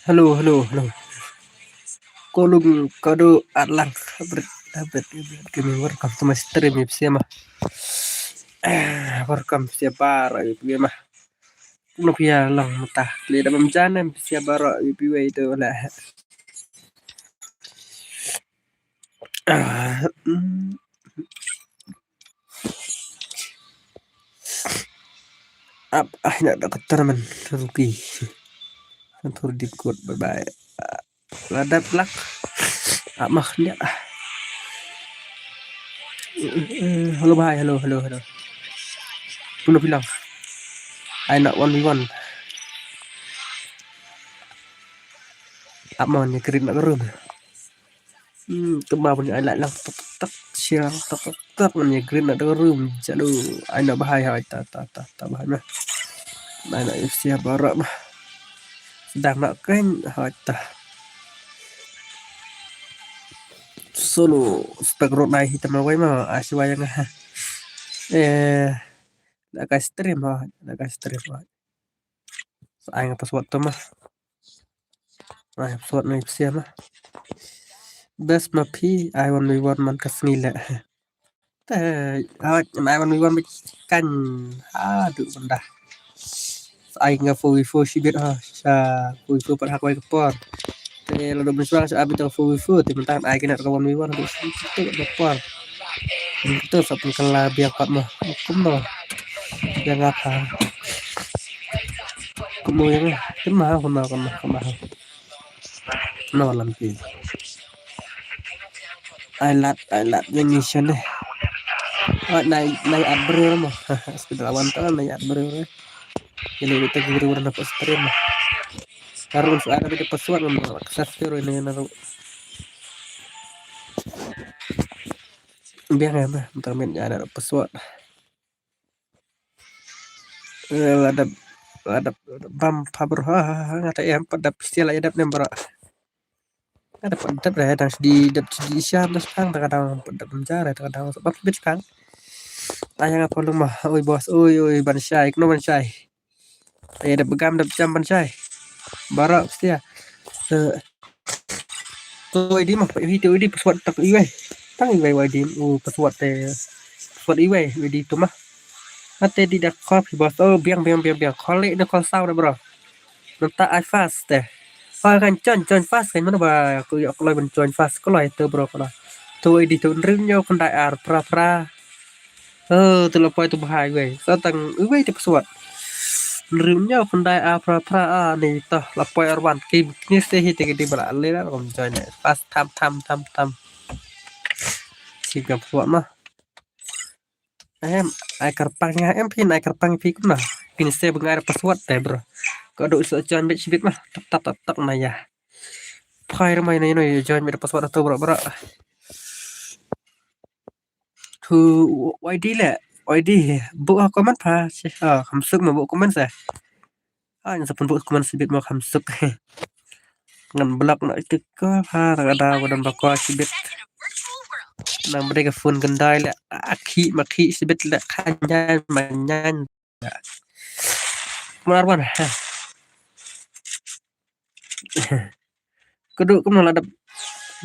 Halo, halo, halo. Kolum kado atlang habret habret kami welcome to my stream siapa welcome siapa ibu mah kuno pia lang mata li dalam jana siapa ibu itu lah nak dapat teman rugi tur di kod bye bye ladap lak maknya halo bye halo halo halo kuno bilang I nak 1v1 mon ya kirim nak room kemau punya lại lang tak tak siang tak tak tak punya green ada room jadu aina bahaya ta bahaya aina siap barak mah sedang nak kan ta solo spek road naik hitam awai mah aswa yang nak stream mah aing pas waktu mah pas waktu siap mah best mah pi I want we want man kasni la I want we want kan aduh benda aing ngafo sibit sa full per hak wai kepor lo bersuara sa abi to full timentan aing kena kawan we want itu kepor itu satu kala biak pat mah hukum mah yang apa kemudian kemah no lampi I lat yang mission naik adbrer mah sekedar awan tahun naik adbrer jadi kita guru warna pas stream mah harus ada di pesuat mah kesasir ini naruh biar ya mah internet ada pesuat ada bam pabro ngata yang pada istilah adab nembra ada pada dah dan di syam das pang kadang pada penjara kadang sebab bit pang tanya apa lu mah oi bos oi ban syai kno ban syai ada begam ada jam ban syai barak setia tôi đi mà phải tôi đi pesuat tak iwe tang iwe di pesuat pesuat iwe di tu mah ate di dak kopi bos biang kole na kol sao na bro nanta I fast kan chon fast kan mana ba aku loi ben chon fast ko loi te bro ko tôi đi tu ring nhau kon dai ar pra tu lo poi tu bahai we so tang iwe ti pesuat ring nhau kon dai ar pra ni to la poi arwan ki ni se hi te di bra le na kom chon fast tham si gặp pesuat mah em ai kerpangnya em pin ai kerpang pi kuna pin se bengar pesuat bro có đội sợ join bet sibit mah tak na ya phai mai này noi join bet password atau bro thu ID lẹ ID bộ comment pha kham sức mà bộ comment sa anh sẽ phân bộ comment sibit mà kham sức ngan block na itu ko pha ada wadan bakwa sibit nang mereka phone gendai lẹ maki sibit lẹ kanyan manyan Marwan keduk cũng là đập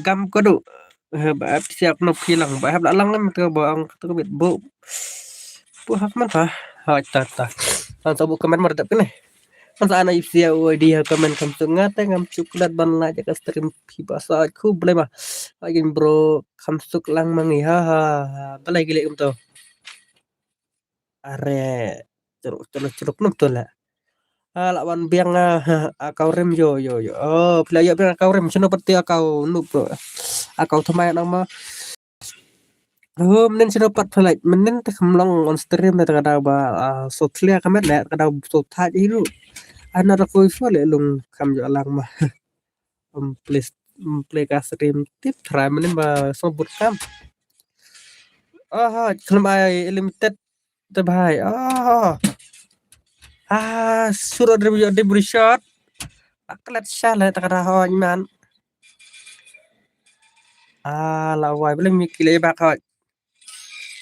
gam keduk bà siap nộp khi lằng bà hấp đã lăng lắm cơ bà ông tôi có biết bộ bộ hấp mất hả hỏi ta làm sao bộ comment mà đập cái này kan sana isia di comment kam sungat ngam cuklat ban la jaga stream pipa sa ku boleh mah lagi bro kam suk lang mangi balai gile to are ceruk nup to la lawan biang akau rem yo player biang akau rem sino peti akau nup bro akau thamai nang ma menen sino pat phalai menen te khamlong on stream ta kada ba so clear kamet la kada so tha hiru ana ra koi fo le lung kam jo lang ma please play ka stream tip try menen ba so but kam khlem ai limited te bhai suro de shot aklat shala ta kada ho man la wai bele mi kile ba ka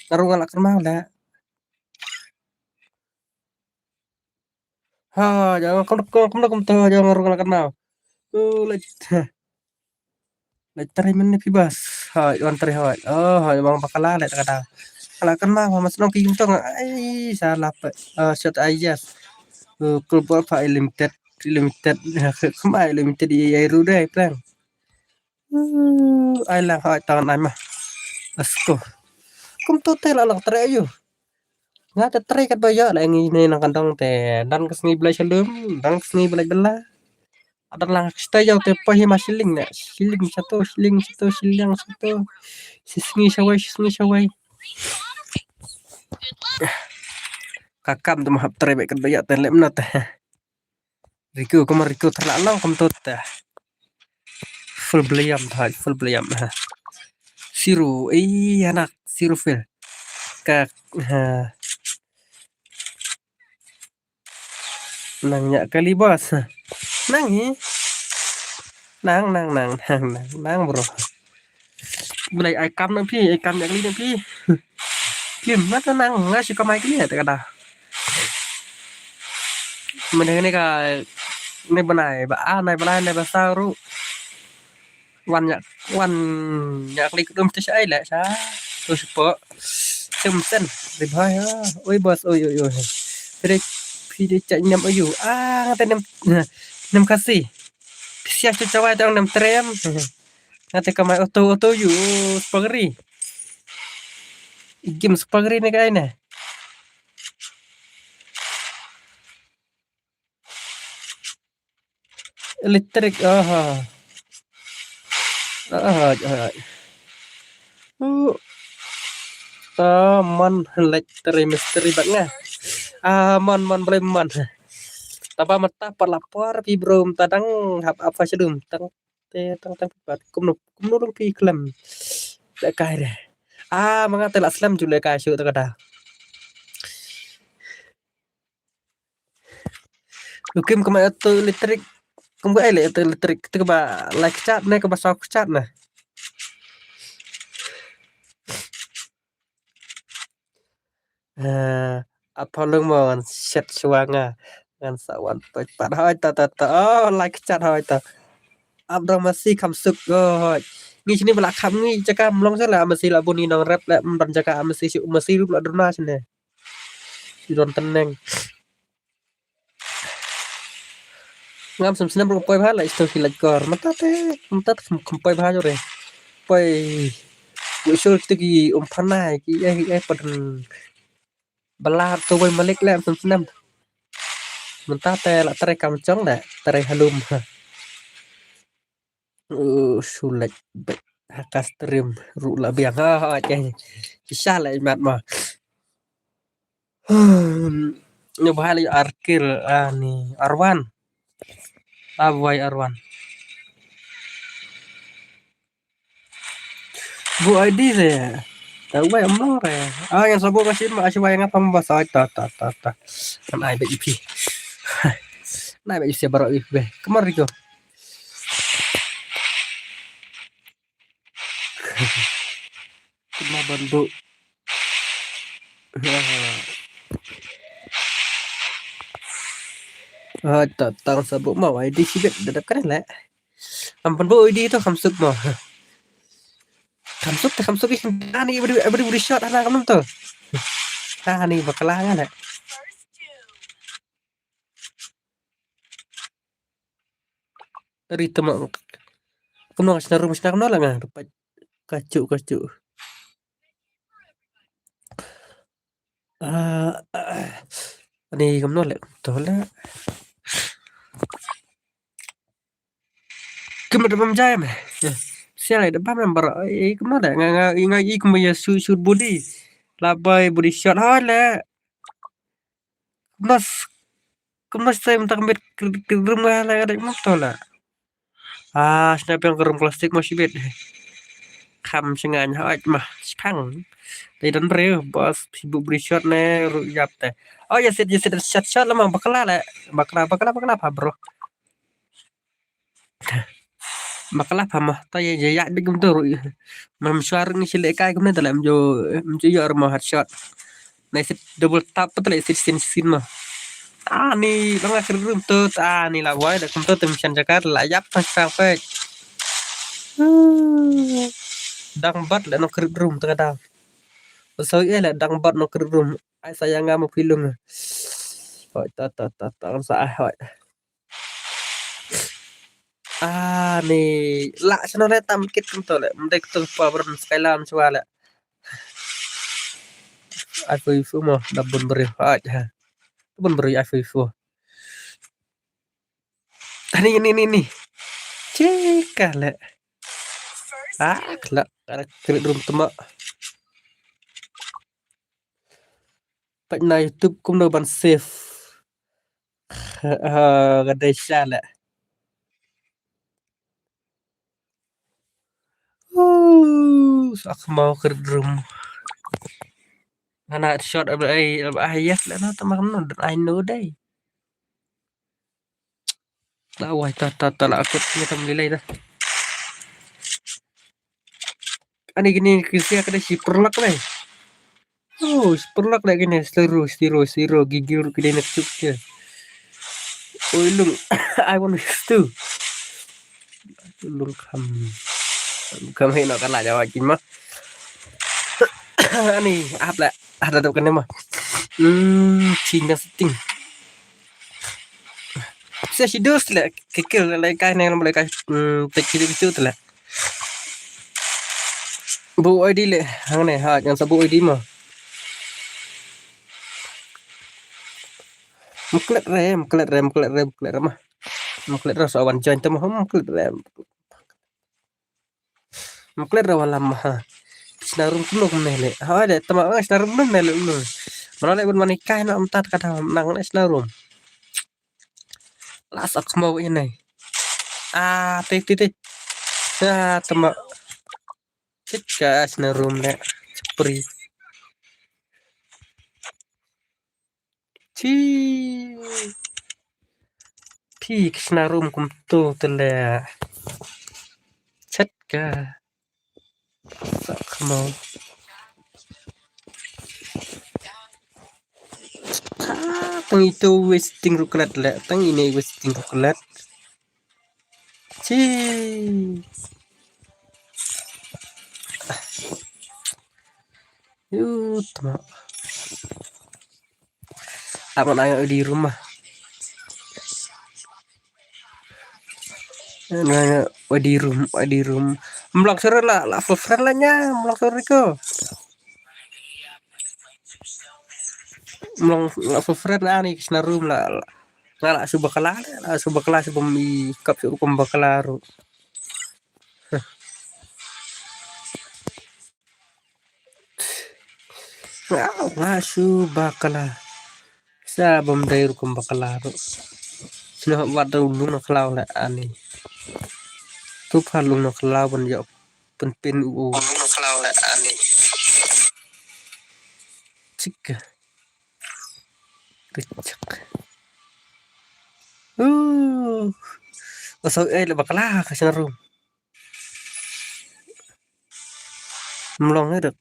taru galak mau la jangan kalau to jangan galak mau Like like tari men pibas. Hai on tari hai. Oh, hai bang bakala le kata. Kala kan mah mas nong ki tong ai salah pe. Shot ayas. Klub apa limited limited kemai limited di airu deh plan. Ai lang hai tangan ai mah. Asko. Kum tu te la lang tari ayu. Nga te tari kat baya la ngi ne nang kantong te dan kesni belai selum, dan kesni belai bela. Ada lang kita jauh te pahi mas shilling ne. Shilling satu. Sisngi syawai. Kakam tu mahap tari kat baya te lem na te. Riku terlalang kum tu te. Full belayam. Siru, anak siru fil. Kak nangnya kali bos. Nangi. Nang bro. Belai ai kam nang pi, ai kam yang li nang pi. Kim na ta nang nga si kamai kia ta kada. Mình này cả này bên này bà này bên này bà sao ruวันอยากลิกดมจะใช่แหละช้าตัวสปอร์เส้นเรียบร้อยโอ้ยบอสโอ้ยพี่ได้ใจนำอายุแต่นำคาสิพี่เสียจุดจะไว้ต้องนำเทรมงั้นแต่ก็มาออโต้อยู่สปาเกตตี้กิมสปาเกตตี้นี่ก็ไอ้เนี่ยอิเล็กทริกมันอิเล็กทริกมิสตรีbanget man boleh man tapa mata pelapor pi brom tadang hap apa sedum tang pat kumnu dong pi klem le kai re manga tela slam jule kai shu ta kada lukim kama tu elektrik kum ga ele tu elektrik tu ba like chat ne ka ba sok chat na apa lung mon set suanga ngan sawan pat hoi ta like chat hoi ta abdang masih kamsuk ngi sini bala kham ngi cakap long sa la masih la buni nang rap la dan cakap masih lu la drona sini si don teneng ngam sem senam ro poi bha la isto hilat kor mata khum poi bha jo re poi bu shul tigi phanai ki ai padan bala to poi malik la sem senam mata te la tare kam chong da tare halum sulit hakas trim ru la biang kisah la mat ma nyoba li arkil ni Arwan Abway Arwan bu ID saya tahu bay amno re yang sabo kasih ma asy way ngapa membasa ta kan ai be ipi nai be isi baro ipi kemar riko kena bandu tang sabo mau ID sibet dadap kan la ampun bu ID itu kamsuk mo kamsuk ani beri shot ana kamu tuh ani bakalangan la dari teman kamu ngasih naruh musnah kamu lah nggak kacu ani kamu lah tuh lah kamu udah memjaya mah siapa ada paham member kamu ada nggak kamu ya shoot body labai body shot lah kamu saya minta kembali ke rumah lah ada motor lah snap yang kerung plastik masih bet kham sengan hoi mah phang thì đánh rêu boss sibuk beri shot ne ruyap teh ya sit shot lah mah bakla apa bro bakla apa mah ta ya digum tu mam suar ni sile kai kum ne dalam jo yo mah headshot na sit double tap betul sit sin mah Ni bang akhir room tu ni lah boy dah kumtu tem chan jakat layap pas sampai dang bat la no kir room tu kada so la dang bat no kir room ai sayang ngam pilung hoi ta sa hoi ni la chano le tam kit kumtu le mdek tu pa bern skylam chwa le ai fu mo dabun beri hoi ha bun beri ai fu ni cika le kelak ada kir room tu mak Pak na YouTube cũng đâu bằng safe gần đây xa lẹ sao không mau ke room anak shot ở đây ayat là nó tao nó được ai nữa đây đã quay ta là aku punya temen delay dah ani gini kisia kada si perlak leh si perlak lagi nih seluruh gigil gede nak cuk oi lung I want to lung kam hay nó kan lại cho chín mà ani áp lại ada đâu kan mah Cina setting saya sidus lah kekil lai kai nang boleh kai tek itu lah bu ID le hang này ha yang sabu ID mah muklet mah muklet ra sawan join tu mah muklet ra walam ha snarum kuno kumne le ha de tama snarum nun ne le mana le bun manikah na umtat kata nang le snarum lasak mau ini tik tama cik ka snarum le cepri ci pi snarum kum tu tele chat ka sak mau tang itu wasting ruklat le tang ini wasting ruklat ci tama apa nanya di rumah nanya di room blog sore lah friend lah nya blog sore ko blog friend ani kisna room lah ngala subah kelas bumi kap suruh pembakalaru subah kelas sa bom dairu pembakalaru sino wadu lu nak lau la ani tu palu nak lau ban yo pen nak lau la ani cika kecek so le bakala kasih room melongnya được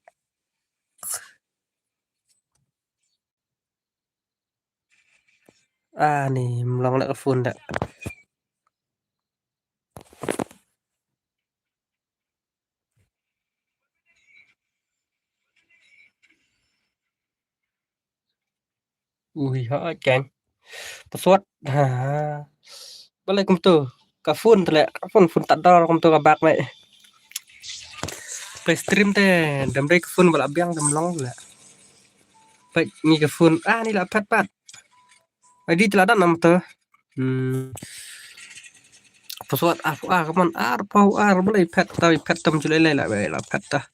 nih melong nak phone dak ui họ chàng password boleh kum tu ka phone tu le phone tak ada kum tu ka bak mai play stream te dam break phone wala biang dam long le pai ni ka phone ni la pat ID teladan nam tu password kaman boleh pet tapi pet tam julai la la pet ta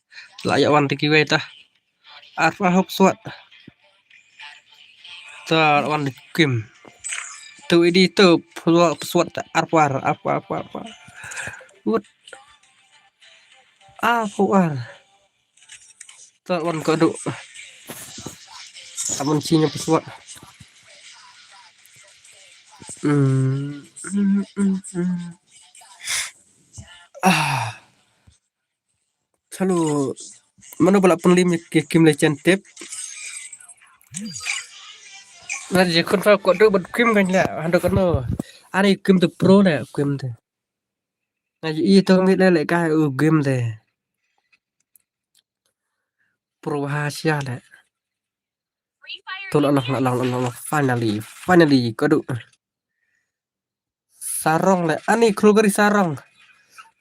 la ya wan tiki we ta password ta wan kim tu ID tu password apa what ta wan kode amun sinya password selalu mana balap penlim kim legend tip Nah, je kon fa ko do bad kim kan la, hando kan no. Ani kim tu pro la, kim tu. Nah, i to mi le ka game de. Pro ha sia la. Tolong Allah, finally ko do. Sarong le, ani krugeri sarong.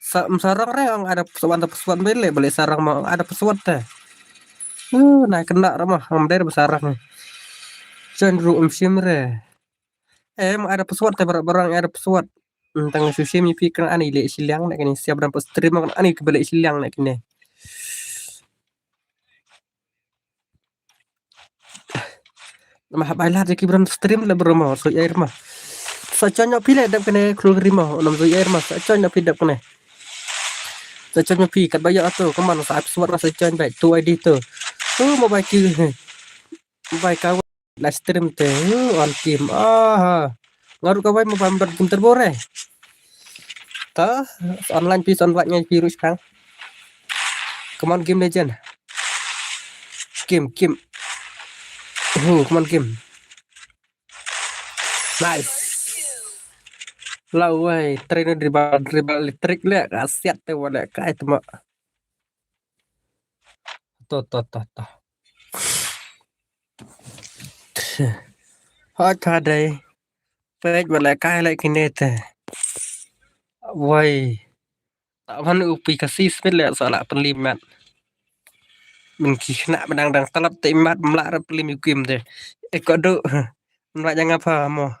Sarong re ang ada pesawat bele balik sarang mau ada pesawat teh. Naik kena ramah, hamder besarang. Cenderung simre. Emang ada pesawat teh barang ada pesawat. Tentang sushi mi pikir ani le silang nak ni siap dan stream kan ani kebalik silang nak ni. Mah bailah je kibran stream le bermau so air mah. Sacanya pilih dap kene keluar rimau nam so air mah sacanya pilih dap kene. Sacanya pi kat bayar tu kemana saat pesawat rasa sacanya baik tu ID tu. Mau baik baik kau live stream teh on game ngaruh kau mau pambar game terbore tah online pis online virus kang come on game legend game come on game nice lau wai trainer dribble elektrik le kasiat teh wala kai tu mak to hot kadai pej wala kai lại kini teh wai tak man upi kasih smith le salah penlimat mình chỉ nãy mình đang tập tìm mắt lại ra plim kim thế có độ lại jangan apa mo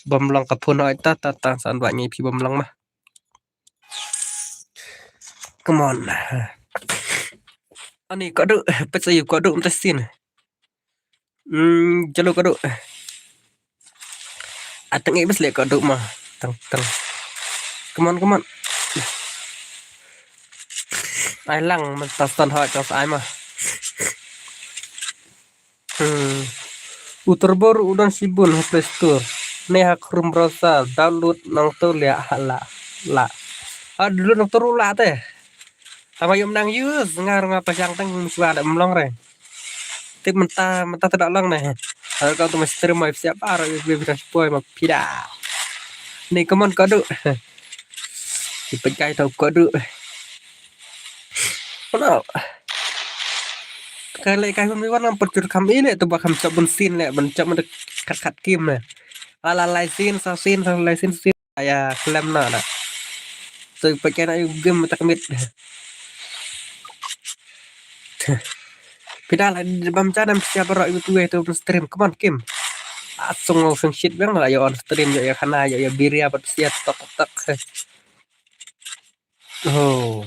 bom long kapun oi ta san bạn nhị phi bom long mà come on anh ấy có độ bây giờ có độ ta xin chalo có độ à tengah bes le có độ mà teng come on ai lăng mình ta san hỏi cho ai mà Uterbor udan sibun Play Store. Neha krum browser download nang tu lia la. Dulu nang tu la teh. Tama yum nang use ngapa yang teng muswa ada melong re. Tip mentah tidak long nih. Kalau kau tu mesti terima siapa orang yang bisa spoil mah pida. Nih come on kado. Dipencai tau kado. Mana? Kalau kai pun warna percur kam ini tu bakam cabun sin le, bencam ada kat kim le. Ala laisin sin ya klaim na. So pakai na yung game tak mit. Pidal di bam cadam siapa orang itu stream come on Kim asung langsung shit bang lah ya on stream ya kana ya biri apa siat tok oh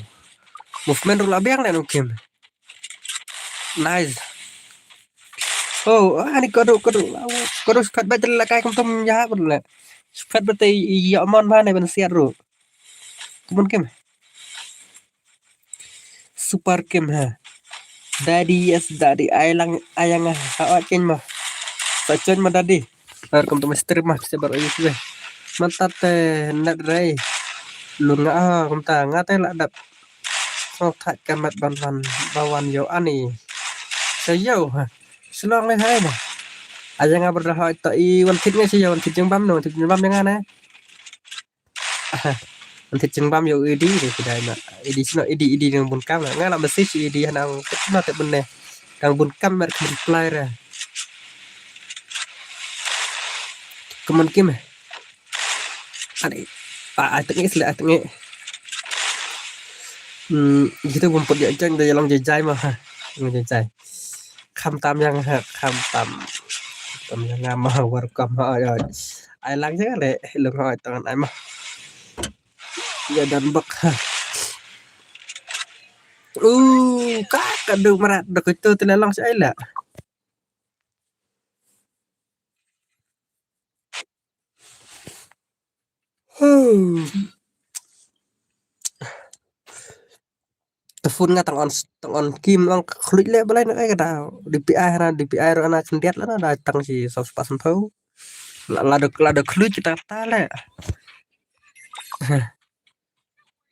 movement rula bang lah Kim nice ini kodo skat baca lah kayak kem ya betul skat berarti ya mon mana ben siat ro come on Kim super Kim ha daddy ayang awak ken mah Sacon mah tadi. Welcome to my stream mah bisa baru ini. Mantat net ray. Lu kum ta ngate la dap. Sok thak kamat bawan yo ani. Sayo. Selong le hai mah. Aja nga berdah to I wan kit ngai sayo wan kit jeng bam no kit jeng bam yang ana. Wan kit jeng bam yo idi ni kedai na. Idi sino idi ng bun kam nga la mesti idi hanang kit na te benne. Dang bun kam mer multiply ra. Kemen Kim tengah gitu bumput ya jeng dari long jajai mah jajai kham tam yang kham tam yang ngama welcome rồi ai lắng chứ lệ lưng hỏi tặng ai mà ya dan bek kakak được mà được itu tidak long saya lah Tefun nga tang on kim lang klik le balai na kay kada DPI ro anak kendiat lah na datang si sos pas tahu lada klik kita tale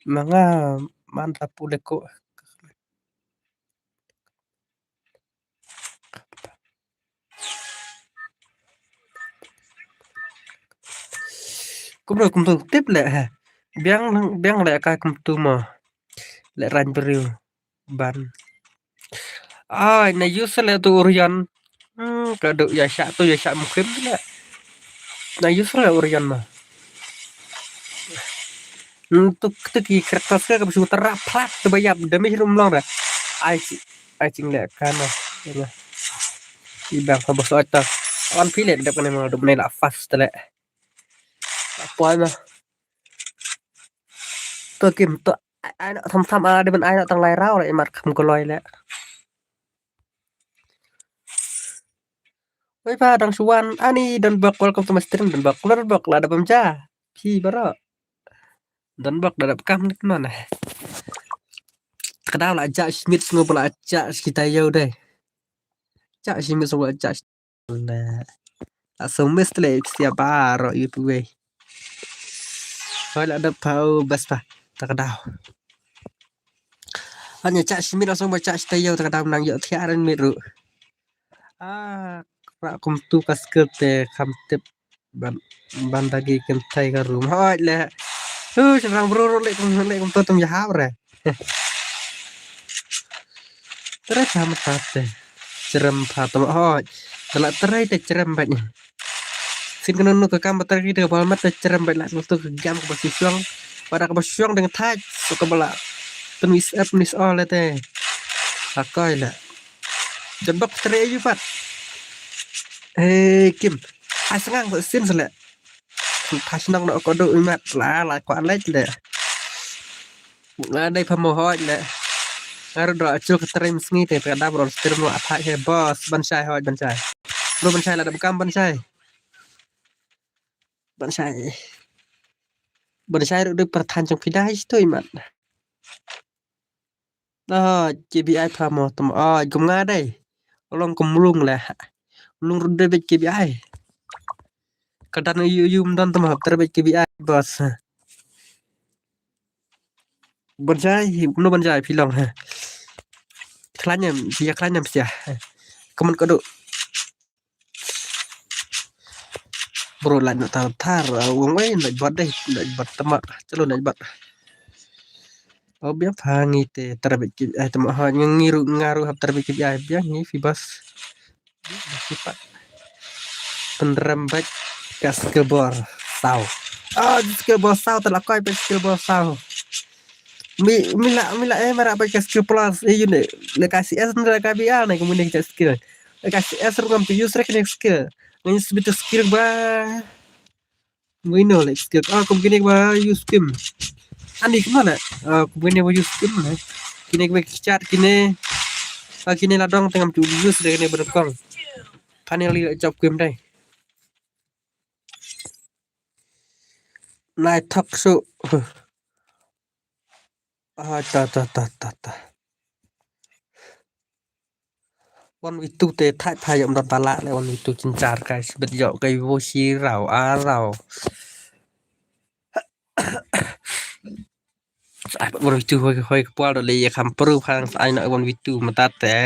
mga mantap udah kok cũng được tiếp lệ ha biang biang lệ cái cũng tu mà lệ ran beriu ban này just lệ tu urian cái độ ya syak mungkin lệ này just lệ urian mà tu ki kertas ka bisa teraplat tu bayam demi rum long dah ai ching lệ kan mà ibang habis ata on pile dak ne ma dum ne la fast lệ poi mà tôi kim tôi ai nó thầm đi bên ai nó tăng lai rau lại mặt không có loài lẽ với ba đằng suan ani dan bak welcome to my stream dan bak là ada pemja si bara dan bak ada kam nih mana kadang lah ajak smith ngobrol lah ajak kita yau deh ajak smith ngobrol ajak nah langsung mesti lah setiap bar youtube kalau ada pau bas pa tak kadang hanya cak smith langsung baca kita yau tak kadang nang yuk tiaran miru kum tu kas kete kam tip ban dagi kentai ke rumah le serang bro le kum tu tum jahab re terus sama tate cerem patom telah terai te cerem banyak sin kena nu ke kam bateri de bal mat te cerem banyak tu ke gam ke basuang pada ke basuang dengan taj ke bala tunis up nis all te akai la jembak terai yu pat Kim asangang sin sele pas nang no ko do mat la ko an lech le la dai phamo hoj le ar do chul ka trim sngi te ka da bro stream no athai he boss ban sai hoj ban sai bro ban sai la dam kam ban sai đượcประธานจงพิได้ตัวมันGBI phamo tum gum nga dai long kum lung le lung de be GBI kadang yum dan tum hab terbe GBI boss bonsai no bonsai pilong ha klanya dia klanya sia kaman kodo bro lan tar tar wong we nak bot deh nak bot temak celo nak bot biar phangi te terbit temak ha ngiru ngaru hab terbit biar ni fibas sifat penerembat gas kebor sau skill bor sau telah koi pe skill bor sau mila mara pa skill plus yun le kasi s na ka bial na kemudian kita skill le kasi s rugam to use rek skill ngayon sebito skill ba ngino le skill kemudian ba use skim ani kemana kemudian ba use skim na kini ba chat kini ladong tengam tu use de kini berkong panel li job game dai nai talk show taวันวิตุเตท้ายพายอมดอนตาละและวันวิตุจินจารไกสเบ็ดเหยาะไกโวชีเราเราไอ้วันวิตุค่อยๆปวดเลยคำปรือพังไอ้หน่อยวันวิตุมาตัดแต่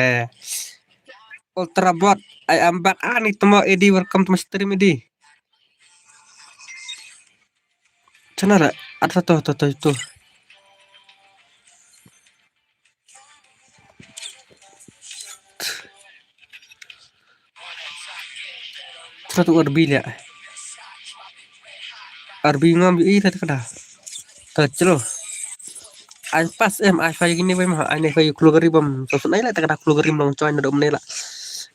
อุลตร้าบอทไอ้อัมบักนี่ตัวเอดีwelcome to my stream edi chana la ada tuh satu arbi ya arbi ngambil ini tadi kada tercelo ai pas ai fay gini bay mah ai fay keluar bam so nai la kada keluar long coin do menela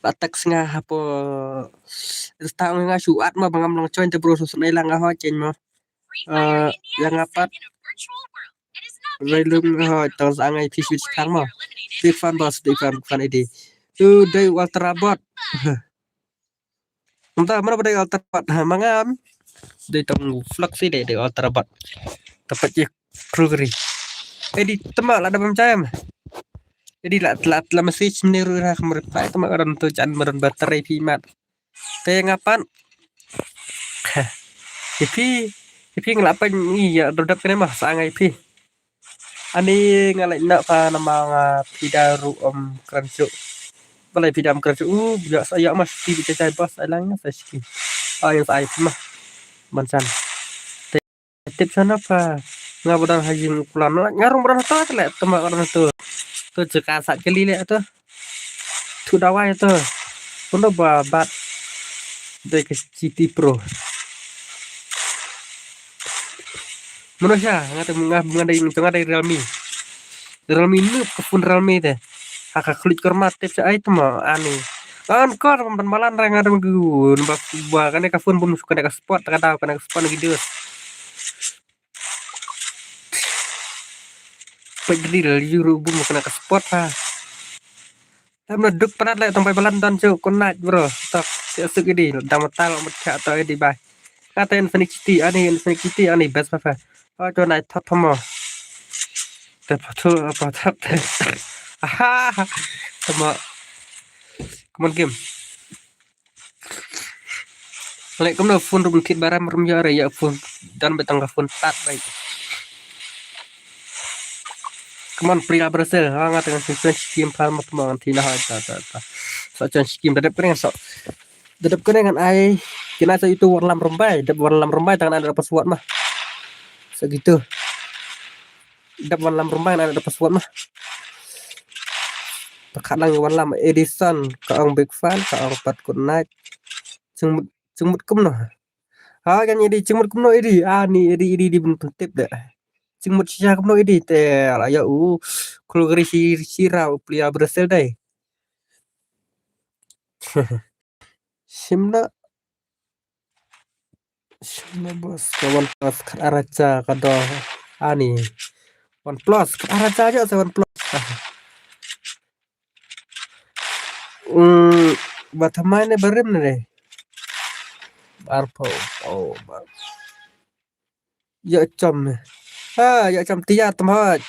la tak nga hapo sta nga suat mah bangam long coin te bro so nai la nga ho chen mah yang apa Railum ho tong sang ai fish kang mah big fan ide tu dai ultra bot entah mana pada ultra bot mangam dai tong flux ide de ultra bot tepat je progress di temak lah ada macam jadi lah message meniru lah mereka temak orang tu jangan meren baterai pimat te ngapan ipi ngelapan iya rodap kene mah sangai pi ani ngalai nak pa nama pidaru kerancu balai pidam kerancu biar saya mas ti cecai bos alangnya saya yang saya mah bansan tips sana apa nggak bodang hajing pulang ngarung berang tuh lek temak orang tuh jika sak kali lek tuh dawai tuh pun bat dari ke GT Pro manusia ngadai Realme ini kepun Realme deh kakak klik kermat tips itu mah aneh kan kor pembalan reng ada gue nembak buah kan ka phone pun suka ka spot kada ka spot gitu pagdil juru bum kena ka spot ha tam duk panat le sampai balan dan cuk konat bro tak sik di dam tal mat atau di bai kata Infinity ani best apa oh to nai thot thamo te photo apa thot aha sama come on game lek kono phone rum kit baram rum ya ya phone dan betang ka phone tat baik Come on, Priya Brazil. Hanga dengan sesuatu skim palma teman tina ha ta. So skim dadap kena so. Dadap kena dengan ai kena sa itu warlam rembai, warlam rembai tangan ada password mah. Segitu. Dap warlam rembai ada password mah. Terkadang warlam Edison kaang big fan kaang pat good night. Cengmut kumno. Ha kan ini cengmut kumno ini. Ni ini di tip dah. Cengmut sia kumno ini te ya kalau geri sirau Priya Brazil dai. Simna bos kawan plus araca kado ani OnePlus araca aja OnePlus batamai ne berem ne arpo ya com tia temhat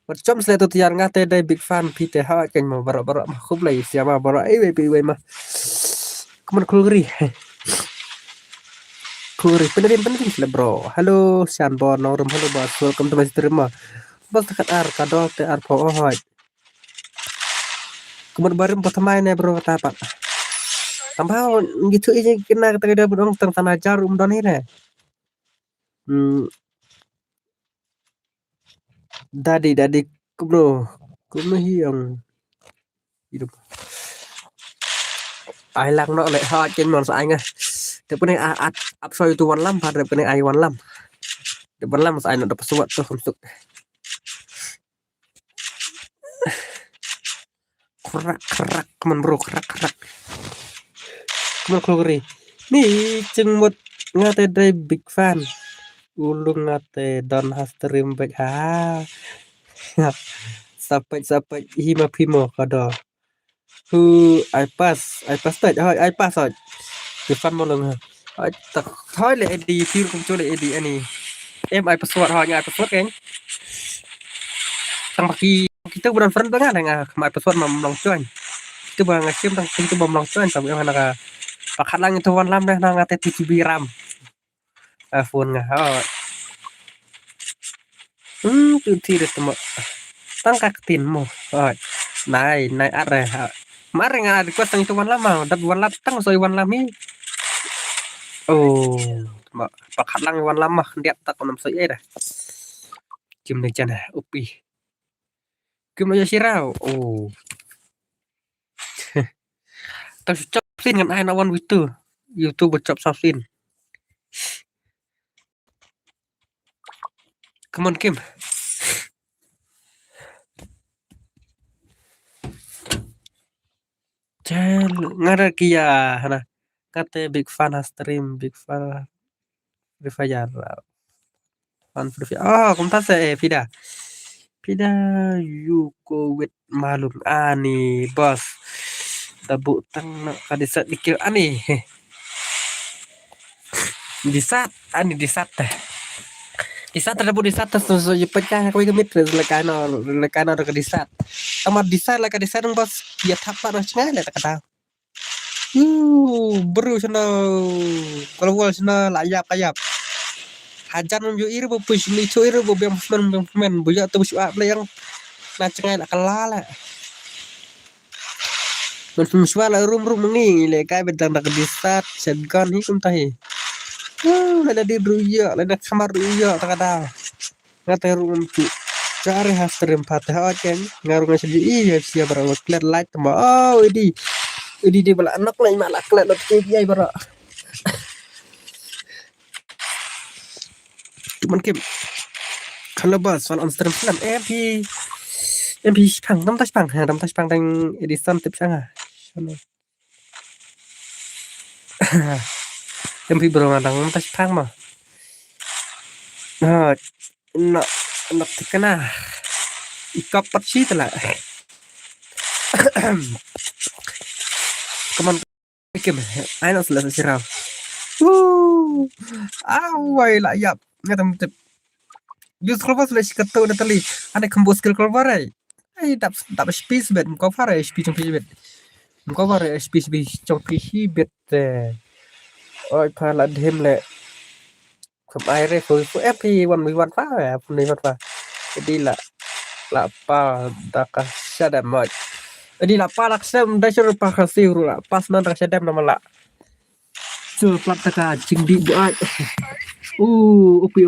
com sele tu tiar ngate dai big fan pite ha kan ma bara mah khub lai siapa bara we mah kemen kulgri penerin sele bro halo Shanbon norum halo bos welcome to my stream bos dekat kado te arpo kemen barem batamai ne bro kata apa tambah gitu aja kena kata bedong teng tanah jarum don ini dadi bro hiang hidup ai lang nó lại ho trên mòn sai ngheแต่pun ai ap so itu wan lam pada pun ai wan lam de wan lam sai no dapat suatu untuk kerak men bro kerak men klori nih cengmut ngate dai big fan ulung ngate don stream back ha sampai hima pimo kado ai pass tết ai pass rồi big fan một lần thôi lại đi phiêu cùng chỗ lại đi anh em ai password họ nhà password anh tăng baki kita bukan friend banget dengan mai password mamlong cuan itu bang sim tang itu mamlong cuan sampai mana ka pakat lang itu wan lam dah nang ate 2GB RAM phone nga tu ti det mo tang kak tin mo nai are mare nga request tang itu wan lam mau dat wan lam tang soi wan lam ni pakat lang wan lam mah dia tak konam soi dah kim ni jana upi kim aja sirau terus chop sin dengan ai nawan itu YouTube chop sin come on Kim Cel ngara kia hana kate big fan stream big fan Free Fire fan Free Fire kumta se pida yuko with malum ani bos tabu tang kadisat dikir ani disat terdapat disat terus pecah kau gemit lekana ke disat tamat disat leka disat dong bos dia tapak dah cengai lek kata beru sana kalau wal sana layap hajar nunjuk iri push ni cuir biang men buja tu buat apa yang nak cengai nak kalah lah men muswa la rum ni le kai bedang dak disat shotgun hi kum tahi Lada di ruya, lada kamar ruya takada. Ngata rum tu. Cari hastrim patah aja ngarung sedih iya siapa orang klet light ma oh ini di bala anak lain malah klet lot KPI bara cuman kem kalau bas soal Amsterdam film MP pang dam tas pang tang Edison tips ah MP bro ngadang tas pang mah nah nak terkena ikap persi telah Come on, Kim. I know selesai sirau. Awai lah ya. Nggak tahu. Just keluar sudah sikatu udah tali. Ada kembus keluar ay. Ay tak space bed. Muka fara space bed. Muka fara space bed. Oi pala dem le. Kum aire fu FP 1v1 fa ya. 1v1 fa. Jadi la pa dak sadam mai. Jadi la pa lak sam da sur pa khasiru la pas nan dak sadam nama la. So plat taka jing di buat. Upi.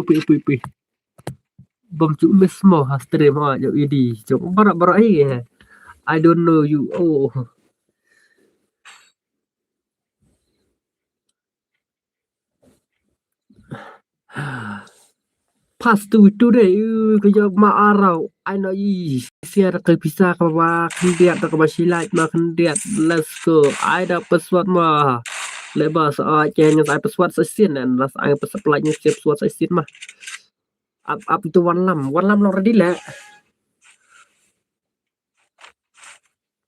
Bom chu mes mo ha stream ha yo idi. Jom barak ai. I don't know you. Oh. Pas tu deh kerja mak arau I know i siar ke bisa ke wa kendiat ke basilat ma kendiat let's go I dah pesuat mah lepas chen saya pesuat sesin dan ras ai peseplatnya siap pesuat sesin mah up itu one lam lo ready lah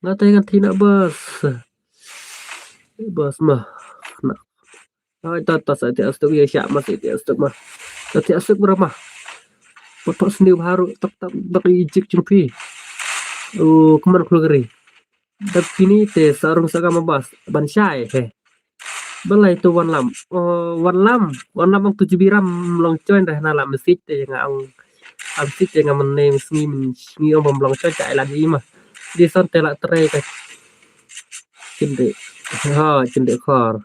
ngatai nganti nak bos mah nak ai tatas saya astuk ya syak masih dia astuk mah tapi astuk berapa Bapak sendiri baru tak bagi ijik cumpi. Kemana keluar tapi ini teh sarung sagama bas ban syai balai itu wan lam ang 7 biram long coin dah nala mesit teh ang mesit teh ngam nem sni om long coin cai lagi mah di son tela terai ka cinde khor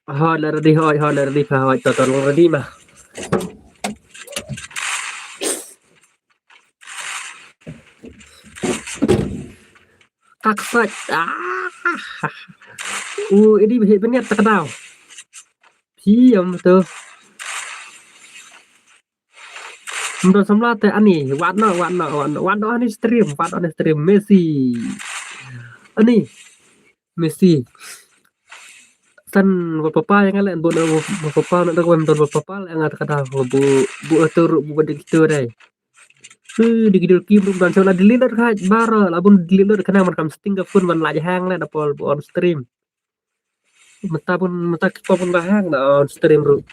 lar di total ready mah kaksat ini benar tak tahu siam tu menurut semula teh ani warna ani stream Messi ani Messi san papa yang lain bodoh papa nak dakwam don papa yang ada kata bu atur bu begitu deh digidul kim dan soalnya dilihat kan bara labun dilihat kena man kam setting pun man lagi hang lah dapol on stream mata kita pun hang on stream ru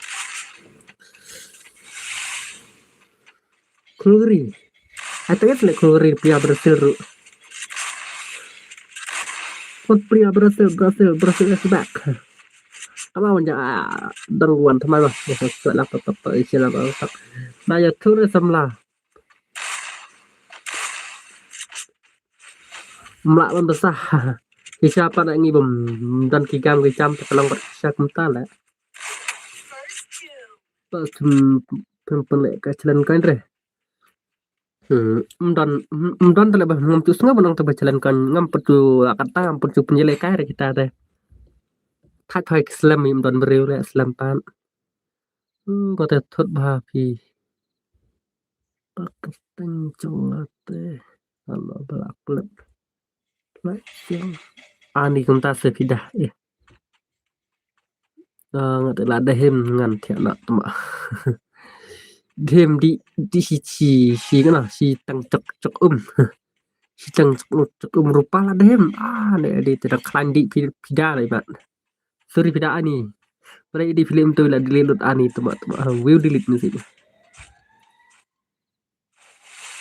kluri atau ya selek kluri pria Brasil ru pria Brasil is back apa menja dangguan teman lah setelah tetap istilah tak nah ya tuh semlah Mlak besar siapa nak ngibum dan kigam terkelang bersyak mentala pas pelek jalan kan re dan terlebih ngamtus ngam nang jalankan ngam perlu kata ngam perlu penjelek kare kita teh thai thai Islam dan beriu le Islam pan có thể thốt ba phi tinh chung teh Allah belak ani chúng ta sẽ phi dah nggak ada ada hem ngan thiệt nặng mà hem đi si cái nào si tăng chọc si tăng chọc rupa là hem này đi tidak klan di pida này bạn sorry pida ani pada di film tu lah delete ani teman will delete ni sini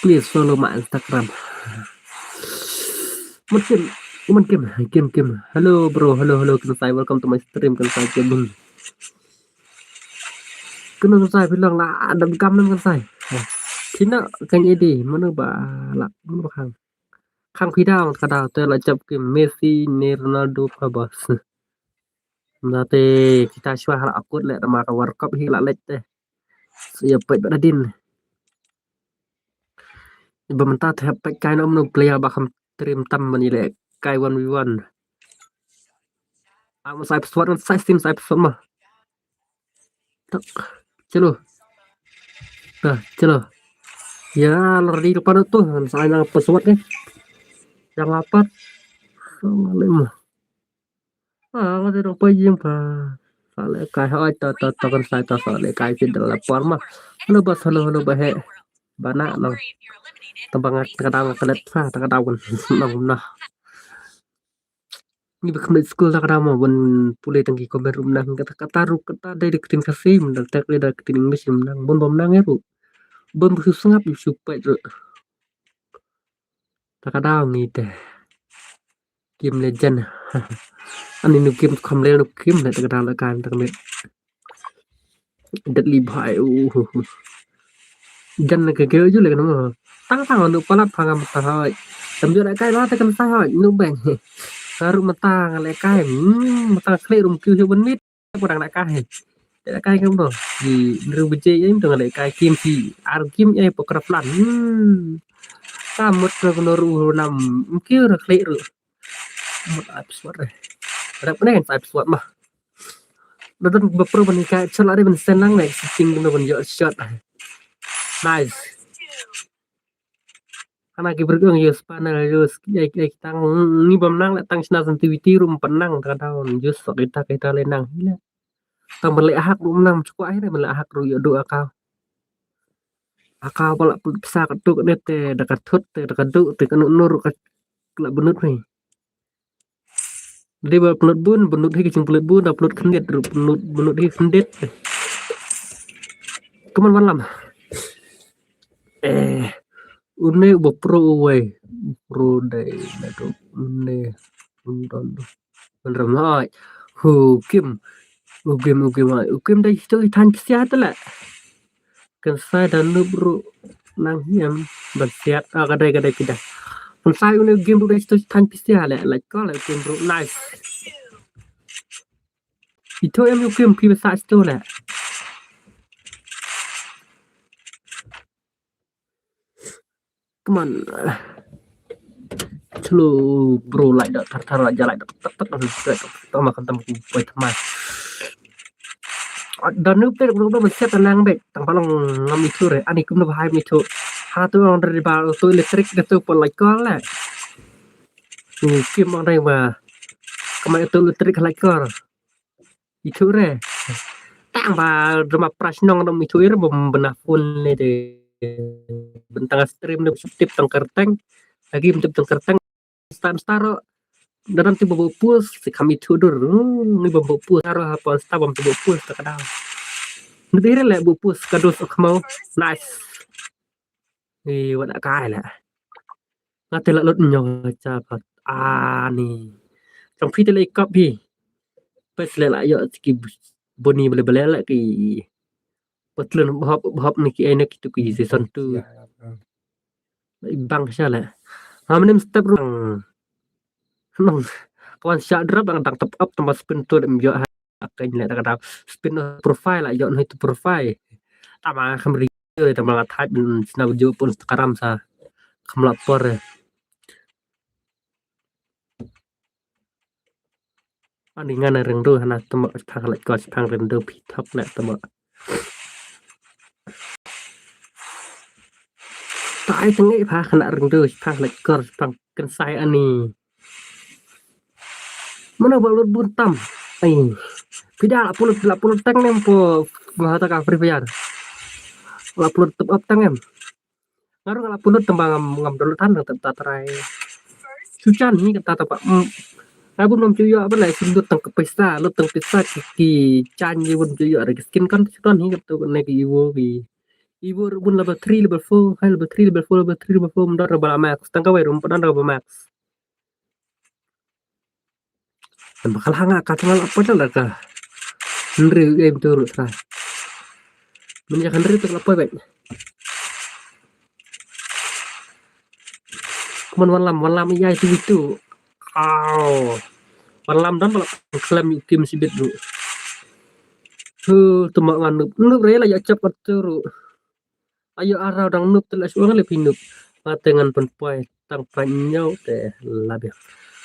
please follow my Instagram mungkin game halo bro halo kan saya welcome to my stream kan saya game kan saya bilang lah ada gambar kan saya Cina kan ini mana balak mana khang phi đao cả đào tôi là chụp cái Messi Ronaldo và bos Nanti kita syuah akut lek sama World Cup hi lek teh. Ya pet badadin. Bementa teh pet kain om nu player bakam trim tam mani lek kai 1v1. Amo sai pesawat sai sim sai pesawat mah. Tak. Celo. Dah, celo. Ya, lari depan itu saya pesawat nih. Yang lapat. Lima. Có thể đâu bây giờ mà lại cái hỏi tao còn sai tao sợ lại cái chuyện đó là quá mà nó bớt hệ bạn nã nó tao bằng cái đau cái lết pha tao đau còn nó như vậy không được school tao đau mà vẫn pulih tangki komen room nang kata ru kata dari ketin kasih mendak tak dari ketin English menang bon bom nang ya bu bon sungap supaya tu tak đau ni teh game legend anh ấy game không lên game lại tak đau lại cái tak này deadly bhai dân là cái kêu chứ lại nó tăng tăng được palat phang am thôi tầm giờ lại cái đó tới cần sai hỏi nó bèn karu matang lại cái matang kle rum kêu cho bên mít có đằng lại cái không đâu vì rừng bên chơi ấy đừng lại cái kim thì ar kim ấy bọc rập lăn ta một rồi nó ru nằm kêu rồi kle rồi một episode rồi ada cái này episode mà nó đang bật pro bên cái cho lại bên sen năng này sinh nó bên giờ shot nice karena bergeung jus panel jus kayak tang ni bamnang la tang sna sentivity rum penang kadang jus kita lenang hila tang berle hak rum nang cukup akhirnya berle hak ru do akal pala bisa ketuk nete dekat thut dekat du te kan nur ka la bunut ni dia penut bun bunut hi kecing penut bun upload kendet ru bunut hi kendet keman malam une bo pro we pro dai na do ne undon bên rầm hỏi hù kim đây chơi thành xe tức là cần sai dan nu bro nang hiam ban siat cái đây kita còn sai une game đây chơi thành xe lại có lại game bro nice itu em yêu game pi sa itu là come on chlo bro lại đợt thar aja lại tất tao makan temu buat teman dan nu pe bro ben set nang bek tang palang ngam itu re ani kum no hai itu ha tu on dari bal tu elektrik tu pun lại có là kim on đây mà kamai tu elektrik lại có itu re tang ba rumah prasnong dom itu re bebenah pun le de bentang stream no tip tang kerteng lagi tip tang kerteng staro dalam tiba bopus si kami tudur ni bopus taro apa stabam tiba bopus tak ada nanti le bopus kados mau nice ni wala kai la ngate la lot nyo cha pat ni trong phi tele copy pes le la yo ki boni bele bele la ki patlen hop ni ki ene ki tu ki season 2 bang sha la hamnem step rung nong kawan shot drop ang tang top up tambah spin tu dem yo akan le tak spin profile la yo no itu profile tama khamri tambah ngatat sna video pun sekarang sa khamlapor anh nghe là rừng đôi hả tầm thằng lại còn thằng rừng đôi bị thấp lại tầm tại thằng ấy phá khả rừng đôi thằng lại còn thằng cần sai anh đi mana balut buntam ai tidak la pulut tang nem po bahasa ka free fire la pulut top up tang em ngaruh la pulut tembang ngam dulu tan tetap try sucan ni kata apa aku belum cuy apa lah sindut tang pesta lo tang pesta ki chanji bun cuy ada skin kan sucan ni kata naik ibu bun level 3 level 4 hai level 3 level 4 level 3 level 4 mendar level max tang kawai rum padan level max dan bakal hanga kata apa dah lah ka nri game turut ra menjakan nri tu apa baik kuman malam iya itu malam dan malam klaim kim sibit ru tuma ngan nup re la ya cepat turu ayo arau dang nup telas uang le pinup ngatengan penpoy tang panyau te labi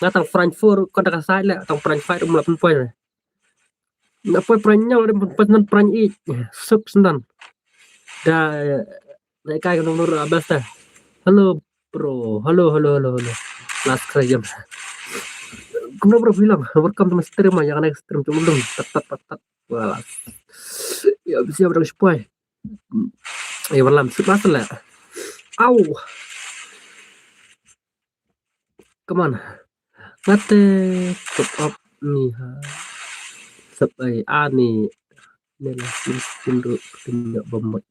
ngatang Frankfurt kota kasai le tang Frankfurt umla penpoy na poy panyau de penpan pran I suk sendan da dai kai kan nur abas ta halo bro halo last krayam Kumna bro bilang welcome to my stream yang next stream cuma dong tat wala ya bisa berang spoy ya malam sip lah au kemana ngate top up nih ha sep ani nela sindu tindak bomot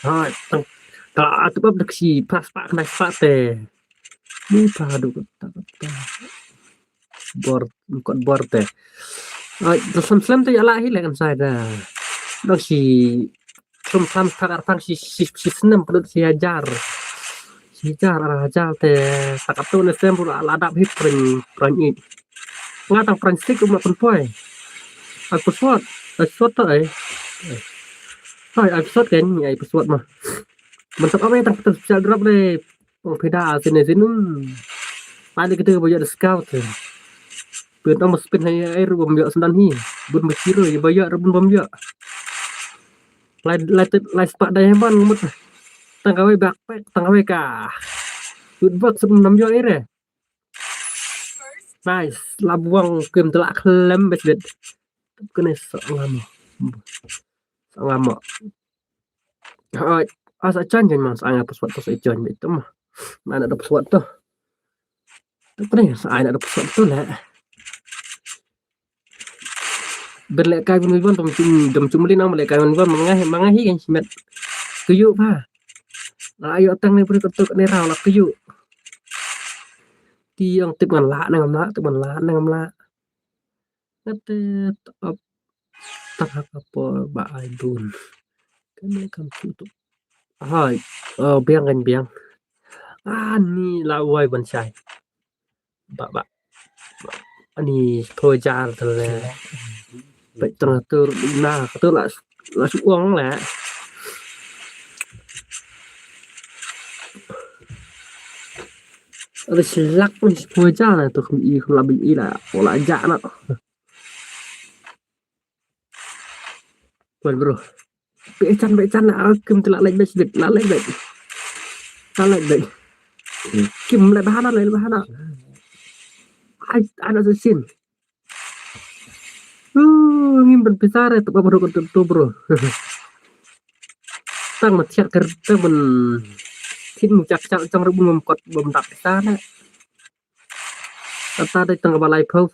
ha tang ta top up dak si pas pak kena pak teh ni padu tak bor kot bor teh slam teh ala hi kan saya dah dak si slam takar tang si senam perlu si ajar teh sakatu ne sem pula ladap hip pran I ngatang pran stick umla penpoy aku shot tuh hai aku shot kan ai pesawat mah mantap apa yang bisa drop deh beda sini ada kita bayar scout Bữa đó một spin hay air bom ya sendan hi bun mikiro ya bayar bun bom ya lai spak diamond ngumut tanggawe backpack tanggawe ka good work sebelum 6 air nice labuang kem telak klem bet kene ngamo asa chanjan mas anga pesawat tuh ijon itu mah mana ada pesawat tuh kene saya ada pesawat tuh lah berlek kai pun pun dom cumli nang berlek kai pun mangahi kan simet kuyu pa ayo tang ni puri ketuk ni raw la kuyu tiang tip ngan la nang la ngate top tak apa ba ai dun kan kam tutup hai biang kan biang ni la wai ban sai ba ani projar tele baik teratur nah itu lah uang lah ada silak pun projar lah tuh lebih lah pola aja nak bro becan lah kim telak lagi sedikit lagi kim lagi bahan ada sesin ngimpen besar itu baru tuh bro tang macet kerja ben tin cak trong rebung ngomkot bom tak sana ta đây tang balai phau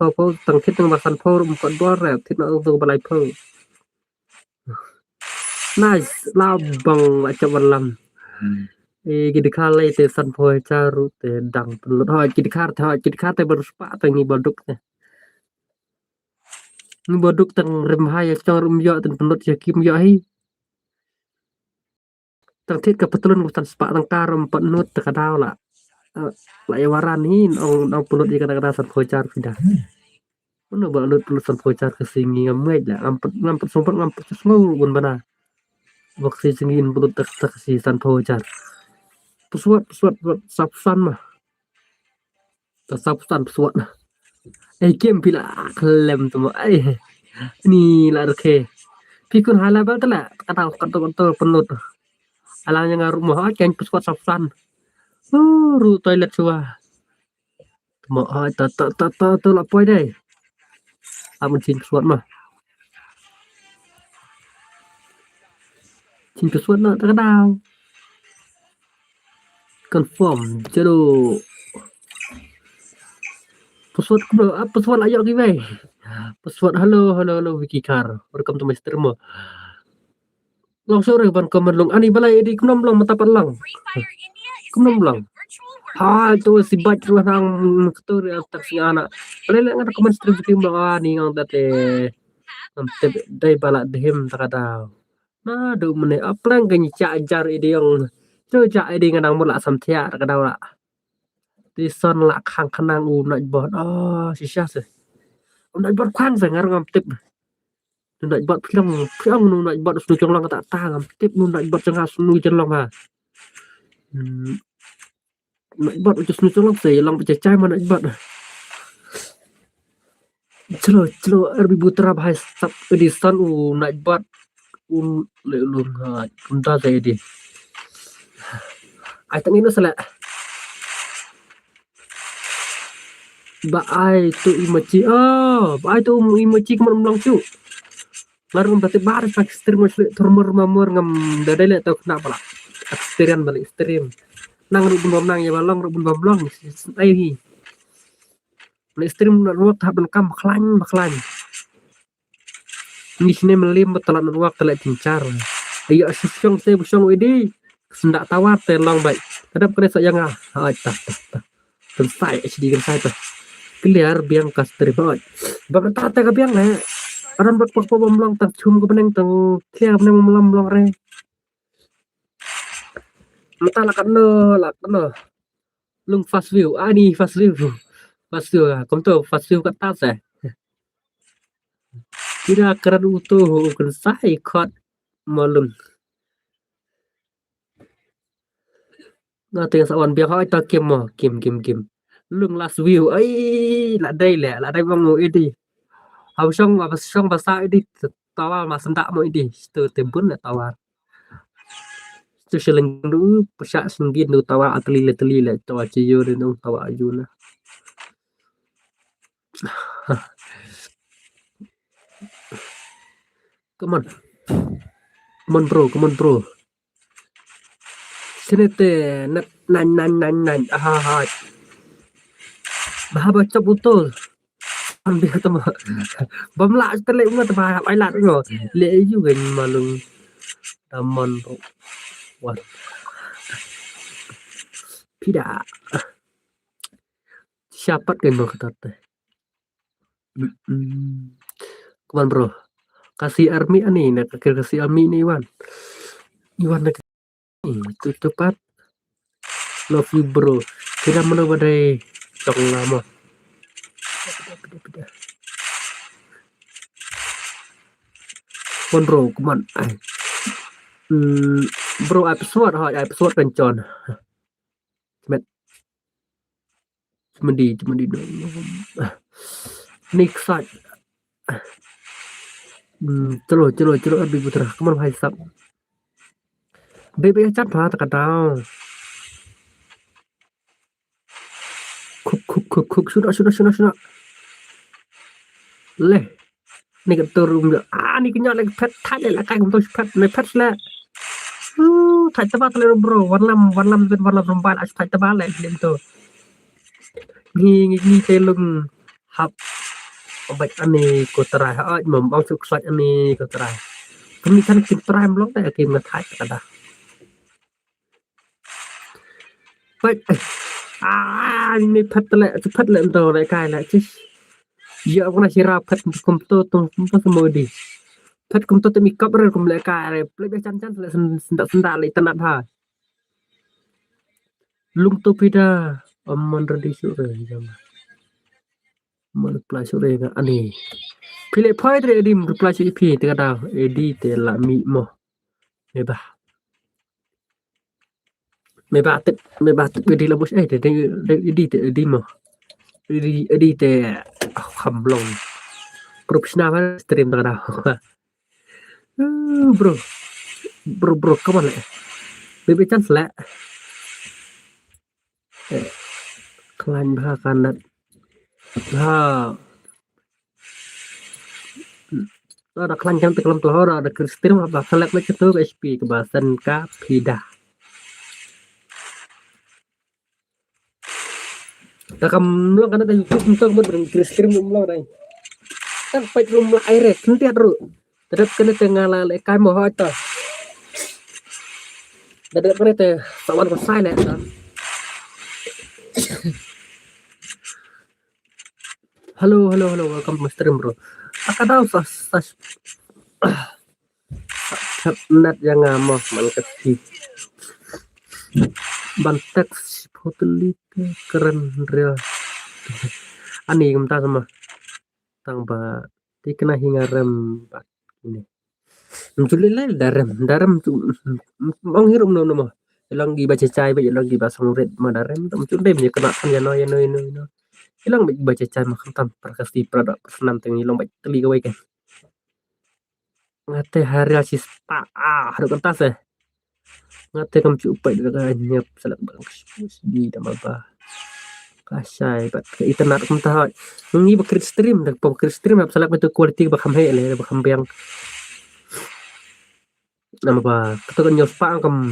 tang khit tang basan phau ngomkot bor rep tin tang balai phau nice lao bang macam walam gidi kale te san phoi charu te dang pelut hoi gidi kar te beruspa te ni boduk te ni boduk tang rem hai trong rum yo ten pelut ya kim yo hi tang thit kebetulan bukan sepak tang karam penut tekadau lah waran ni ong pelut di kata san phoi char pindah mana balut pelut san phoi char kesingi ngamai lah ngampet sompet ngampet semua bun bana waktu singin pelut tak si san phoi char pesawat sapsan mah sapsan pesawat nah game pila klem tu ni lah oke pikun hala bal tala kata penut alanya ngaruh mah kan pesawat sapsan ru toilet suah mau ta lapoi deh amun cin pesawat mah cin pesawat nak terkadang confirm jero pesawat ayo gimana pesawat halo Vicky Car welcome to my stream long sore ban komen long ani balai di kunom long matapan lang kunom long itu si bat ruah nang ketur tak si anak balai ngata komen stream stream long ani ngang date dai balak dehem takada nah do mene aplang ganyi ajar ide yang coba ide nganang mulak samtia takada lah di son lak khang khanang nak bot sisa se Nai bot khoan phải ngar ngam tip nai bot phiong nu nai bot nu trong long ta ngam tip nu nai bot chang nu chân long à nai bot just nu trong long se long pe chai ma nai bot chlo erbi butra bhai sab edison u nai bot un le lung ha punta se di ai tang ino sala ba ai tu imachi ba ai tu imachi kemon long chu lalu berarti baris pak stream masih turmur mamur ngam dadai le tau kena pala ekstrim balik ekstrim nang rubun bom nang ya balong rubun bom long ai hi le stream ruak tahap kam baklan ni sini melim betelan ruak telek pincar ayo asyong se busyong wedi sendak tawar telong baik kadap kena sak yang tah selesai HD kan saya tuh clear biang ka stream bang tata ka biang le orang buat pokok bomblong tak cum ke beneng tang tiap beneng bomblong re mata lakno lung fast view ani fast view kom tu fast view kat tas kira keran utuh kan sai khot malum ngate sawan biang hai ta kim lung last view ai la đây bang ngồi đi học xong và sai đi tawar mà sendak mau đi từ tempun là tawar tu seling dulu pesak senggin tu tawar atli le tawar ciyo dan tawar ajuna come on bro sini te nan bahaba cop betul ambil tama bom la tele unga tama ai la ngo le juga malung taman wat tidak siapa kan mau kata come on bro kasih army ani nak kasih army ni Iwan nak itu tepat love you bro kira mana badai tong lama bro come on bro episode kan John cuma di Nick side chलो अभी पुत्र कमर भाई साहब बेबे चट भात कटाओ खुक sudah leนี่ก็ตัวรุมเด้อนี่ก็ยอดเลยเพชรทัดเลยละกันผมตัวเพชรในเพชรละถ่ายตะบ้าเลยบรวันลำเป็นวันลำรำบานถ่ายตะบ้าเลยเล่นตัวงี้เตลุงฮับบัดอันนี้ก็ตรายฮะหม่อมเอาสุกสัตอันนี้ก็ตรายก็มีท่านกินตรายมันล็อกแต่กินมาถ่ายกันได้ไปนี่เพชรเลยเพชรเลยตัวอะไรกายละชิเยอะกว่าที่เราเพชรคอมโตตรงสมุดีเพชรคอมโตจะมีกับเรื่องคอมเลยกายอะไรเปลี่ยนจันเลยสันดาเลยตนัดฮะลุงตัวพิดามันระดิสุเลยจังมันปลายสุเลยกันอันนี้พิเลพอยต์เรดิมปลายสุดพี่ตีกระดาวเอดีเตละมีโมไม่บ้าติดวิธีระบบเดี๋ยวดีเตดีโมดีเตคำลงกรุ๊ปชนะว่าสตรีมตระดาวบรก็มันเลยเบจันส์แหละคลานพากันนัดถ้าada kelanjang tekelam telur ada kristal apa selek macam tu HP kebasan kap hidah tak kamu kan ada YouTube untuk buat kristal belum ada kan pet rumah air nanti ada terus kena tengah lele kai mau itu terus kena teh sawan pasai le halo welcome to stream bro akan tahu sas net yang ngamuk malkesi bantek putli keren real ani kita sama tanpa dikena hingga rem ini menculik lah daram daram tu menghirup no no ilang di baca cai baca ilang di basang red madarem tu menculik dia kena kan ya no ilang baca cai makan tam perkasi produk senam tu ilang baca teli kau kan ngate hari asis pa harus kertas ngate kam cupai dengan nyap salat bang di dalam apa kasai bat ke internet kum tahu ni bakrit stream dak bakrit stream ap salat betul quality bakam he le bakam yang nama ba ketu nyos pa kam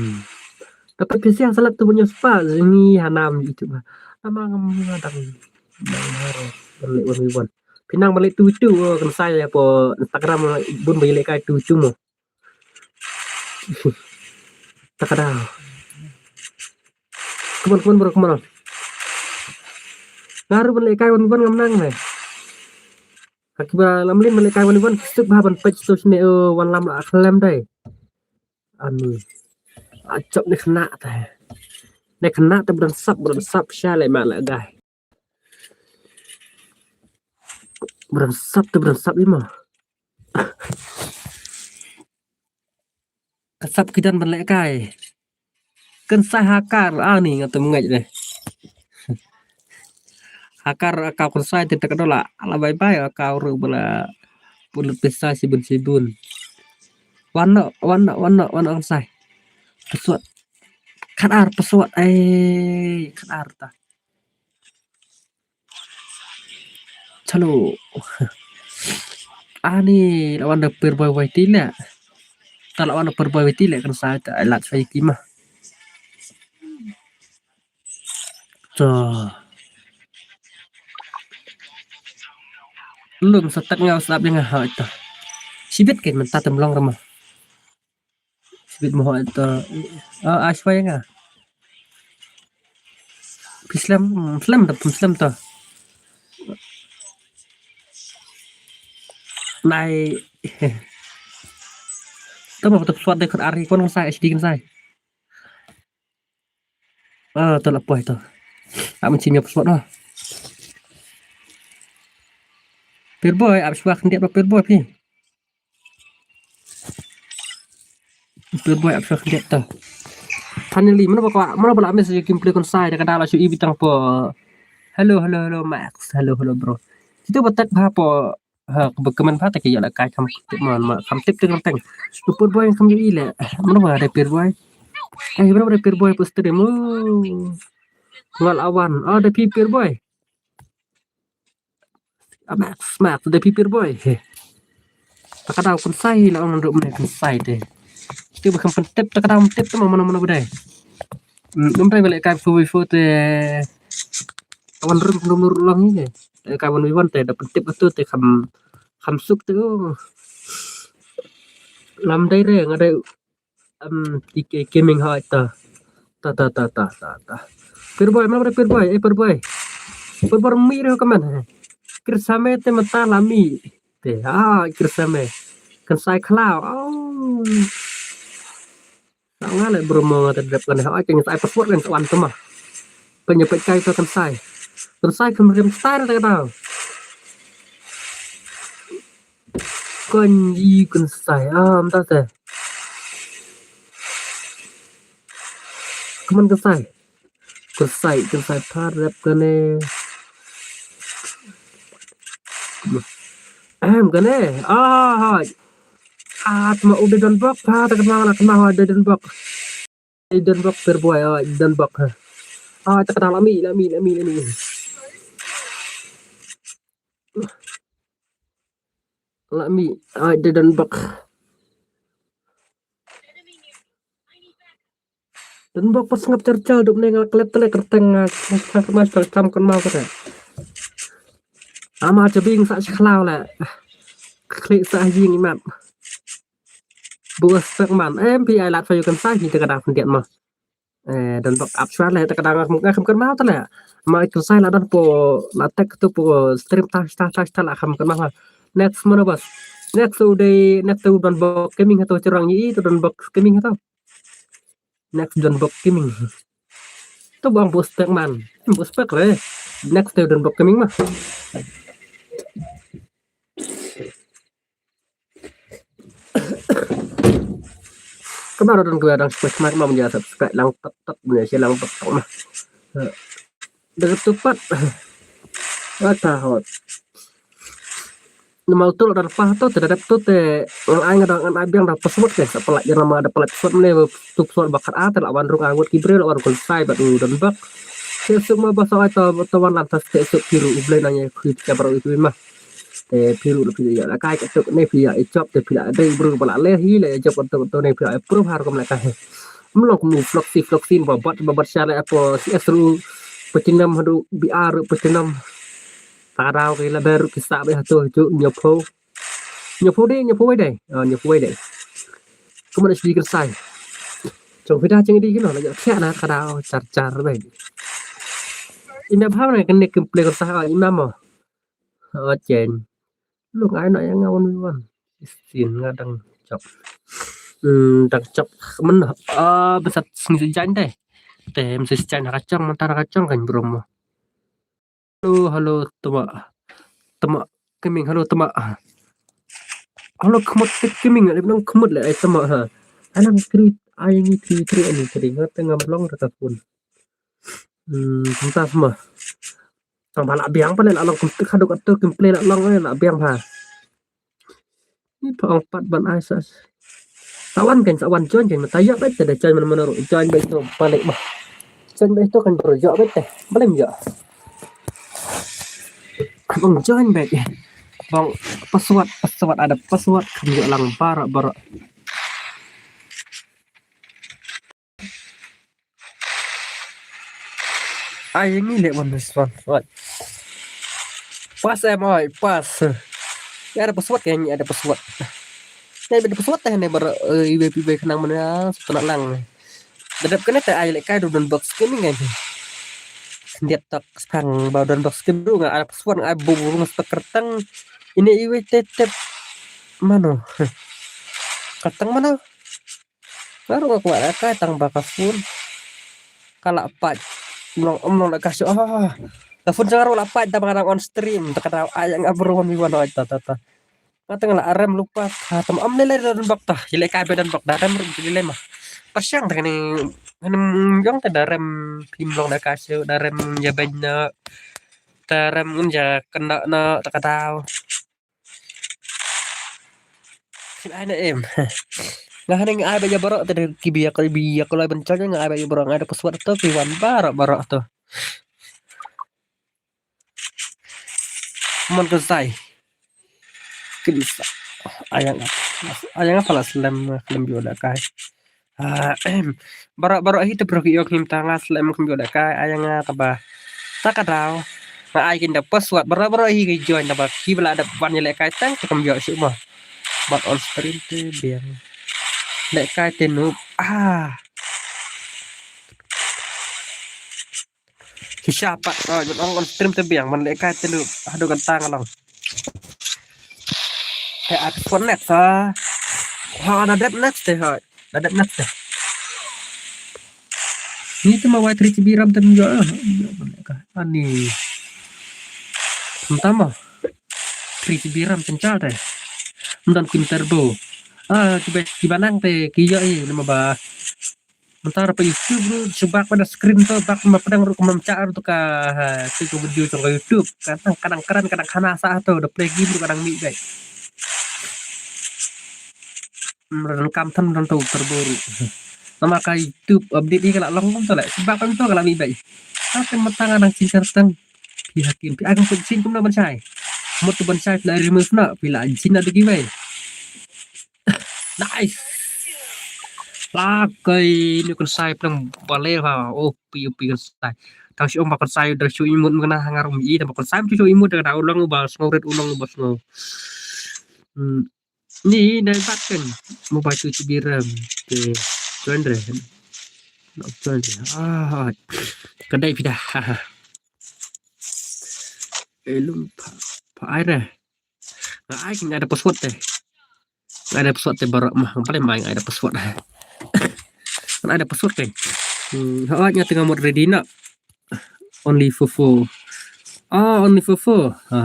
dapat PC yang salat tu punya spa ni hanam itu mah nama kam ngadang bang haro balik wan pinang balik tu kan saya po Instagram bun balik kai tu mo tak ada kebun bro kemana ngaruh balik kai wan ngamnang ne akibat lamlin balik kai wan stuk ba ban page tu sini wan lam la klam dai ani acok ni kena teh ni kena tu beransap syale mak la gai beransap ni mah kasap kidan balik kai kan saya hakar ni ngatu mengai deh hakar akau kan saya tidak dola ala bye bye akau ru bala pulut pesa sibun warna kan saya pesuat kadar pesuat kadar ta chalo ani lawan de perboy wai tila kalau lawan perboy wai tila kan saya tak alat saya kimah so belum setak ngau sap dengan hak itu sibit kan mentah temlong ramah sibit moho itu aswaya nga Islam tu nai tu mau tetap suat dekat ari kon saya SD kan saya tu lapoi tu tak mencium suat dah perboy abis waktu dia perboy pi perboy abis waktu dia tu finally mana bala message gameplay kon saya dekat dalam syu ibitang po hello Max hello bro itu betak ba po kemen pa tak ya la kai kam tip man kam tip tu teng perboy kam yu ile mana ba ada perboy berapa ada perboy poster demo wal awan ada perboy Max ada perboy tak ada kon sai la on rum kon sai deh itu bukan pentip tak ada tip tu mana bedai dum balik kai foto awan rum ulang ni kawan wiwan teh dapat tip betul teh kam suk tu lam dai re ngada gaming ha ta perboy mana perboy mi re kaman kirsame te mata lami te kirsame kan sai klau sangat le bromo terhadap kan ha ceng sai password kan sawan tu mah penyepet kai tu kan sai kemudian style tak tahu konji kan sai entah teh kemen kan sai parap kene kene ma udah don bok tak kenal ada don bok perboy don bok tak kenal lami ada don bok dan bok pas ngap cercal duk neng klet kerteng mas tam kon mau kata ama jebing sak khlau la klik sak jing map buas tak man pi ai lat fayu kan sai ni tak ada pendiat mah dan bok abswar la tak ada ngam kan mau ta la ma itu sai la dan po la tek tu po stream ta la kham kan mah next mana bas next dan bok gaming atau cerang ni itu dan bok gaming atau next dan bok gaming tu bang bos tak man bos pak le next dan bok gaming mah Kemarin orang gue orang kemarin mau menjadi subscribe lang tetap Malaysia lang tetap mah dengan tepat hot mau tuh dan pah tuh terhadap tuh teh orang ngadang an abang dah pesawat kan sepelat yang nama ada pelat pesawat nih tuh pesawat bakar atas lawan rung angut kibril lawan konsai batu dan bak sesuk mah bahasa atau tawan lantas sesuk biru ublay nanya kita baru itu mah teh biru lebih ya lah kayak itu nih via job teh via ada ibu balak lehi lah job untuk nih via approve harus mereka melok mu floksi babat syariah apa si asru pecinam hadu biar pecinam tarau cái là baru kisah bây giờ chỗ nhập phố đây nhập phố đây có một cái sai trong phía đa chân đi cái nó là dạng khác là cả đào chặt vậy in đáp pháp này cái này cầm play còn sai ở năm ở trên lúc ấy nói ngao luôn xin nga đang chọc mình besar sini jalan deh tem sejalan kacang kan bro halo temak keming halo temak halo kemot keming ada bilang kemot lah temak ha anak kri ai ni tri ini keringat tengah melong dekat pun kita semua sang balak biang paling along kemtik haduk atau kemple nak long nak biang ha ni empat ban asas sawan join kan tayak bet ada join mana join bet tu balik mah join bet tu kan berjak bet teh boleh enggak bang join back bang pesawat ada pesawat kami lang barak ini lek one pas pas ya ada pesawat kayaknya ada pesawat ada pesawat teh nih bar ibe kenang mana setelah lang dadap kena teh ai lek kai don box kini kan dia tak sekarang badan box kedua nggak ada pesawat nggak bubur nggak kertang ini iwe tetep mana kertang mana baru nggak kuat kertang bakas pun kalau apa belum nak kasih telepon jangan apa kita mengenang on stream terkadang ayang nggak beruang miwana tata kata nggak rem lupa kata am lele dan bakta jelek kabe dan bakta rem jadi lemah pasyang dengan yang ada rem pimlong dah kasih ada rem jabanya rem unja kena na tak tahu sila na nggak ada yang ada barok tadi kibiak kalau bencarnya nggak ada barok ada pesawat tuh piwan barok tuh mon kesai bisa ayang apa lah slam bioda kai barok itu bro yok him tanga slam bioda kai ayang apa tak tahu nggak ai kinda pesawat barok hi join dapat kibla ada banyak lek kai tang kembio semua buat on stream tuh biar lek kai tenu siapa on stream tuh biang man lek kai tenu aduh kentang long kayak connect ada net deh ada net deh ini cuma white 3GB RAM dan juga ani pertama 3GB RAM kencang deh dan pin turbo coba nang teh kia nama bah bentar apa YouTube bro coba pada screen tuh bak pedang rukun mencari untuk ke video ke YouTube kadang keren kadang kanasa atau udah play game kadang mi guys merekam tan tahu terbaru nama ka YouTube update ni kalau long tu lah sebab kan tu kalau mi baik tapi matang nang cincertang pihakin pi akan pun pun nak bansai mot tu bansai la remove nak pila jin ada gimai nice lakai ni kan sai plang bale ha pi kan sai tang si om bakal sai dari su imut kena hangarum i dan bakal sai su imut dengan ulang ubas ngoret ulang ubas ngo ni dari paten mobile 7GB RAM ke 200 kedai pindah lupa pak air ai nggak ada password deh nggak ada password teh baru mah paling main ada password kan ada password kan hawanya tengah mod ready nak only for only for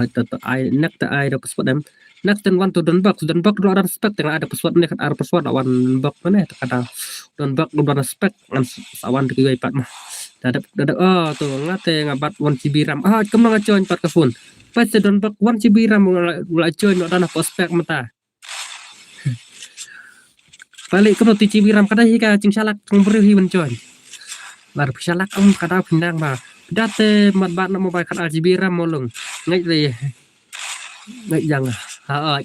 itu ai nak tak ai ada password dan Next dan one to dan bug do ada spek dengan ada pesawat ini kan ada pesawat awan bug mana ada dan bug do ada spek kan awan di iPad mah dadak oh tuh ngate ngabat 1 GB RAM kemang acoin pat kafun pas dan bug 1 GB RAM mulai coin no dana prospek mata balik ke 1 GB RAM kada hika cing salak kang beri hiwen coin lar salak kada pindang mah date mat bat na mobile kada GB RAM molong ngai le ngai jangan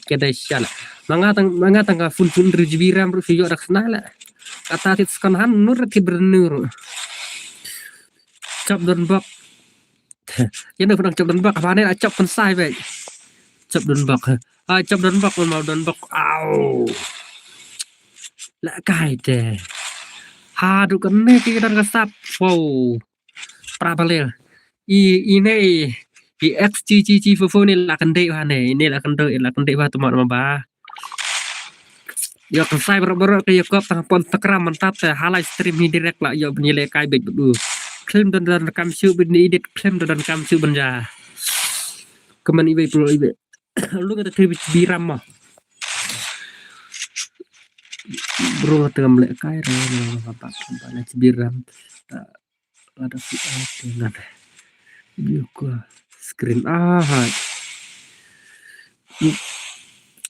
kada shala mangatang ka fun 1 GB RAM ru fiyo dak snala kata tit skan han nur ti bernur chop don bakยังđược đang chop don bak apa này chop con sai vậy chop don bak chop don bak mau don bak au lại cài tè du kan ne ki dan kasap wow prabalel ini xgg fofo ni là kan dei wa ne là kan dei wa tu ma ba yo kan sai ber ke yo kop tang pon takram mantap teh halai stream ni direct lah yo nilai kai bek du klaim dan kam siu bin edit klaim dan kam siu banja keman ibe pro ibe lu ngata tri biram mah bro tengah melek kai re apa bana biram ada si dengan dia ko screen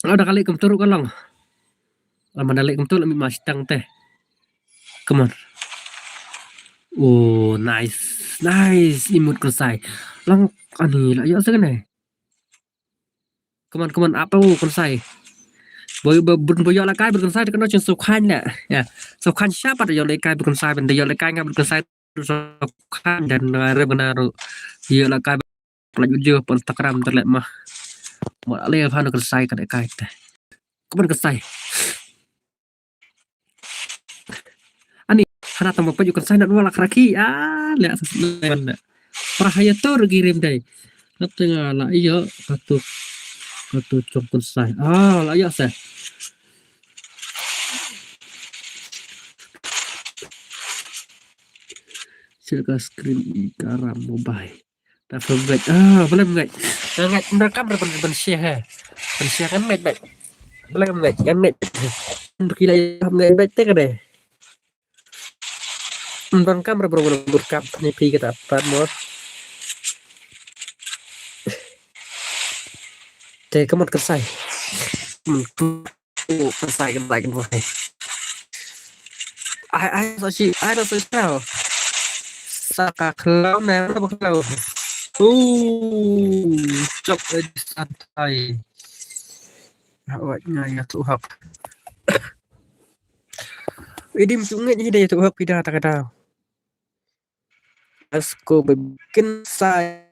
ada kali kem turu kalong lama dalek kem tu lami mastang teh come on oh nice imut konsai lang ani lah yo segene come on apa konsai boy boy la kai konsai kan no suk khan nè suk khan siapa yo le kai konsai ben yo le kai ngap konsai suk khan dan re benar yo la kai la video pon Instagram terlek mah mo le phan konsai kan kai teh come konsai karena tambah paju kan saya nak laki lihat sesuatu perahaya tuh kirim deh tengah lah iya satu contoh saya lah iya saya silakan screen garam mobile tapi baik boleh baik nggak mereka berpensiah kan baik boleh baik kan baik berkila baik teh deh bang kamera berkap nipi kita mod teh kemot kesai kesai kan lagi mulai ai so tahu saka kelau nih apa kelau cok santai awaknya ya tuhap ini sungai jadi tuhap kita tak Asko bikin saya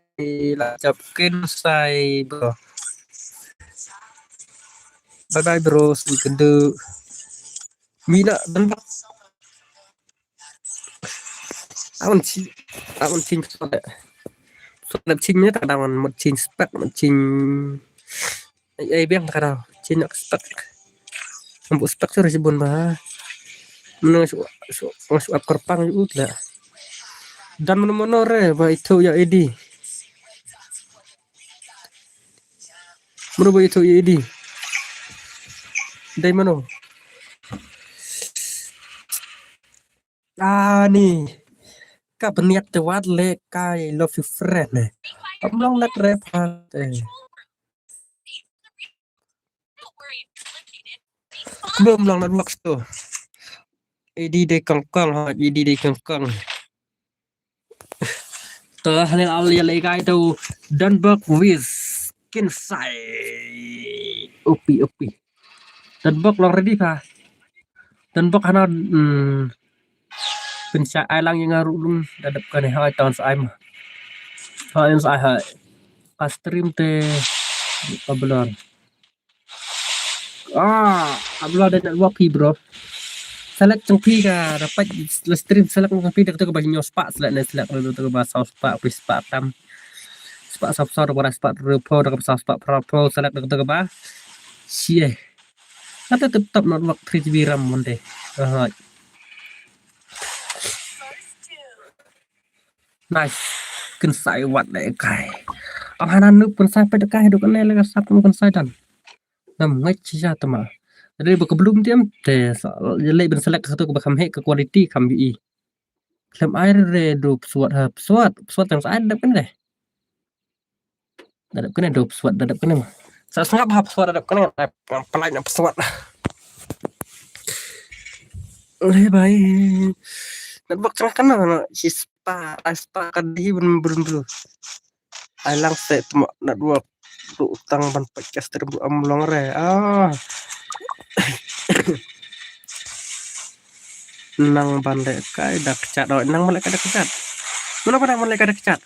lacapkin saya bro bye bro weekend mina dan awan cing soalnya cingnya tak ada một cing spek một cing biang tak ada cing spek untuk spek tuh resibun bah menurut masuk korpang itu lah dan menore ba itu ya edi menurut itu ya edi dari mana nih kak peniat tewat le kai love you friend nih long nak repat belum long nak box tuh edi de kangkang edi de kangkang tờ halil awli lấy cái tàu Dunbuck with Kinsai upi Dunbuck lo ready pa Dunbuck hana penca ai lang yang ngaru lung dadap kan hai tahun sai mah hai sai hai stream te kabelon abla dan Dunbuck bro select trong phi cả dapat stream select trong phi được tôi có bao nhiêu spot select này select rồi tôi có bao sao spot với spot tam spot sắp sau được spot pro được sao spot pro select được tôi có bao chia nanti tetap not work 3 GB RAM monte nice Kinsai wat để cài ông Hanan nước Kinsai phải được cài được cái này là sắp con Kinsai dan ngay chỉ ra tầm à đây bậc belum tiêm để lấy bên select satu ke bakam ke quality kam bi lam air re do suat yang ada kan deh ada kan do suat ada kan mah sa sengap hap suat ada kan pelanya pesawat oleh baik dan bak tengah kan si spa kan di belum alang set nak dua utang ban podcast terbu amlong re nang bandek kai dak cat nang malek kada kecat mana pada malek kada kecat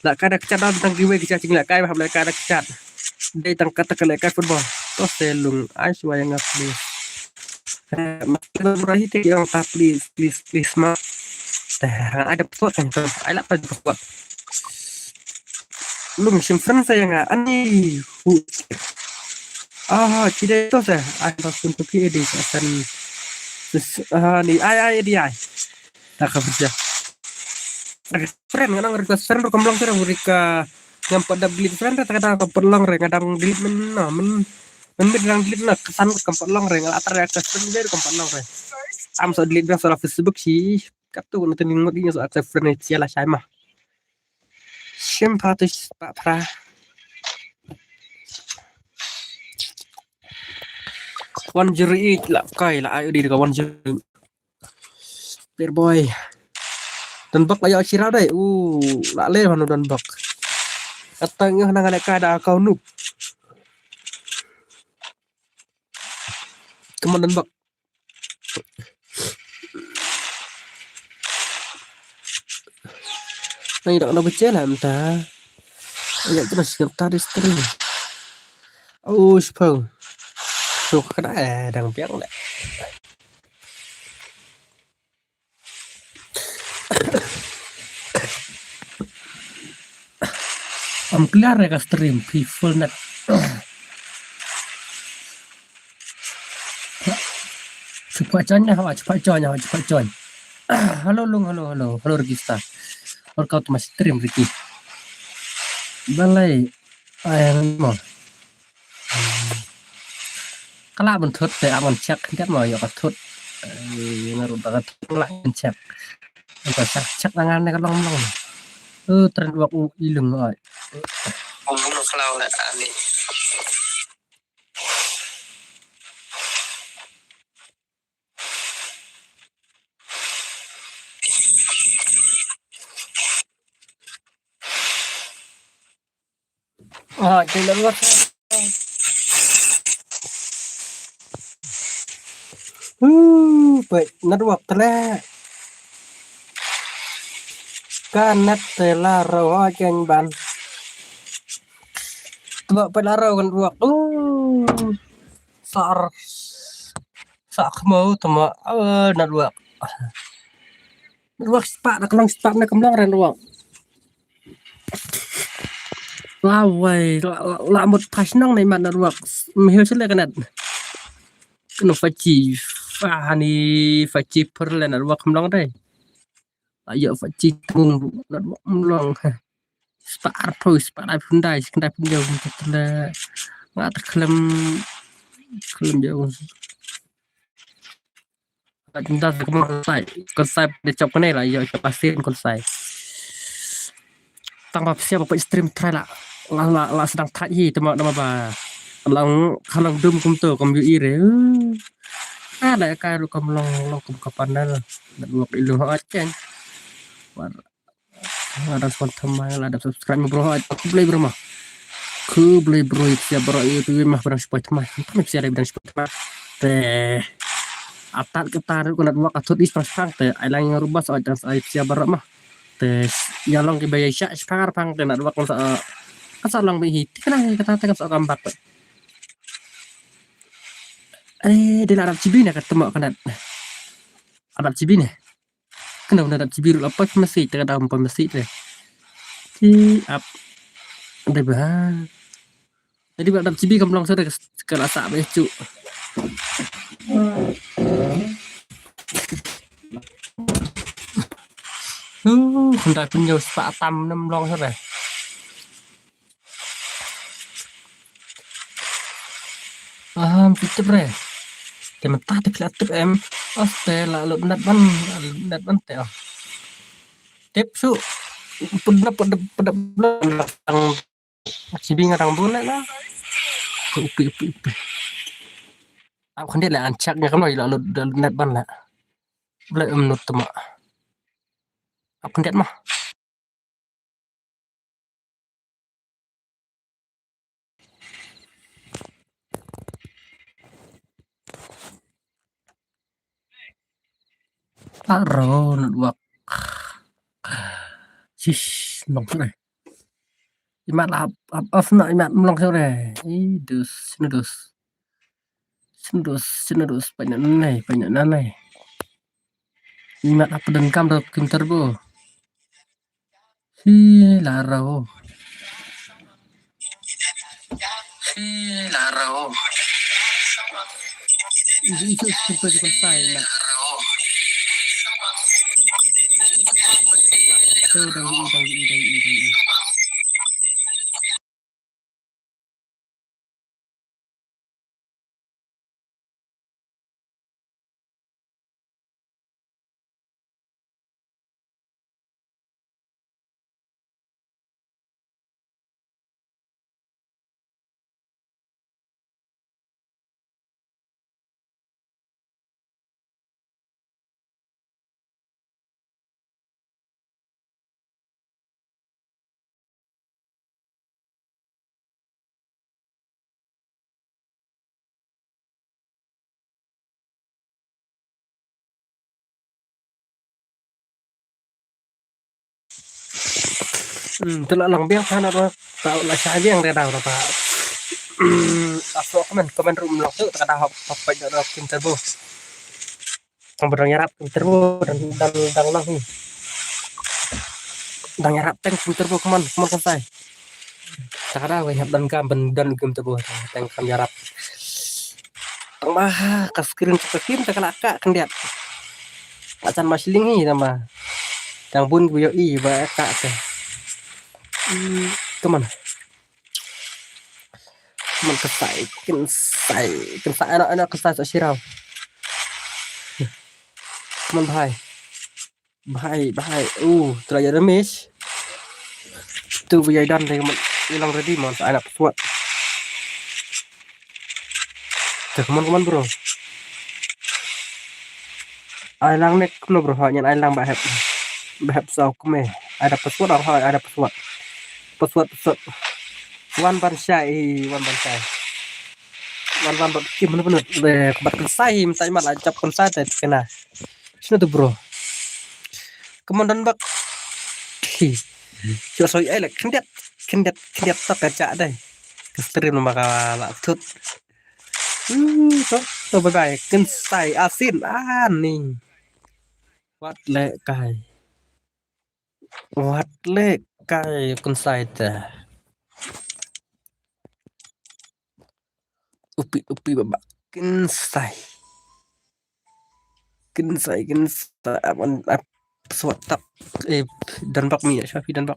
la kada kecat tang giwe kecat cing la kai bah malek kada kecat dei tang kata kale kai football to selung ai suaya ngapli makin murahi te yang ta please ma ada pesawat kan ai la pada pesawat lu simpan saya nggak ani tidak itu saya ada untuk di akan ni ai dia tak kerja friend kadang request friend kemlong sih mereka yang pada beli friend kadang kepelong kadang beli men bilang beli nak kesan kepelong atar request friend dari kepelong am so beli soal Facebook sih katu nanti ngingetnya soal friend sialah saya mah simpatis Pak Pra one jeri lah kai lah ayo di kawan jeri dear boy dan bak ayo sirau deh lah le manu dan bak katanya nang ada kada kau nup keman dan bak nang dak na becel amta ayo terus kita stream sepau tuh kada đang piang lẹ kelar ya stream people net cepat join halo lung halo Regista workout mas stream Ricky balai ayang mau kalau bentuk teh aman cek kan mau ya ketut ngaruh banget lah cek untuk cek tangannya kan long tren waktu ilung oi kalau lah ani jalan luar baik network telah kanet telah rawa jeng ban tebak pelaro kan ruak sak mau tema network sepak nak kemlang ren ruak lawai lamut pas nang nei man network mehel sele kanet kena faci per le network kemlang deh ayo faci tung network kemlang sepak Hyundai kendai pun jauh telah nggak terklaim jauh cinta konsep dicop kene lah ya pasti konsep tanpa siapa pak stream try lah sedang try teman ba kalau dum kumto komyu ire ada karu kamlong kapanal network ilu acen ada sponsor ada subscribe bro aku beli bro siapa bro itu mah barang support mah kan bisa ada barang support mah teh atat ketar kunat wak atut is pasang teh ailang rubah soal dan siapa bro mah teh nyalong ke bayar syak sekarang pang teh nak wak masa kasalang behi kenang kata soal gambar teh di Arab Cibi nak ketemu kanat Arab Cibi nih kenapa Arab Cibi apa masih terkadang masih teh up ada bahan jadi Arab Cibi kamlong sudah kerasa becu hendak punya sepak tam 6 long sudah Nam pitip re. Te mentah te pilatip em. Oste la lu nat ban te. Tip su pudna pudna tang cibing tang bun lah. Upi. Aku kan dia lah ancaknya kan lu nat ban lah. Boleh menurut tema. Aku kan dia mah. Aro nut wak. Shish, nong re. Imat lah off na imat melong sore. Senudus banyak nanai. Imat apa dengkam dah kim turbo. Hi larau. Itu sampai selesai lah. Udah. Telak lang biang sana apa tau lah saya yang dia tahu apa aku komen room lang tu tak ada apa dah kim turbo yang berang yarap kim turbo dan lang ni dan yarap tank kim turbo keman selesai tak ada banyak dan kim turbo tank kam yarap tambah ke screen tak kelaka kan dia acan masling ni tambah yang bun buyo i ba kak teh kemana man kensai anak kesai sok sirau man bahai teraya remis tu buya dan deh man hilang ready man anak pesawat kemana bro ailang nek no bro hanya ailang bahap sau keme ada pesawat wan ban syai wan kim bener kebat kensai minta imat acap kensai teh kena sini tuh bro kemudian bak soi elek kendet tak kaca deh kestrin maka laksud to bye kensai asin nih wat le kai kensai teh upi babak kensai aman pesawat tak dan bak minyak Syafi dan bak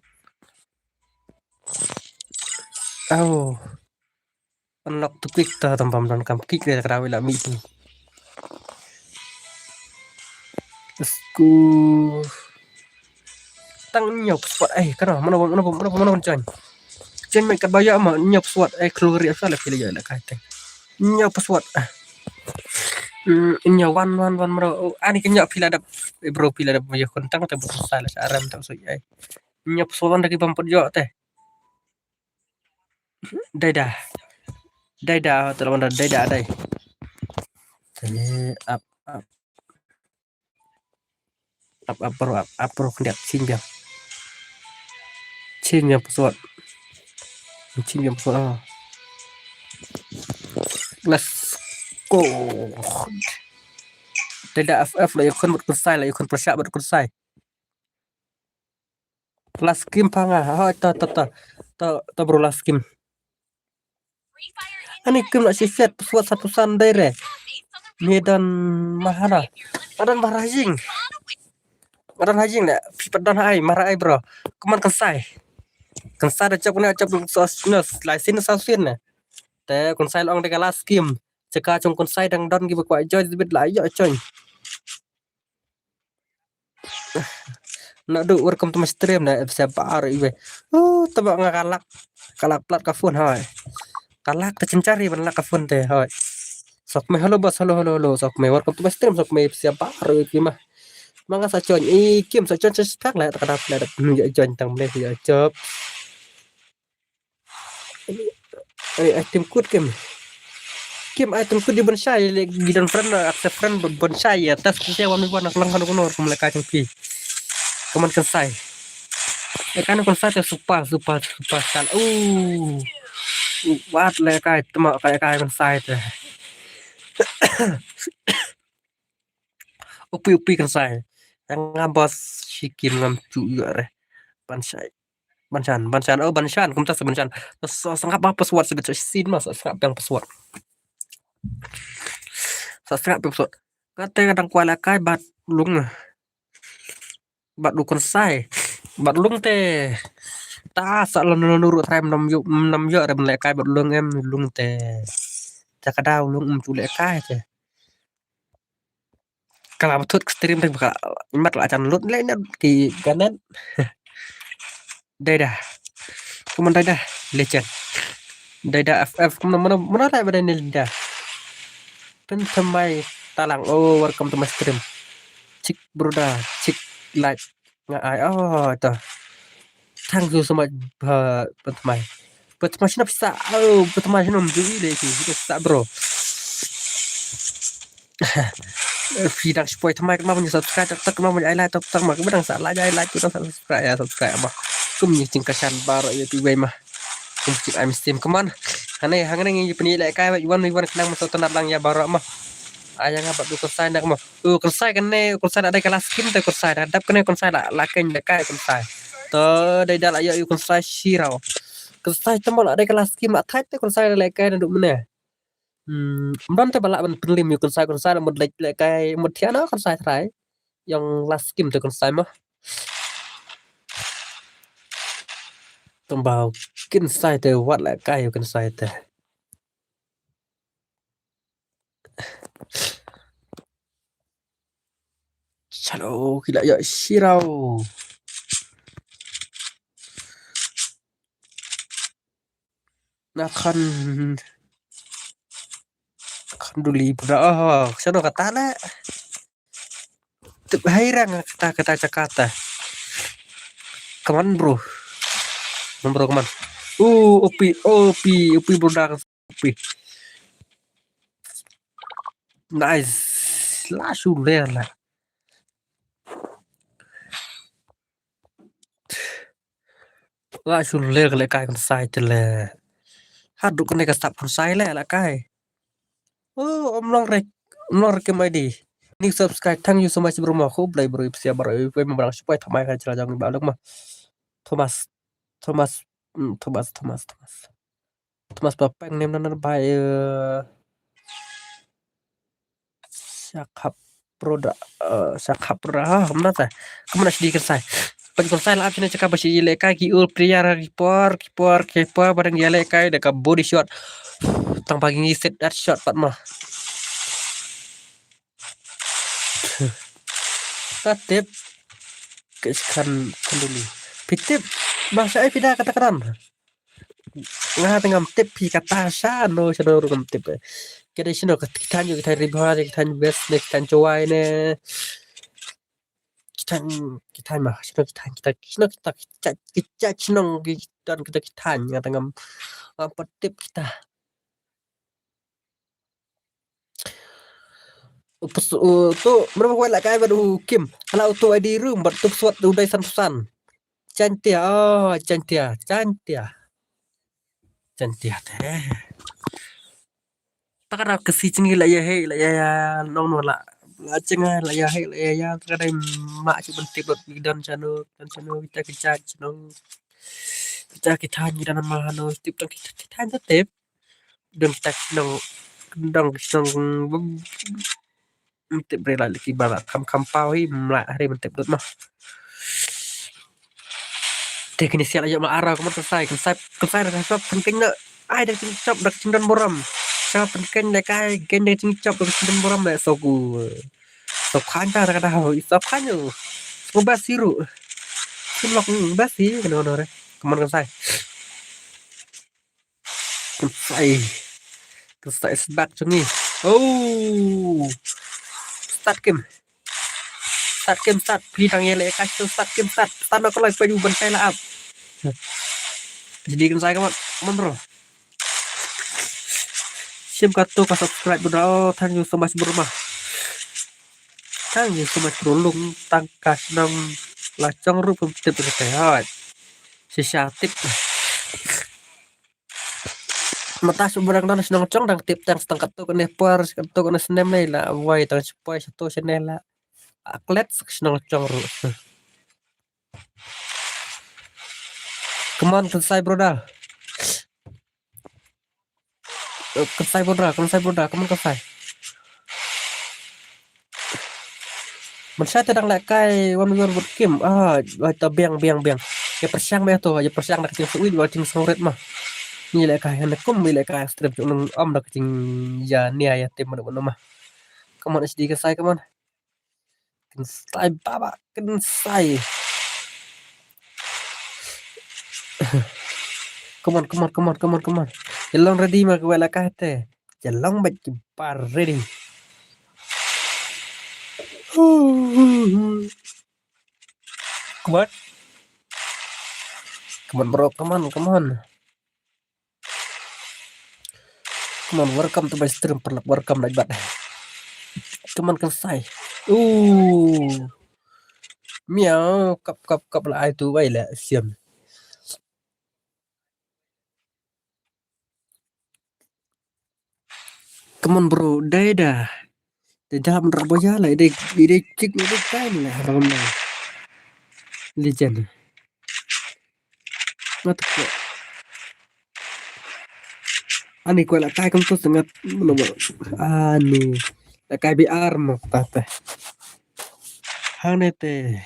unlock to quick ta tambam dan kam kick dia karawi la mi Esku tang nyop spot kana mana chen mai kat baya ma nyop spot keluar apa la pilih la kai teng nyop spot nya wan mero ani kenya pila ada bro pila ada ya kontang ta salah aram tak so nyop spot dari pampot jo teh daida telah daida dai up kendat cinjam pesawat let's go daida FF lah ikon berkursai lah ikon persyak berkursai last game panga ta bro last game ani kim nak set pesawat satu sandai re medan mahara madan marajing nak pipadan ai marah ai bro keman kensai dah cap sos license sasin te konsai long de last game Caka trong con sai đang don gitu kwa joy bit la yo coy. Nak do welcome to my stream na bisa bar iwe. Oh, tebak ngakalak. Kalak plat ka phone hoy. Kalak tercencari ban lak ka phone teh hoy. Sok me halo bos halo sok me welcome to my stream sok me bisa bar iki mah. Manga sa coy kim sa coy sekak la kadap la ya join tang le ya job. Item kut kim. Kim item kut di bonsai le gidan friend accept friend bonsai ya tas saya wan wan lang kan kono kum le ka chung pi. Kaman kan sai. Kan kon sai super kan. Wat le kai tama kai kan sai teh. Upi kan sai. Yang ngabos sikin ngam cu yo re. Bansai. Bansan oh bansan kum tas bansan. So sangap apa password seget sin mas sangap yang password. Sangap password. Kate kadang kuala kai bat lung. Bat dukun sai. Bat lung teh. Ta sa lo nurut rem nam yo re le kai bat lung em lung teh. Caka đau lung chu le kai teh. Kalau betul stream teh bakal mat la chan lut le ki ganet. Đây dah. Kuman đây dah legend. Đây dah FF mana lại bên đây dah. Pen thamai talang oh welcome to my stream. Cik broda, cik like ngai oh ta. Thank you so much pen thamai. Pen thamai sina bisa oh pen thamai sina mjui le ki bisa bro. Phi đang spoil thamai ma punya subscribe tak ma punya like tak ma kedang sa like tu subscribe ya subscribe mah. Kum ni cing kasan bar ya tu mah. Kum cik I'm stream keman. Hangane ngi peni le kai wan kenang masuk tenat lang ya barak mah. Aya ngabat du konsai nak mah. Konsai kene konsai ada kelas skin te konsai hadap kene konsai la ken le kai konsai. To dai dal ayo konsai shirau. Konsai tembol ada kelas skin mak thai te konsai le kai duk mene. Mbam te balak ban penlim yu konsai mod le kai mod thiana konsai thai. Yang last skin te konsai mah. Tembau konsai te wat le kai yu konsai te. Chalo gila ya shirau. Nah kan duli budak sana kata na hairang kata cakata kaman bro kaman upi budak upi nice langsung ler lah langsung ler le kai kan sai tele haduk kan ka stap kan sai la kai om long rek mai di ni subscribe thank you so much bro ma khub lai bro sia bro we ma bang supaya thamai kan chela jang ba lok ma Thomas papeng nem nan bai Syakap produk hamna ta kemana sedikit saya pen kon sai la apne cakap basi le kai ki ul priya report bareng ya le kai de ka body shot tang pagi ngiset that shot pat mah katip kan dulu pitip bahasa ai pindah kata-kata ngah tengam tip pi kata sa no chano rum tip kede sino kitan yo kitan ribha kitan best next kitan chowai ne kitan mah kita chinong kita kitan ngah tengam apa tip kita tu berapa kuat lah kai baru kim kalau tu di room bertuk suat tu dai san cantia teh tak ada kesi cengi lah ya long no lah cenga lah ya kadai mak cu bentip dot bidan chano kita kecak cenong kita hanya dan mahano tip kita hanya tip dan kita cenong tip rela lagi barat kam pau hi mla hari mentip dot mah teknis sial aja mah arah kamu selesai kan saya penting nak ai dak cop dak cindan boram cho phần kênh này cái này chính chọc được xin bom lại sau cú sau khán ta ra đâu sau khán nhiều có bác sĩ rồi xin lọc bác sĩ cái nó đấy còn sai cái sai back cho nghe oh start game start phi thằng nghe lại cái start game start nó có lại phải bên sai là up jadi kan saya kawan bro sim kartu ka subscribe bro thank you so much bro mah thank you so much bro lung tăng cả năm là trong rút phẩm tiếp được cái hỏi sẽ tiếp mà ta sebenarnya đang senang trong đang tiếp tăng setengah tu kan per tu kan senem này là vay tăng supply satu channel là atlet senang trong rút come on selesai bro dah selesai bro dah come on selesai mình sẽ đang lại cái one million một kim rồi tờ biang ya persang meh tuh ya persang nak cing suwi dua cing songret mah ni lại cái này cũng mi lại cái strip chung nung om nak cing ya nia ya tim mana mah come on SD cái sai come on kan sai baba kan sai come on jelong ready mah cái lại cái teh jelong baik par ready come on bro come on welcome to my stream perlak welcome lagi bat come on kan sai miau kap lah itu baik lah siam come on bro dah dalam berboya lah ide cik ide kan lah ramai legend nggak tuh ani ko la kai kam to sangat ani la kai bi armo tata hang nete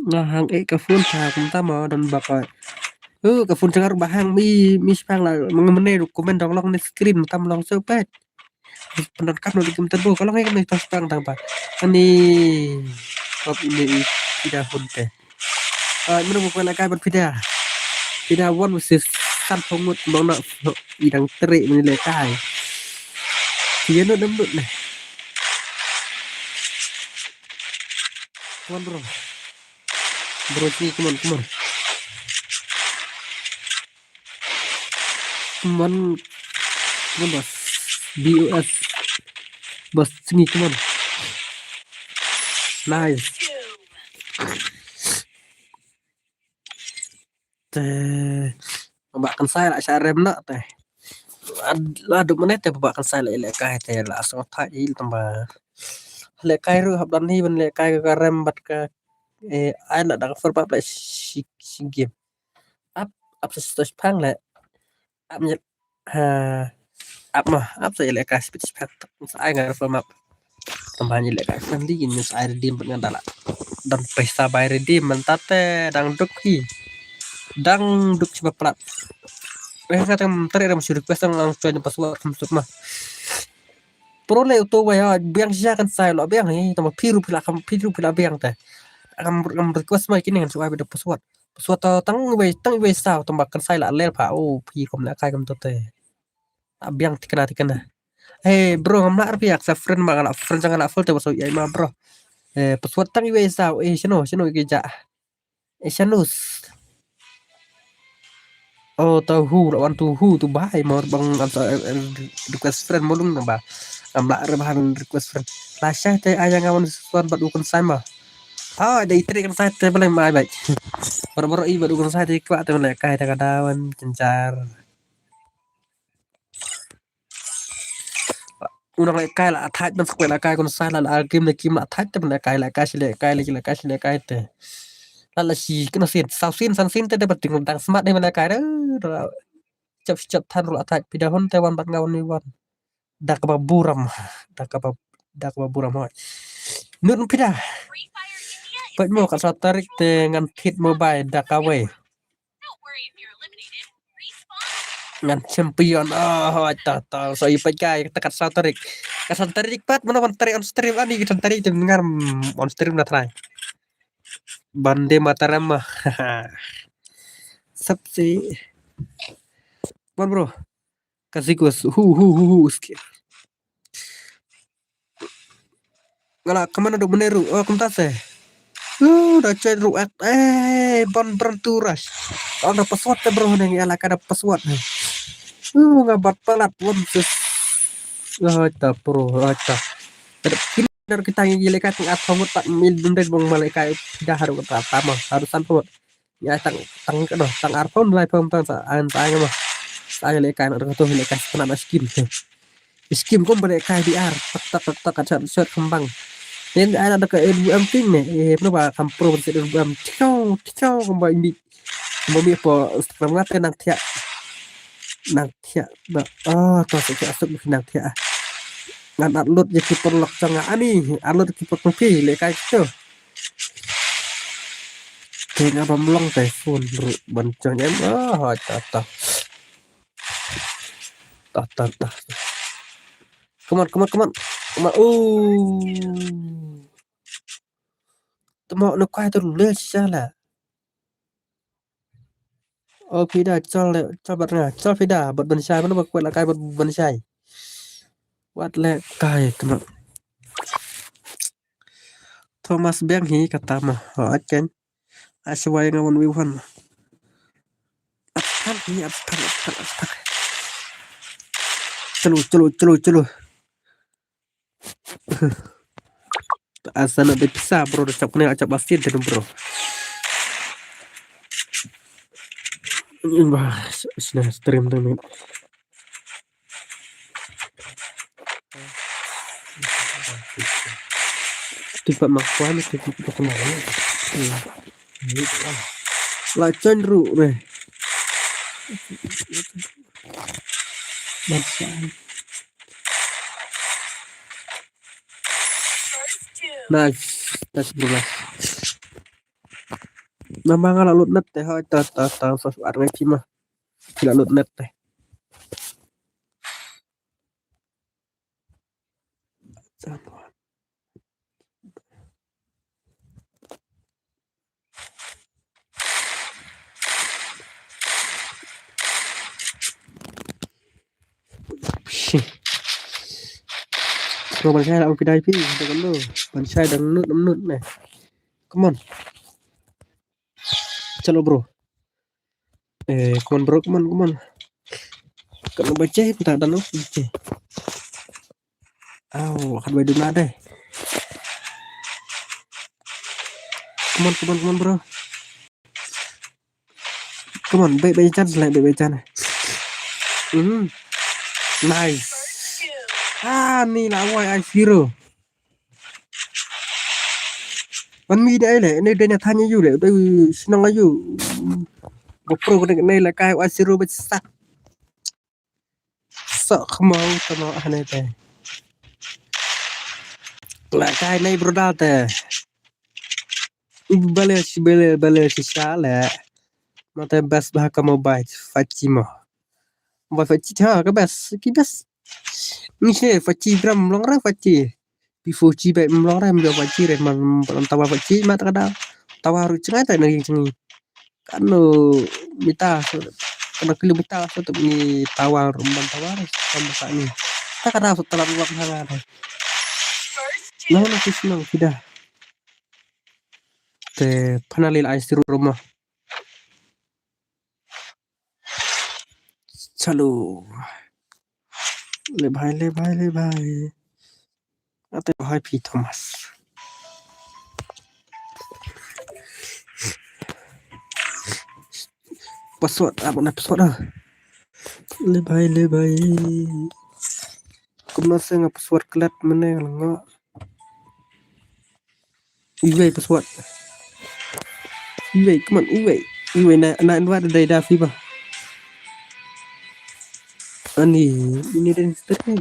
ngahang ka phun tha kum ta mo dan bakal ka phun cengar bahang mi spang la mengemene dokumen dong long ni screen tam long sepet penonton no dikum terbo kalau kayak kami pas spang tang pa ani kop ini tidak hunte menurut ko la kai bat tidak one versus kan phong một bóng nợ ý đằng tệ mình lấy cái thì nó đấm đụng này come on bro sini come on bos bos sini come on nice bạn kan sai lại sai rem nợ teh là được menit teh bạn kan sai lại cái teh là so thay tambah lại cái rồi hợp đoàn hi bên lại cái rem bật cái ai là đang phân lại si game up stage phang lại up nhật up sai lại cái speed phang ai nggak form up tambah lại cái fan di ini sai redeem dengan dalam dan pesta bayar redeem mentate đang duk coba plat kata tadi ada masuk request yang langsung aja password masuk mah pro le to ya biang sia kan sai lo biang ni tambah piru pila biang teh akan request mah kini kan suai beda password tang we sao tambah kan sai la lel pa pi kom la kai kam to teh biang tikana bro ngam la biak sa friend ma la friend jangan la full teh so ya ma bro password tang we sao sino ke ja shanus tahu lawan tuhu tu bahai mau bang request friend molung nambah amla rebahan request friend lasah teh ayang awan sesuatu buat ukun sama ada itri kan saya teh boleh mai baik baru buat ukun saya teh kuat teh boleh kai teh kadawan cencar unang lại kai là tháchมันสกวยละkai kon sai la game le kim la thách teh boleh kai la kai sile kai teh la si kena sin sao sin san sin teh dapat tinggal tang smart deh boleh kai dah cap than rola thách pidahon teh wan bat ngawan ni wan dak ba buram hoy nun pidah baik mo kan tarik dengan kit mobile dak away ngan champion ta so ipat kai tekat sao tarik kasan tarik pat mana on tarik on stream ani kita tarik dengar on stream na try bande mataram mah sabse bon bro kasih gus ngala kemana dok meneru oh kumtase udah cai ruat bon berenturas ada pesawat bro neng ala kada pesawat ngabat pelat won sus ta pro ta dari kita ngile ka tang atau tak mil bunda bong malaikat dah harus pertama harus sampai ya tang tang kado tang arpon mulai pem sa an tang mah saya lekan ada tuh lekas kena skim skim kom mereka di ar tak tak tak tak shot kembang dan ada ke emping nih kenapa kampro bersih ciao kembang ini kembang apa Instagram ngate nang tia oh tuh saya asuk nang tia ngan upload jadi perlok canga ani upload ki perpi lekai itu kayak apa melong telepon bro bancanya tata tata come on mau nó quay tôi lừa sao là phi đà cho bạn nào cho phi đà bật bần sai nó bật quay là cái bật bần sai quát lẹ cái tụi Thomas Bank hi kata mah acan aswai ngawan wiwan apal hi apal celu asana de pisah bro cap kena cap basket dan bro bah sudah stream tuh tiba makuan tiba kenal lah cenderu deh nice bro lah nama ngala lut net teh ta sos arne cima gila lut net teh Bro bạn trai là ok đây phi được lắm bạn trai đang nước này come on chalo bro come on kalau baca kita dan oke akan baca dulu deh come on bro come on baik chance lại baik chance nice nih là why I zero anh mi đây này đây là thanh như vậy đây nó là như một pro cái này là cái I zero bị sắt sợ không mau cho nó anh này tè là cái này bro đào tè bale si sala nó tè best bah kamu baik faci mah baik faci ha cái best ini sih faci gram long ra faci before ci baik long ra menjawab faci re man tawa faci mat kada tawa harus cengai tak nang cengi kan lo mita karena kilometer untuk ni tawar rumban tawar sama saat ini tak ada setelah buat hangat nah masih senang tidak te panalil ais di rumah chalo lebay atau hai pi Thomas password apa nak password lebay kumasa nga password kelat mana nga iway password iway come on iway na anwar dari Davi bah ini dan stream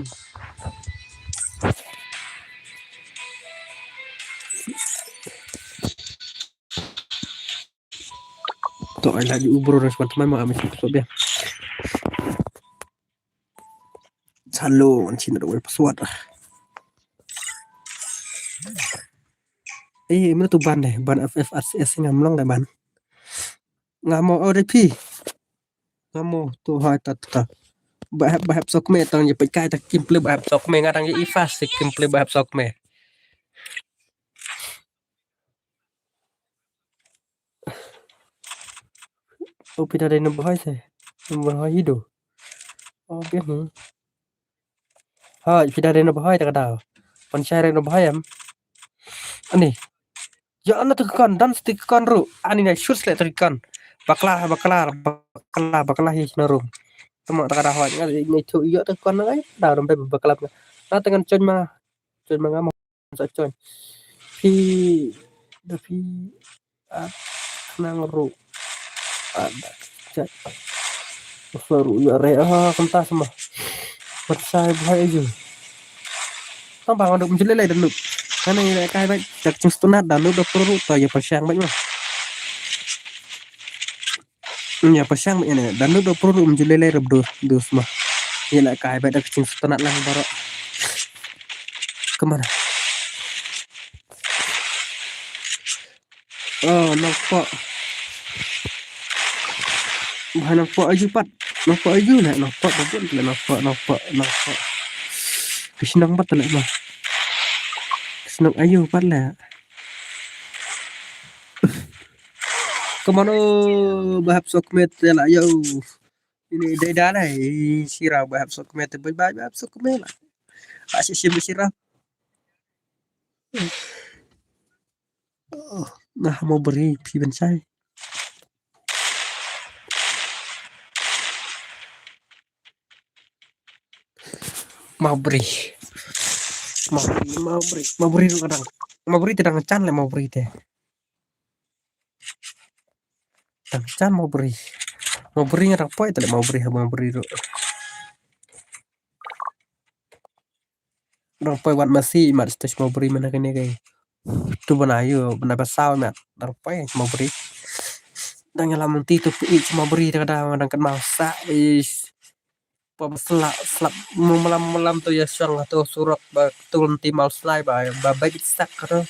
to ay lagi ubro respon teman mau ambil password ya Halo, Cina doa password. Mana tu ban deh, ban FFRCS ngamlong deh ban. Ngamo ODP. Ngamo tu hai ta. Bahap sok me tang je pekai tak kimple bahap sok me ngadang je ifas kimple bahap sok me. Oh pindah dari nombor hai se. Nombor hai hidu. Oh biar ni. Hai pindah dari nombor hai tak ada. Pan share nombor hai am. Ani. Ya ana tekan dan tekan ru. Ani na shoot le tekan. Baklah hi narum. Tama tak ada hai ni tu ya tekan ngai. Dah rompe baklah. Na tengan chon ma ngamo sa chon. Pi pi nang ru ada chat baru ya re kenta semua percaya bahaya aja tang bang ada menjelai lai dan lu karena ini kayak baik cak cing stunat dan lu udah perlu ya persiang banyak ya persiang ini dan lu udah perlu menjelai lai rebdo dos mah ya lah kayak baik cing stunat lang baru kemana oh nampak nampak aja pat nampak aja lah nampak betul lah nampak kesenang pat lah mah kesenang ayo pat lah kemana bahap sokmet lah yo ini dah lah sirah bahap sokmet bahap sokmet lah asyik sirah nah mau beri piben saya mau beri kadang mau beri tidak ngecan lah mau beri teh can mau beri ngerang poy tadi mau beri ru ngerang poy wat masih mat stage mau beri mana kene kai tu benayu bena basau mat ngerang poy mau beri dan yang lamun ti tu mau beri kadang kan masak is selap malam tu ya syang atau surak turun timal slide ba baik sak kan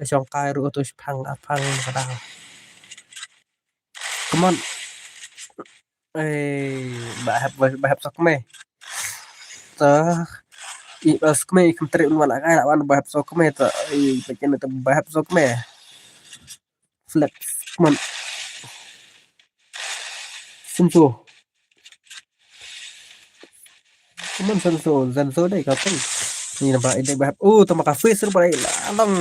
syang kai ru tu pang kadang come on bahap sok me ta sok me kum tre wala kai la wan bahap sok me ta pekin ta bahap sok me flex man senso cuman senso deh kapan ni nampak ide bahap tama cafe seru pada lang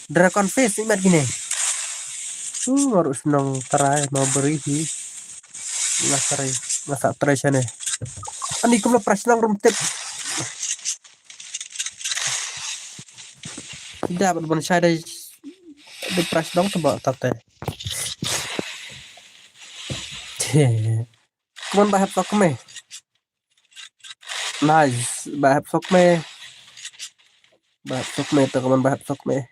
dragon face imat gini harus senang terai mau beri masak terai sana ani kum la pras lang rumtep tidak berbon saya di pras dong tebak tate kuman bahap sok me nice bahap sok me tu kuman bahap sok me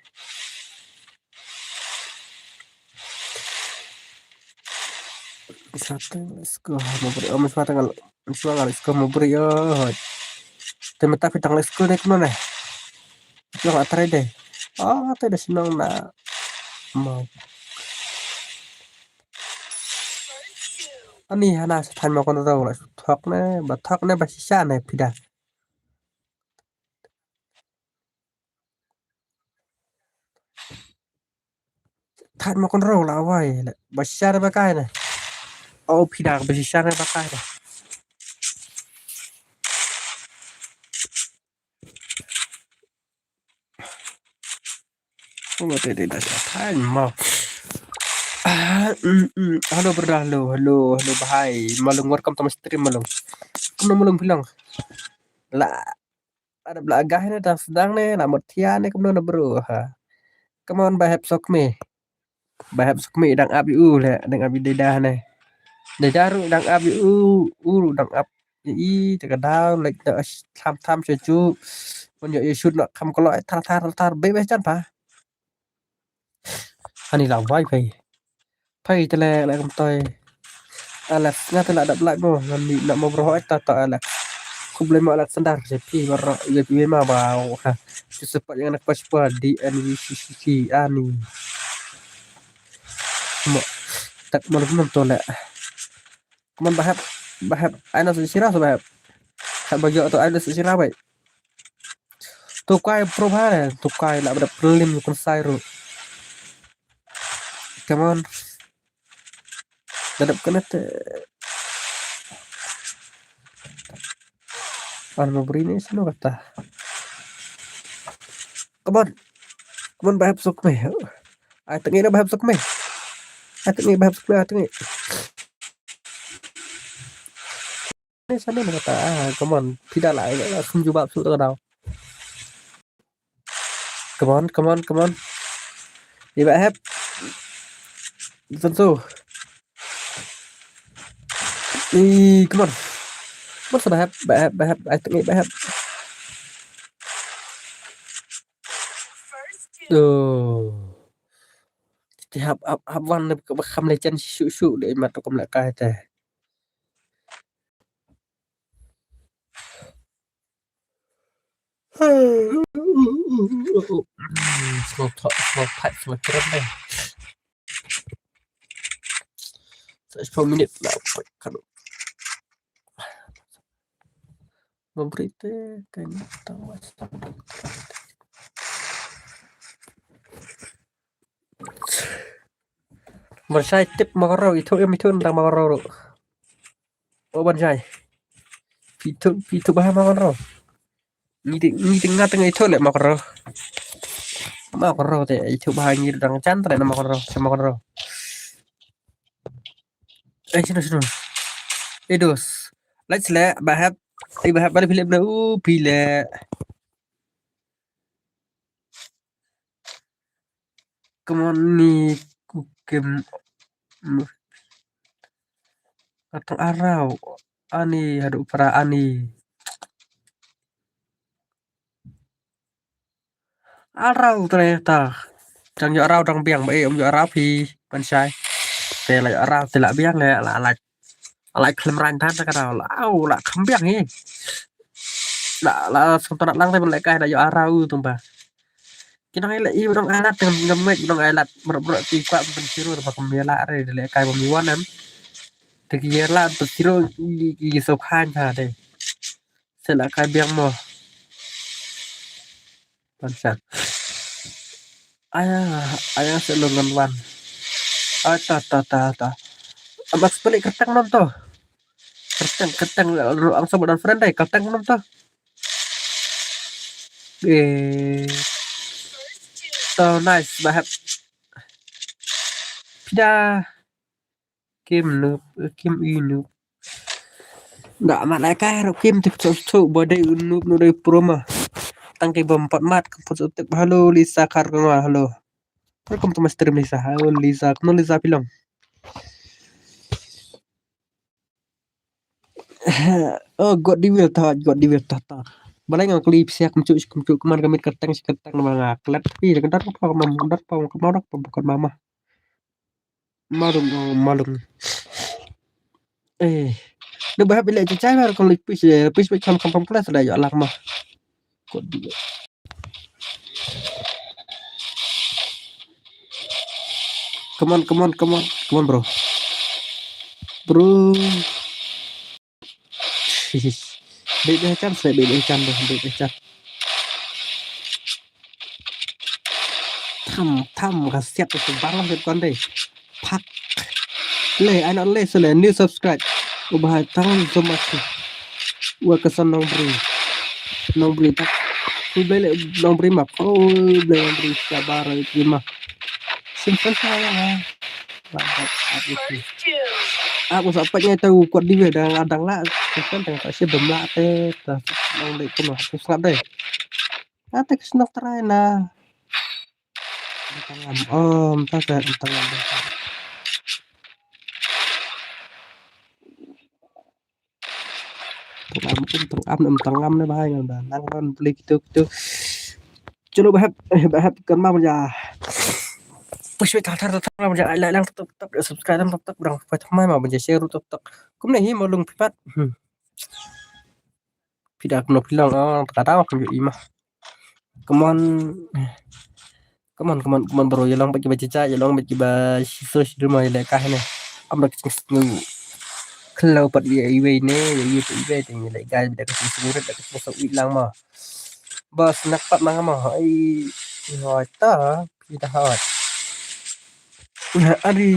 satu let's go mau beri let's go mau beri tapi tang let's go deh kemana yo nggak try deh tidak senang nak mau ani hana setan mau kon rau lah thok ne basisa ne pida than mau kon rau lah awai basisa ne bakai ne pida basisa ne bakai ne tidak than mau halo berdah halo bahai malung welcome to my stream malung bilang lah ada belagah ini dah sedang nih lamut tian nih kemudian bro come on bahap sok me dang abi le dang abi dedah nih dedah ru dang abi dang up tak ada like the tham cucu pun ya shoot nak kam kalau tar bebe chan pa ani là wifi pay tele lại kom toy Alex nga tele ada black mo ngani nak mau bro ta Alex Problema Alexander JP barra JP mau ha cepat yang anak pas di NVCC ani mo tak mau tole kuman bahap ana sirah bahap tak bagi atau ada sirah baik tukai pro ha tukai la berapa prelim kun sairu come on dadap kena te mau beri ini sino kata come on bahap sok meh ai tengi na bahap sok meh ai tengi bahap sok meh tengi ini sana kata come on tidak lại là không du bạo sự từ đầu come on thì bạn hết dân số đi come on mất sao bạn hết ai tự nghĩ bạn hết thì học văn có khăm lấy chân sụ để mà tôi cũng lại cài tè small pipe small trap đây 4 minit lah kalau memberita kayaknya tahu Bansai tip makaro itu yang itu tentang makaro oh bansai itu bahan makaro ini tengah itu lek makaro teh itu bahan ini tentang cantik nama makaro sino Edos let's let bahap pada film na pila come on ni kukem atau arau ani hadu para ani arau ternyata chẳng nhỏ rau trong biển bởi ông nhỏ rau thì bạn sai thì lại rau thì lại biết này lại khlem ran than cái nào là không biết nhỉ là xong toàn lăng tay mình lại cài là nhỏ rau tụi bà cái nó lại yêu trong alat ngâm mệt trong alat bro ti kwa ben siro apa kemela re le kai pemiwan em thì kia là tu siro di so khan tha đây sẽ là kai biang mo ban sa aya sẽ luôn ngân văn ta abang balik kertang nom to kertang ang sama dan friend dai kertang nom to so nice bahap pida kim noob nggak mat lại cái rồi kim thì số bờ đây noob nó đây pro mà tăng cái bom 4 mat positif halo Lisa Karnga halo welcome to my stream Lisa halo Lisa no Lisa bilang oh god di will ta balai ngang klip siak kumcu kemana kami kertang nama ngaklet tapi kadar mau bukan mama malung nó bahap bila cacai baru kalau pis kampung kelas ada ya alang mah kok dia come on bro beda chance tham kasiat itu barang itu kan deh pak le anak le sele new subscribe ubah tangan so much wa kesan nong beri tak beli nong beri map beli nong beri sabar itu mah simple saya aku sampainya tahu kuat di kadang lah kan tengah tak sih bemla teh nong le kuno subscribe deh ate kesnok terai nah tak tengah tengam nih bahaya udah nang beli gitu chalo bahap kan mau ya push thar mau ya lại lang tập subscribe tập rằng phải tham mai mà mình share tập cũng này hi mà lùng phát Tidak aku bilang oh kata aku juga imah. Come on, come on bro, ya long bagi baca ya long bagi ba sus di rumah ya kah ne. Am nak ngu kalau pat ya iwe ne ya iwe ting le gai dak surat dak masuk ilang mah. Bas nak pat mang mah ai ngoi ta kita hat. Ari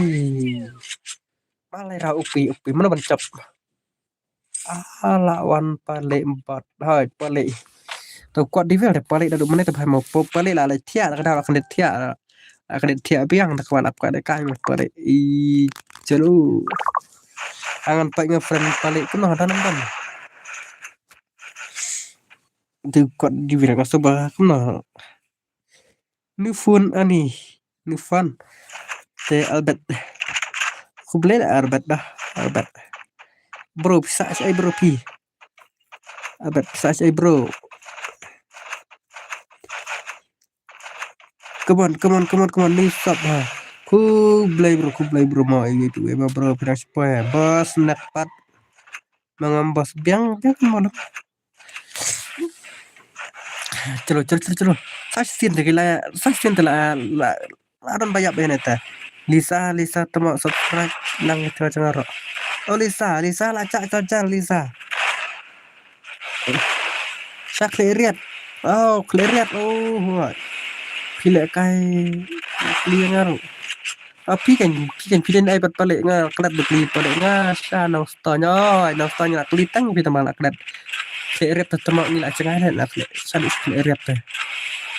malai ra upi mana bancap. Lawan pale 4 hai pale. Tau kuat di vel pale dak menit tai mau pale la le tia dak dak akan tia akan tia biang dak kawan apa dak kai pale I jelu angan pak ngefriend pale pun ada nonton. Di kuat di vel ka soba kuna. New phone ani new phone te albert kuble albert dah albert bro bisa saya bro pi albert bisa saya bro come on ni stop ha kublai bro mau itu ema bro pirang spoe bos nakpat mangambas biang mau चलो साक्षी la aron banyak beneta Lisa temo subscribe nang cengar oh Lisa la cak Lisa sak kleriat oh pile kai kliengaru tapi kan piden ai pat pale nga klat bekli pale nga sa nang stonya klitang pita malak klat kleriat tetemo ni la cengar la sadis kleriat teh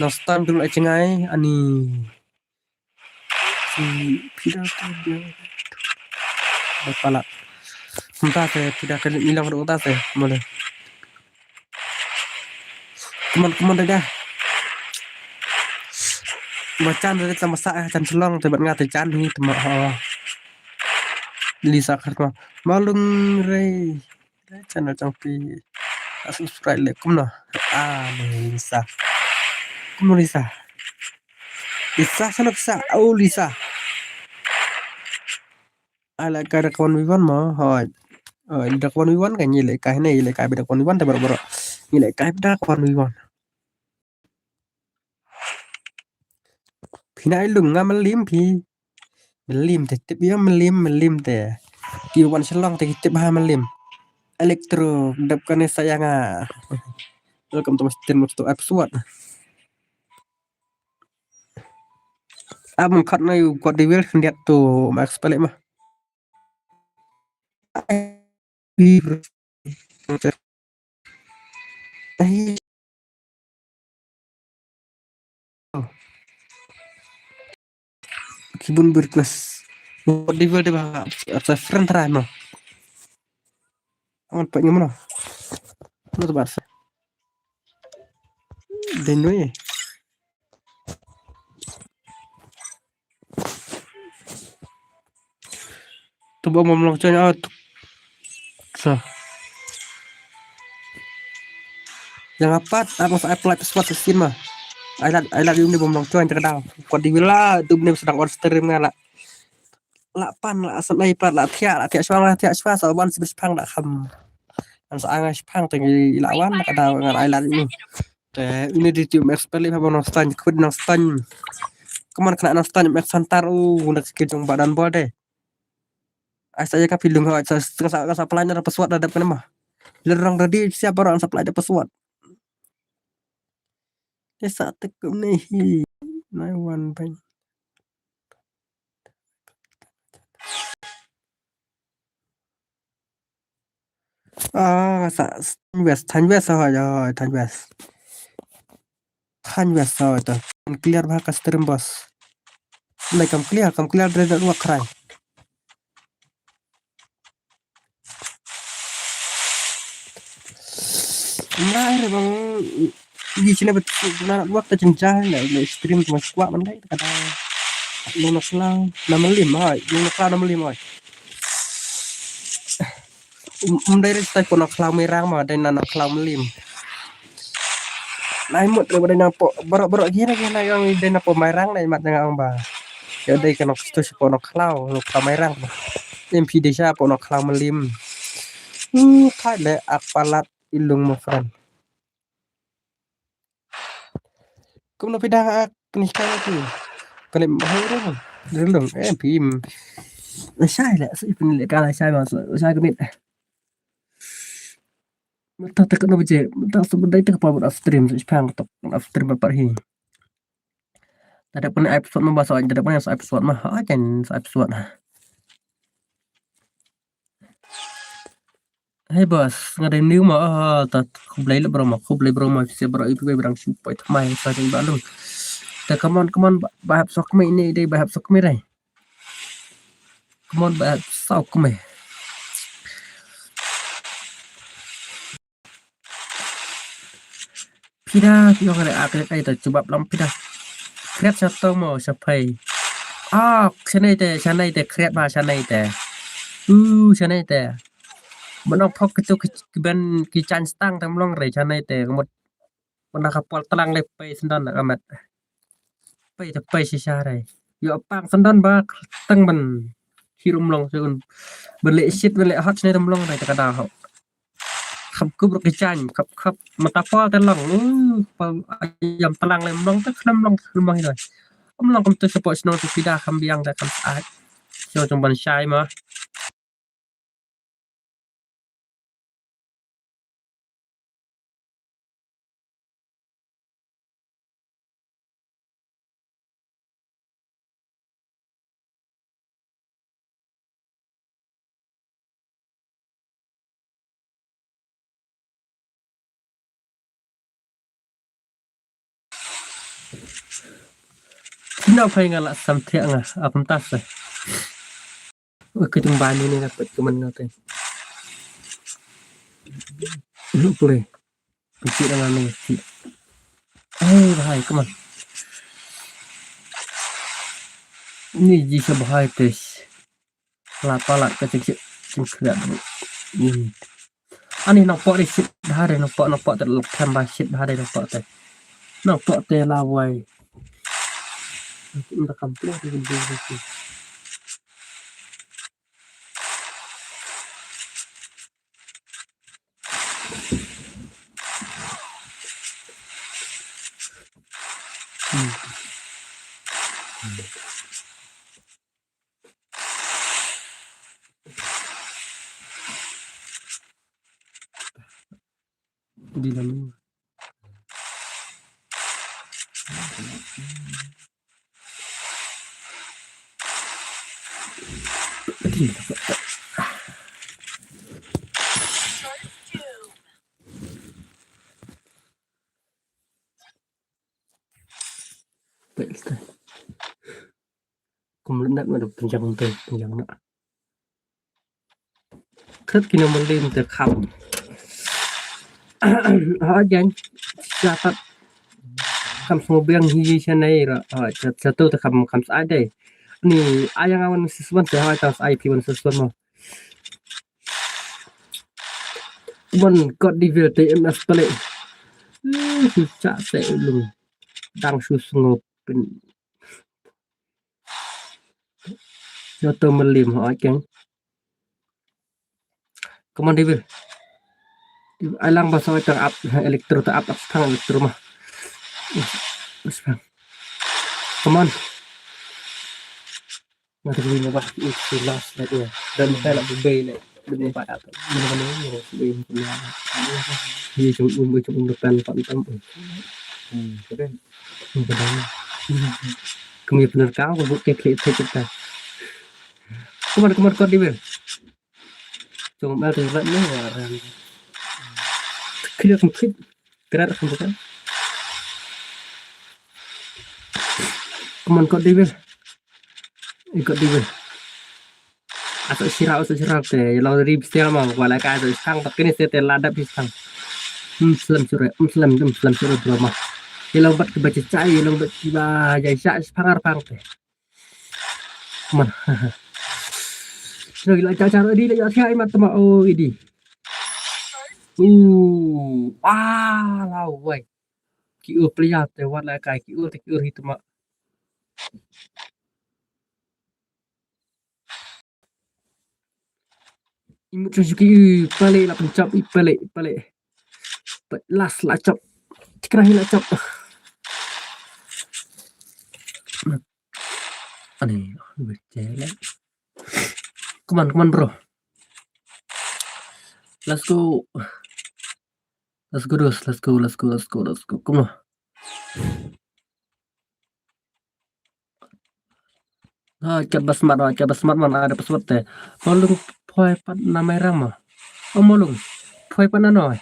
nang dulu cengai ani si pidato dia kepala entah saya tidak akan hilang pada otak saya boleh teman-teman dah bacaan dari sama saya can selong tebat ngate can ni teman Lisa karma malung rei channel champi subscribe le kumna Lisa sanok sa oh Lisa ala kada kawan wiwan mah hoi dak kawan wiwan kan nyile kai beda kawan wiwan te boro nyile kai beda kawan wiwan pina ilung ngamelim pi melim te tip ya melim te kiwan selong te tip ha melim elektro dap kane sayanga welcome to my episode abang kat na yu kuat diwil hendak tu max balik mah kibun berkelas kuat diwil deh bang saya friend terakhir mah aman pak gimana lu tuh bahasa denoi tuh mau melongcanya out so yang apa aku saya apply pesawat skin mah I like you ni bomong cuan terkenal kuat diwila tu benar sedang on stream ngala pan la asal lai plat la tia swang sawan sibis pang dak kham an sa angai pang teng lawan ka daw ngal ai lan ni te ini di tim expert ha bono stan kud nang stan keman kena nang stan mek santar nak sikit jong badan bol deh saya ka pilung ha sa pelanyar pesawat dadap kana mah lerang tadi siapa orang sa pelanyar pesawat desa tekum nih naiwan bang sa Than West rồi Than West rồi tuh clear bah stream bos like kam clear dari dua kerai nah ini bang di sini betul nak buat terjencah lah stream cuma kuat man dai kata lu nak lang 65 lu nak lang 65 dari stay kono klau merang mah dari nanak klau melim nai mut daripada napo borok gini yang dari napo merang nai mat dengan ba ya dari kono situ kono klau merang MP desa kono klau melim kai le apalat ilung my friend. Kung napidah kaya tu. Kali mahal rin. Dulong pim. Sai lại sự phân cả lại sai mà sai cái miệng ta tak no bije ta sebenarnya tak apa upstream sepang tok upstream berparhi ada pun episode membahas soal ada pun yang episode mah aja episode hey bos ngadain new mah ta kublai le bro mah bisa bro itu berang supaya thamai sa jeng balung ta come on bahap sok me ini deh bahap sok me deh come on bahap sok me pida yo kare akre kai ta coba lam pida kreat satu mau sapai chanai te kreat ba chanai te chanai teมันเอาพกกระตุกben ki chan stang tam long re chanai te mộtมันkapal telang le pe sendan amat pe te pe sisa re yo pang sendan ba tang ban hirum long sun bele shit bele hot ne tam long re ta kada ho khap ku bro ki chan khap mata pa te long pa yam telang le long te khlam long rồi long kom te support snow tu pida kham biang ta kam ai cho trong ban sai mà Sino phải ngala sam thia nga akum tas cái tung ban ini dapat cuman ngatain lu boleh kecil dengan nih bahaya keman ini jika bahaya tes lapalat kecil kecil ini ani nampak di sit bahaya nampak terlalu tambah sit bahaya nampak teh nampak teh lawai untuk kampung di sini di dalam kemudian ada penjang nak khất khi nào mình lên từ khăm aja dapat kam semua biang hiji chanai ra satu te kam ada ni ayang awan sesuatu teh atas IP wan sesuatu mah mon got di vil TMS pale susah se lung dang sus ngop pen satu melim aja kemudian di vil alang bahasa tang up elektro ta up sekarang elektro mah come on mari kita bahas itu last lagi ya dan saya nak beli lagi belum dapat apa belum beli punya dia cuma depan Pak Tam keren kami benar kau buat kek kita kemar kau di ber cuma ada rat ni orang kira komplit gerak komputer kemar kau di ber ikut di ber atau sirap teh kalau dari bisnya mah wala ka atau sang tapi ni saya lada pisang Muslim surah drama kalau buat kebaca cai kalau buat tiba jadi syak pangar teh man rồi lại cara đi lại theo mà tama oh ini lau vậy kiu pria teh wat la kai kiu itu mah imut suzuki pale la pencap pale last lah chop. Terakhir lah chop. Aneh, jalan. Come on, bro. Let's go. Let's go. Come on. Coba smart mana ada pesawat teh. Malung poi pat nama rama. Malung poi pat nanoi.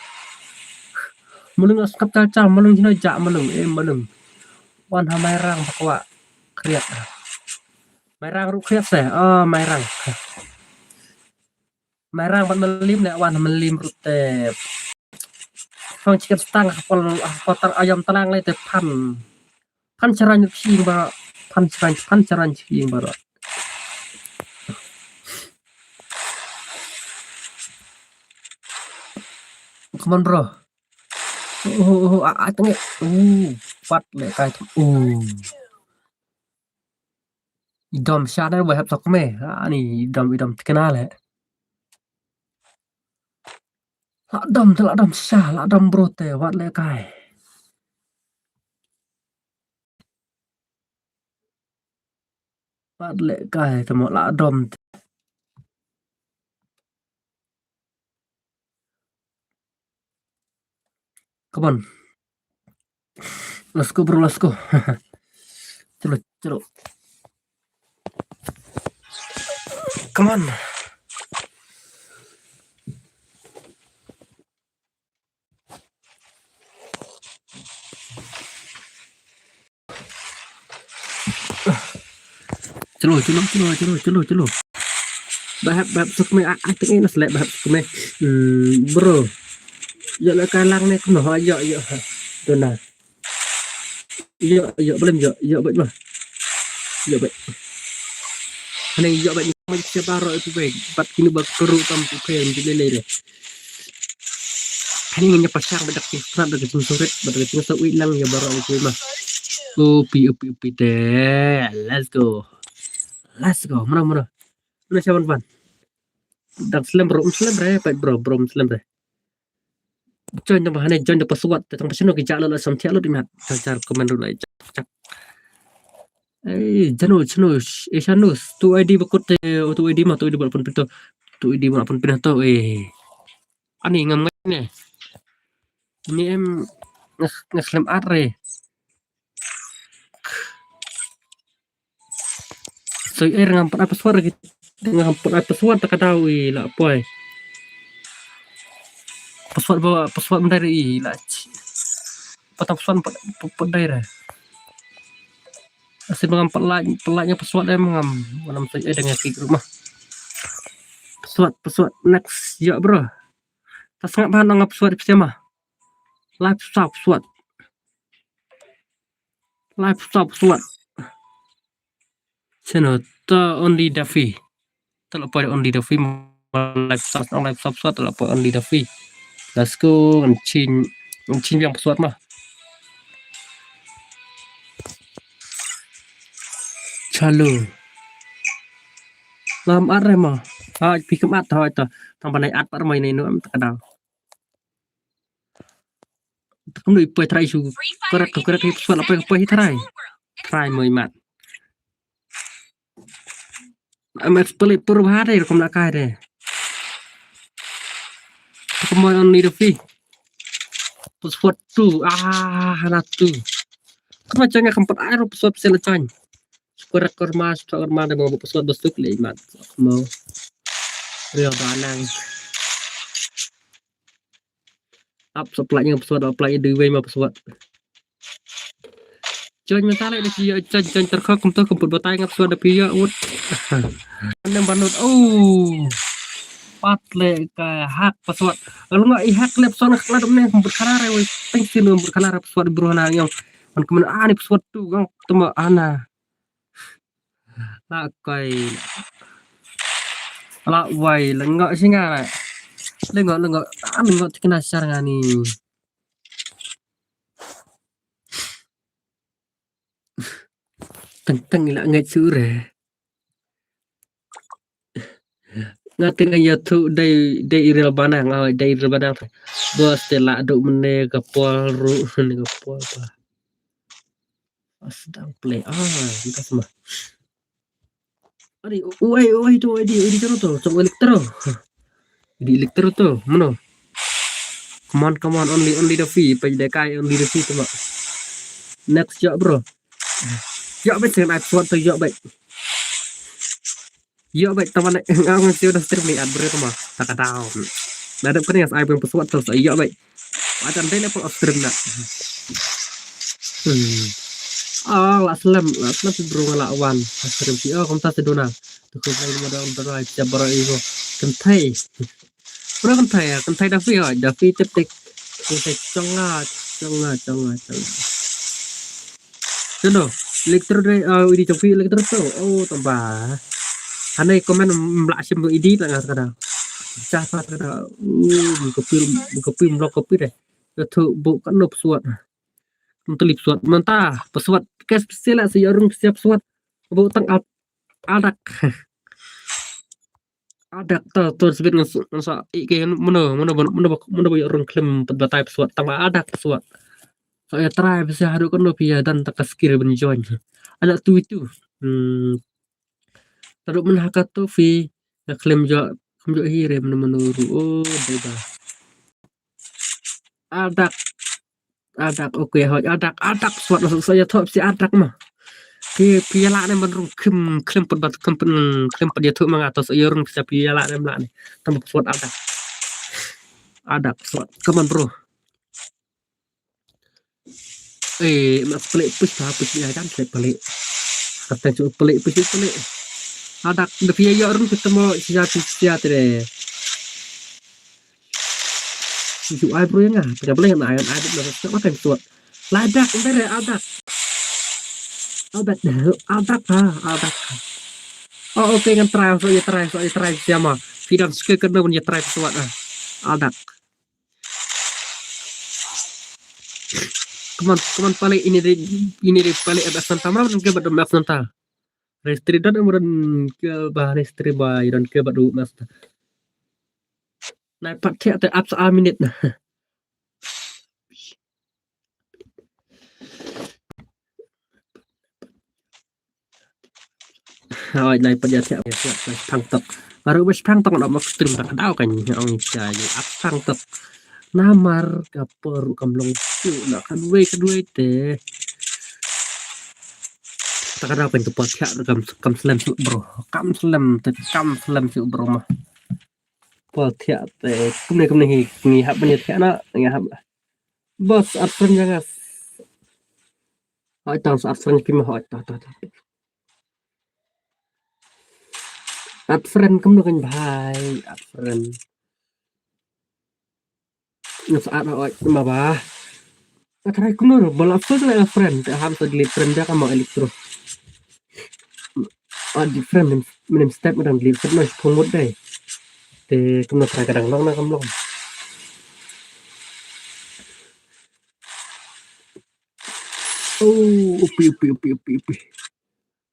Malung as kap caca malung hina jak malung. Wan ha mairang pakwa kriat. Mairang ru kriat teh. Mairang. Mairang pat melim nek wan melim ru teh. Fong chicken stang potong ayam telang le teh pan caran nying ba pan caran nying ba. Come on bro. Tengok. Pat le kai. Idom syada boleh hab sok me. Ni idom terkenal le. Lakdom syah, lakdom bro te wat le kai. Wat le kai temo lakdom. Come on. Let's go bro, let's go. Chalo. Come on. Chalo. Bahap sok me tengok nas lek bahap sok me. Bro. Yo le kalang ne kuno yo. Dona. Yo belum yo baik bah. Yo baik. Neng yo baik ni siapa ro itu baik. Pat kini bak keru tam tu pen lele le. Ini nya pasang bedak ni pernah bedak susurit bedak tinggal sawi lang ya baru aku mah. Upi deh. Let's go. Mana. Mana siapa ban? Dak slam bro baik bro slam re. Join tambah hane join dapat suat tentang pasino ki jalo la samtia lo dimat cacar komen dulu aja. Cak. Chanus tu ID bakut tu ID mah tu ID pun pintu. Tu ID mah pun pindah tu ani ngam ne. Ini em ngeslam are. So ngam apa suara gitu. Ngam apa suara tak tahu lah boy. Pesawat dari lah. Potong pesawat dari. Asyik mengam pelatnya pesawat dia mengam malam saya dengan ke rumah. Pesawat next ya bro. Tak sangat bahan ngap pesawat pertama. Live stop pesawat. Channel only Daffy. Terlepas only Daffy live stop pesawat terlepas only Daffy. Let's go ngecin yang pesawat mah. Chalo. Lam ar mah. Pi kemat thôi ta. Thằng bạn này ắt bắt mày này nữa tak kadang. Không được pai try su. Kerat pesawat apa pai try. Try mày mat. Amat pelit perubahan deh kom nak kai deh. Kemoy on need a fee. Pesawat tu tu. Kemacanya kempat air pesawat selecan. Kerat kormas ada mau pesawat besuk le mat. Mau. Real banang. Up supply-nya pesawat apply dua mah pesawat. Join mentale di sini join terkok untuk kemput batai ngap pesawat dia ut. Nang banut patle ka hak pesawat. Kalau enggak hak lep pesawat kelar meneh kemput karare we. Pengen kemput karare pesawat di buruhana yang man kemen ni pesawat tu gang temu ana. Lah kai. Lah wai lengok singa. Lengok kena syar ngani. Tentang ilah ngai sure. ngatin aja tuh dari real banang dari real banang bos telak duk mene kapal ru ne kapal apa sedang play entah semua ari oi tuh di tuh coba di elektro tuh mana come on only the fee pa dekai only the fee tuh next job bro job bet sen at tuh job bet yo bet teman ngang sih udah stream nih ad bro mah tak tahu ada kan yang saya belum pesuat terus yo bet ada level of stream nak lah selam bro ngelawan stream sih kamu tak sedona tuh kalau modal modal jabar itu kentai bro kentai Davi tip kentai congah Jono, elektro deh, ini coba elektro tuh, tambah. Aneh komen melasim ini lah kadang. Catat kadang, buka film blog kopi deh. Itu bukan no pesuat, untuk lip suat mentah, pesuat kes sila seorang siap suat, bukan adak, tuh sebut nggak kayak mana banyak orang klaim berbatai pesuat, tambah adak pesuat. Saya try bisa haru kan ya dan tak skill benjoin. Ada tuh itu. Taruh menhakat tuh klaim jo hire menuru. Beda. Adak oke adak suat masuk saya top si adak mah. Piala ni menurut klaim perbat klaim dia tuh mengatas orang bisa piala ni melak ni. Tambah suat adak suat. Come on bro. Mas pelik push ya kan pelik. Kata cukup pelik. Ada lebih orang ketemu siapa deh. Siapa bro ya nggak? Tidak boleh yang ada berarti makan suat. Ladak entar ya adak. Oh oke kan try siapa? Tidak suka kena punya try suat adak. Keman paling ini paling abis nantama kan ke badam abis nantah. Restri dan kemudian ke bahan restri bay dan ke badu mas. Nah pakai atau up soal minit nah. Này bây giờ theo thăng tập baru bes thăng tập nak stream tak tahu kan orang saya up thăng tập namar kapur kamlong su nak kedua teh tak ada apa itu podcast kam slam su bro kam slam su bro mah podcast teh kumne ni hab banyak nak hab bos apren jangan tang apren kimah tak at friend kamu kan bahai at friend nggak saat ma bah katanya kamu bola first lah friend ham to delete friend dia kamu elektro di friend minim step dan delete friend masih punggut deh de kamu kadang long na kamu long upi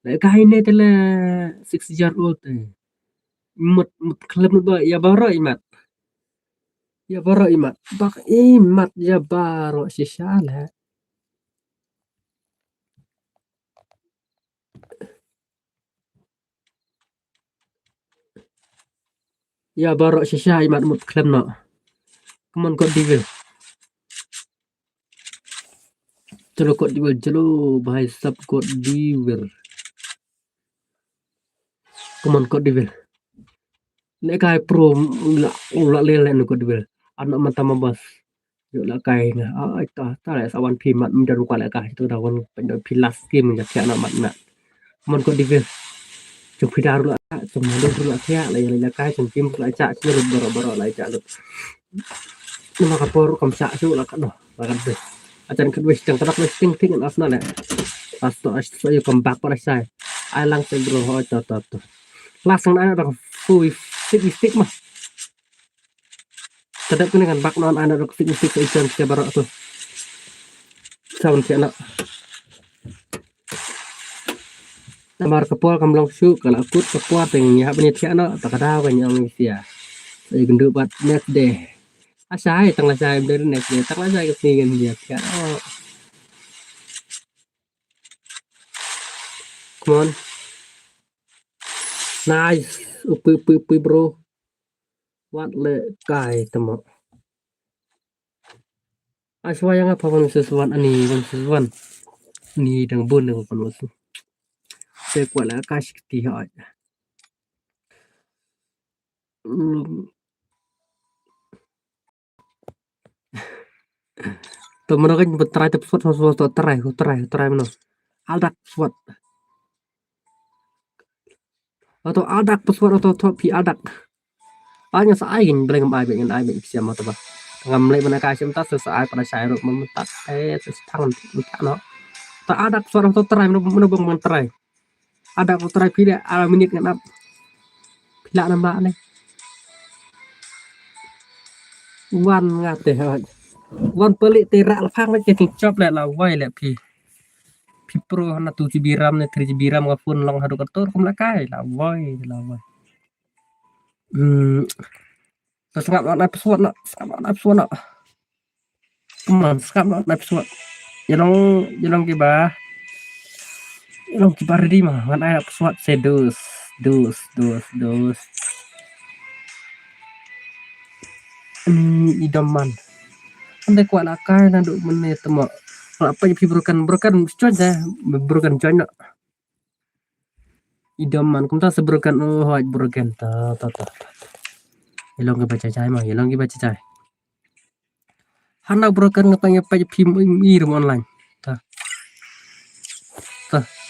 kayak ini telah 6 year old mut klub ba ya baru imat bak imat ya baru si shala ya baru si shala imat mut klub no kaman kok divil jelo kok divil jelo bahai sab kok divil kaman kok divil nek kai pro la lele no kok divil anak mata mabas yo la kai na ta la sawan pimat mendaru kwa la kai itu dawan pendok pilas kim ya kya na mat na man kok divil chung pidar lu chung mandung lu kya la kai chung kim la cha chi lu boro la cha lu nama kapor kam cha su la kan no la kan be acan kedua sedang terak listing ting asna la asto yo comeback pada saya alang se bro ho to langsung ada full stick mah tetap kena kan bak non anak stick ikan siapa baru tuh sound si anak Namar kepol kamlong su kalau akut kepol tengnya penitian no tak ada kan yang sia. Saya gendut bat net deh. Asai tengah saya dari net deh. Tengah saya kesini dia. Ya, oh, come on. Nice. Upi bro. What le kai temo. Aswa yang apa pun sesuatu ani pun sesuatu. Ni dang bun dang pun sesuatu. Saya kuat lah kasih tiap. Temen kan berterai tapi suatu terai mana? Aldak suat atau aldak pesuat atau topi aldak. Hanya seaing boleh ngambil siapa tu bah. Ngambil mana kasih mentas sesaat pada saya ruk mementas tangan mentak no. Tak ada suara atau terai mana bang menterai. Ada terai pilih minit kan up. Pilih nambah ni. Wan ngate haj. Wan pelik terak lapang macam ni job lah lawai lah pi. Pro na 2 GB RAM na 3 GB RAM ka phone long hadu kator kum lakai lawai. Sengap nak pesawat nak teman sengap nak pesawat jelong kiba ready mah ngan ada pesawat sedus idaman ande kuat lakai na duk menit temo apa yang broken coy broken coy nak idaman kumta sebroken broken ta jelong kiba cacai mah jelong kiba cacai Hana broken ngatanya pa phim mir online ta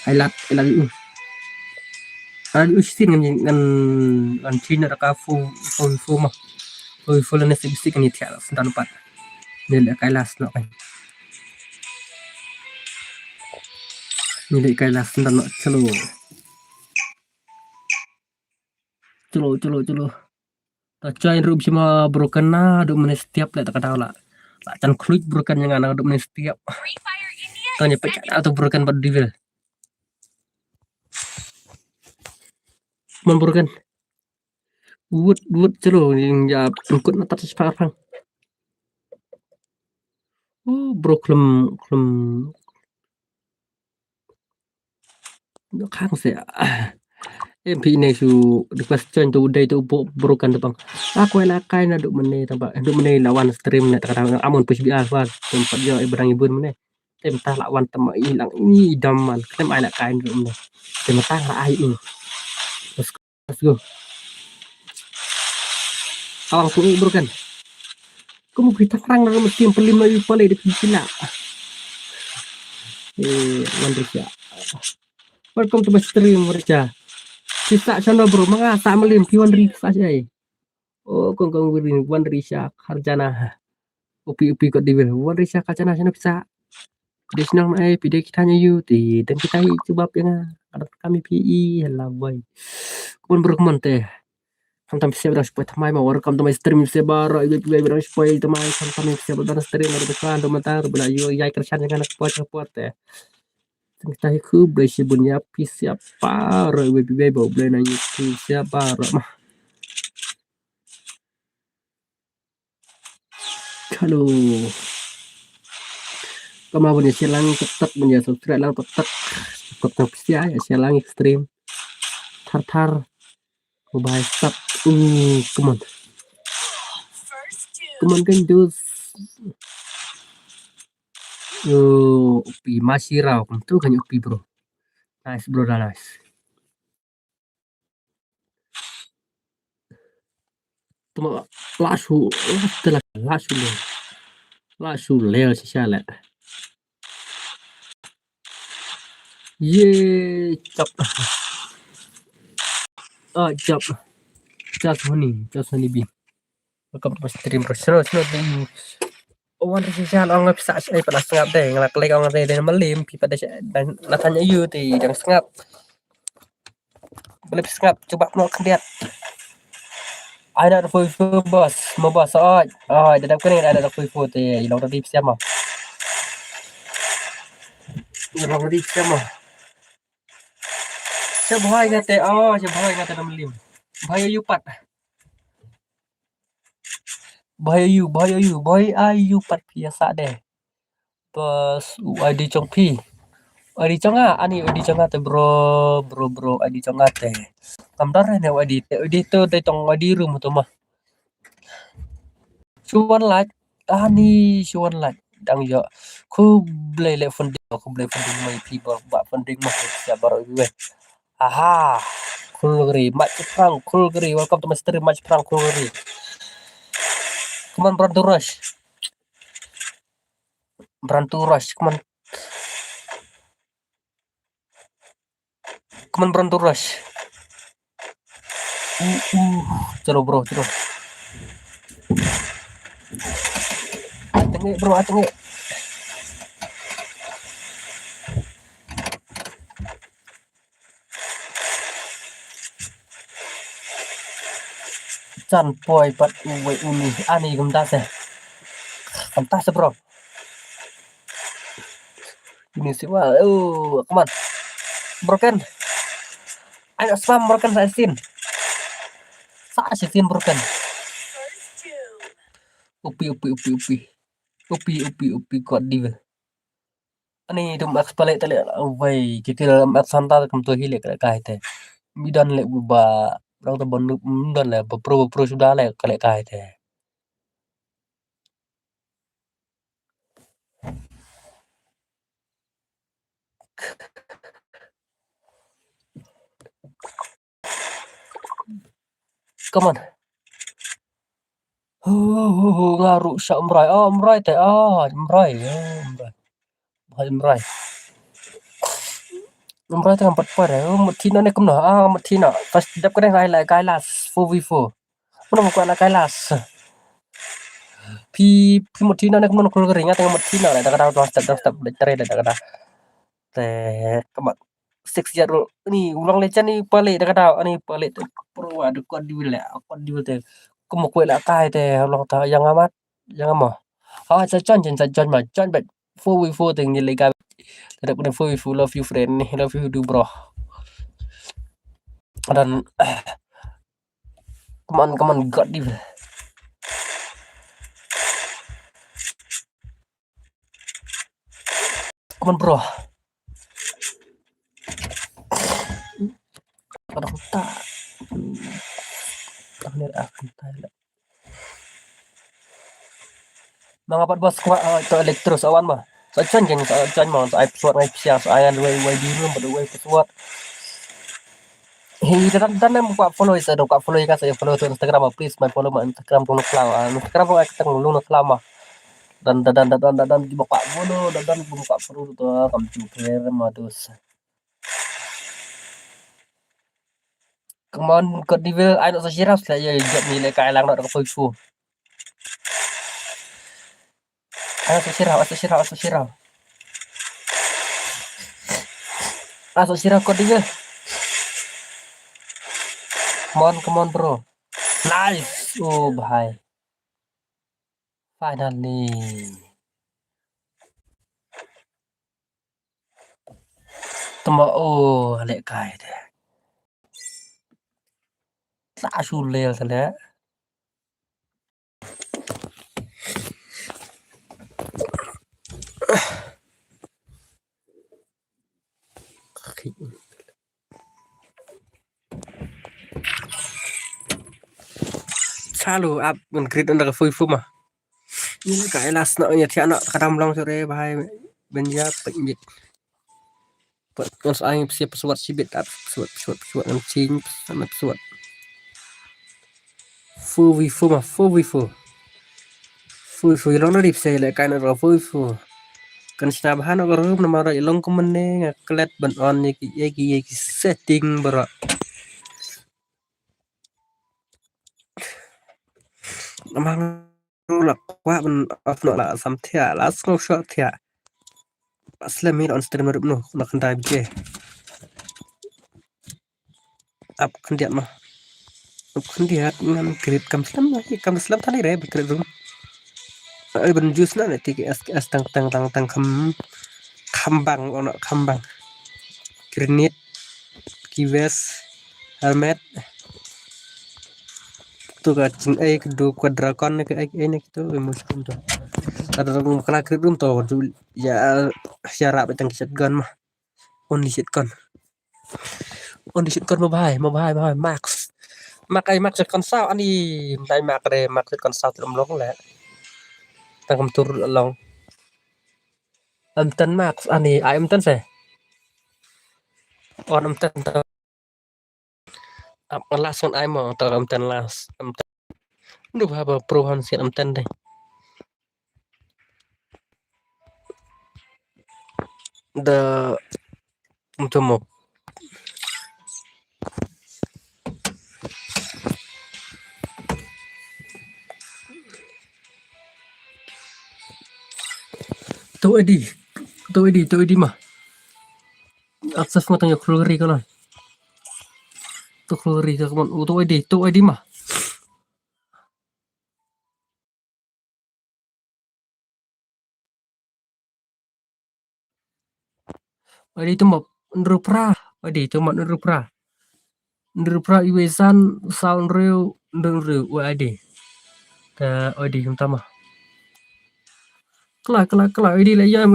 highlight ada usin ngan China ka full mah full na sibisi kan itiala sentan pat nilai kailas no kan nilai kailas sentan no celo ta join room cuma broken na do men setiap lah tak tahu lah can klik broken yang anak do men setiap tanya pecah atau broken pada devil broken wood celo yang ya ikut na tak separang bro klem khang se MP này su request join tu day tu broken tu bang aku lakai na duk mene tambah duk mene lawan stream nak kadang amun push biar far tempat jo ibrang ibun mene temtah lawan tema hilang ini idaman kem ai lakai duk mene temtah la ai ini let's go awang ku broken kamu kita perang dalam tim pelim lagi pale di sila Mandrisha welcome to my stream Mandrisha Sisa sana bro, mga sama lim piwan risa siya eh. Oh, kung wirin wan risa harjana. Upi ko dibil wan risa harjana sana bisa. Desnang ay pide kita nyu ti dan kita coba yang ada kami PI hello boy. Kun bro teh. Kantam siap dah supaya tamai mau welcome to my stream sebara ibu berang supaya tamai kantam siap dah stream ada besan do mata bela yo yai kersan dengan kuat teh. Kita ku beli bunya siapa ibu bawa beli na YouTube siapa mah kalau kamu punya silang tetap punya subscribe lang tetap tetap ya silang ekstrim tar mobile stop come on kan dus upi masih raw tuh kan upi bro nice bro nice tuma lasu leo sih salah ye cap cap just honey bi welcome to stream bro slow Wan risya orang bisa saya pada sengap deh ngelak lek orang deh melim pi pada dan natanya you ti yang sengap boleh sengap coba mau lihat ada full bos mau bos ada kan ada full ti ilang tadi siapa ilang tadi siapa Boy ngate oh boy ngate nam lim boy ayu pat boy ayu pat biasa deh pas ID chong pi ID chong ani ID chong te bro ID chong te kamdar ne ID to te tong ID room to mah chuan like ani chuan like dang yo ku blay le funding mai pi ba funding mah ya baru gue aha Kulgri, match prank, Kulgri, welcome to my stream, match prank, Kulgri. Come on, Brand to rush. Come on, Brand to rush. Chalo bro, chalo. Atenge bro, atenge. Chan poi pat uwe uni, ani gumdas eh. Fantastic bro. Ini sih wah, come on. Broken. Ayo spam broken saya sin. Sa sin broken. Upi kod di. Ani dum max pale tale wai kita max santa kam to hile kai te. Bidan le ba rang ta bon dan le pro sudah le kale kai te. Come on. Ngaru sa umrai. Oh, umrai te. Oh, umrai. Umrai. Umrai te empat par. Oh, matina ne kumna. Ah, matina. Pas dap kena kai las 4v4. Mana bukan nak kai las. Pi matina ne kumna kul keringat dengan matina le. Dah step cari dah. Te kamat 6 year old ni ulang lechan ni pale dah ani pale tu pro adu kod diul te kumo kue la kai te ulang ta yang amat yang amah sa John ma John bet 4v4 ting ni lega ada pun 4v4 love you friend ni love you do bro dan come on god diul come on bro ada tak Tahner akan tayla. Mga patbas ko ito elektros awan mah. Sa chan jeng sa chan mo sa ipswat ngay pisya sa ayan way di room pada way paswat. Hi dan mo pa follow isa do ka follow ka sa follow to Instagram please my follow ma Instagram tong klaw. Instagram ko ay katang lu klaw mah. Dan di baka follow dan buka follow to kam chuper madus. Come on, God devil, I not sa shirap sa yo jet ni le kailang na ka fu. Asa shirap. Asa shirap God devil. Come on bro. Nice. Oh bhai. Finally. Tama oh lek kai de. Sa sulel tala. Salo up men grid under fu mah. Ini kai las na nya ti anak kadam long sore bhai benja penyit. Terus aing siap pesawat sibit pesawat ngancing sama pesawat. 4v4 long na dip say le kai na 4v4. Kan sinabahan ako rum na mara ilong ko man nga klet ban on yaki setting bara. Namang rulak kwa ban off no la sam thia la snow shot thia. Asla mir on stream no na kan dai je. Up kan dia mah. Up kan dia ngan grip kam slam tani re bikret rum. Ai ban juice na ti as tang kambang ono kambang. Grenade Ives helmet tu ka cing kedua quadracon ke ini gitu mushroom tu ada orang kena krim tu ya syarat betang shotgun mah on di shotgun mau bahai max makai max shotgun sao ani dai mak re max shotgun sao tulum long le tangam tur long amtan max ani amtan se on amtan langsung ai mau tau amtan las amtan ndu apa perubahan si amtan deh the untuk mau tu edi mah akses mah tanya keluar kan tu keluar ke kaman tu edi mah edi tu mah nrupra edi tu mah nrupra iwesan sound real nreu wa edi ta edi mah kelak edi lah ya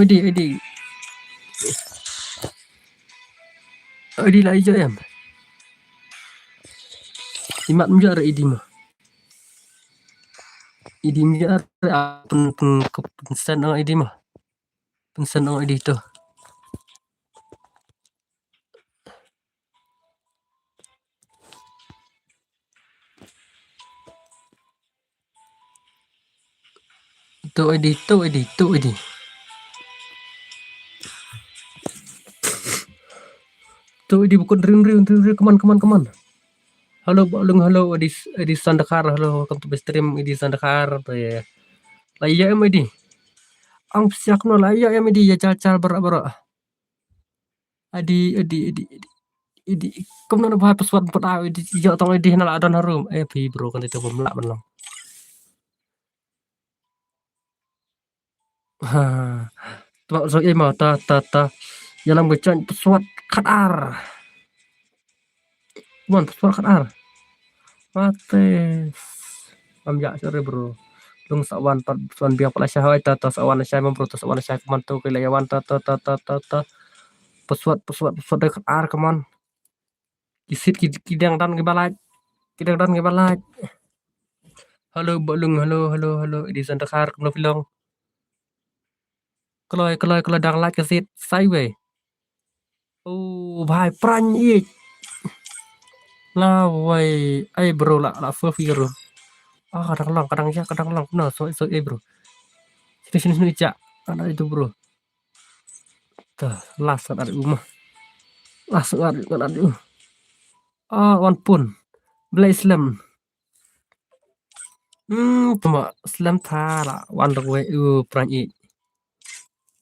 edi lah ya em imat mjar edi mah edi mjar pensen edi mah pensen edi tu tu edi bukan ring keman halo edi Sandakar halo welcome to stream edi Sandakar tuh ya lah iya em edi ang siak no lah iya em edi ya cal berak edi kamu nana bahas pesawat empat awi di jauh tong edi nala adon harum pi bro kan itu pemelak menang ha tuh so mau ta jalan becan pesawat kadar pesawat kadar mates ya sore bro lung sawan biang pala syahwai ta sawan syai membro ta sawan syai keman tu kelayawan ta pesawat dekat ar keman kisit kidang dan kebalaj halo balung halo di Santa Car kena bilang kalau dang like kesit sideways oh bhai pran ik lah wai bro la fur bro kadang lang no so bro sini cak ada itu bro tuh langsung ada rumah langsung ada one pun Blay Islam cuma Islam thala one the way pran ik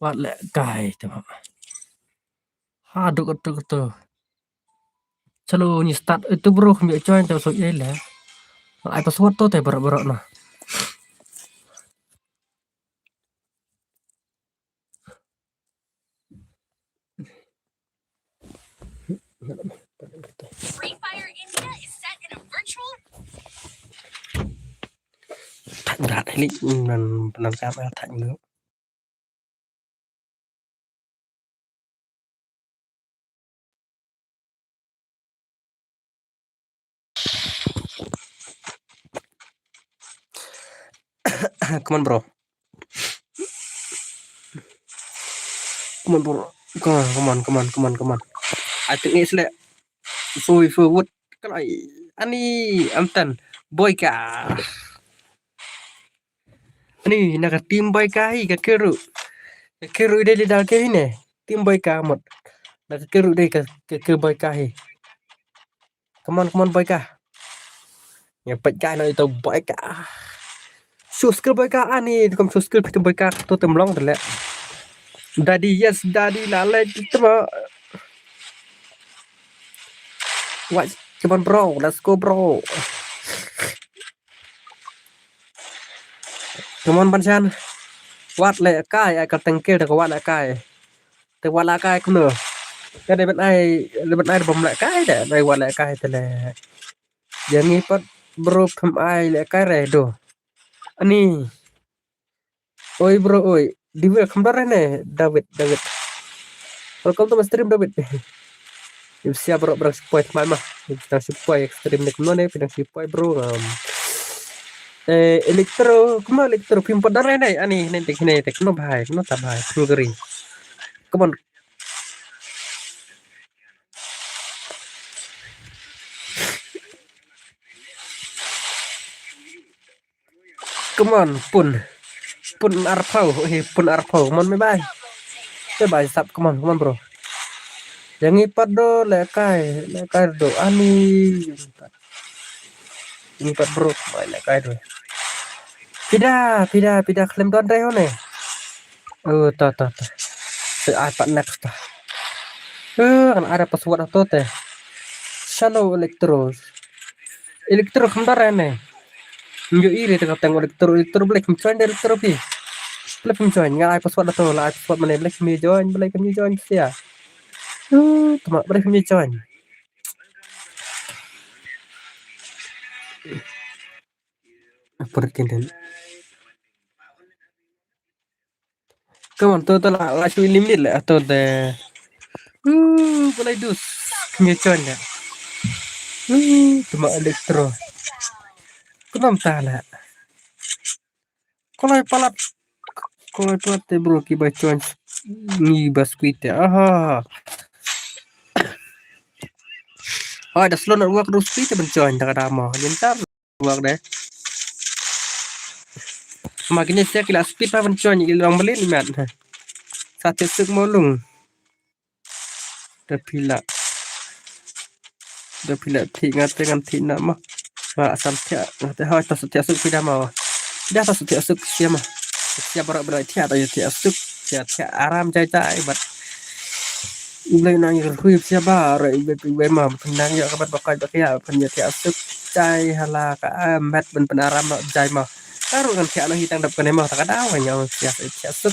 wat le guy cuma aduh betul chalo ni start itu bro kami join tau so lah ai password to te berak nah Free Fire India is set in a virtual tak berat ini penangkap tak nữa come on bro come on I think it's like for what kalau ani amtan boy ka ani nak tim boy ka hi ka keru dia dal ke ni tim boy ka mot nak keru deh ke boy ka hi come on boy ka ya pet ka no itu boy ka skill boy ka ani kom skill itu boy ka tu temlong tu le daddy yes daddy lale itu mah what come on bro let's go bro come on Banchan wat le kai ai ka tengkel de wat la kai te wat la kai cũng được cái đây bên ai bom lại cái để đây qua lại cái thế là giờ nghĩ bắt bro thầm ai lại cái này đồ anh oi bro oi di mana kemana nih David welcome to my stream David siap bro bro support mana sedang support ekstrim nih kemana nih sedang support bro elektro pin pada nih ani nanti kini tekno bahaya no tabah kru gering come on come on pun arpau mon bye bye sap come on bro yang ipat do lekai do ani ipat bro lekai do pida klaim don deh one ta se iPad next ta kan ada password atau teh shallow elektro kembar ane nyo iri tengah tengok elektro black join elektro pi black join ngai password atau lah password mana black mi join sia temak black mi join pertinan kawan tu lah cuy limit lah atau teh boleh dus mi join ya temak elektro kenapa salah kalau palat bro ki bacuan ni baskuit ya aha ada slow network terus kita bencoin tak ada mau nyentar work deh makanya saya kila speed pa bencoin ilang beli limat satu suk molung dah pila tinggal dengan tina mah asam tia ha tas tia suk pida mau dah tas tia suk siapa siapa berat tia atau tia suk tia aram cai bat Ilai nang yang kuih siapa ibe mah penang ya kabat pakai ya penyetia suk cai hala ka amat ben penaram jai mah taruh kan tia hitang dap kene mah tak ada awanya tia suk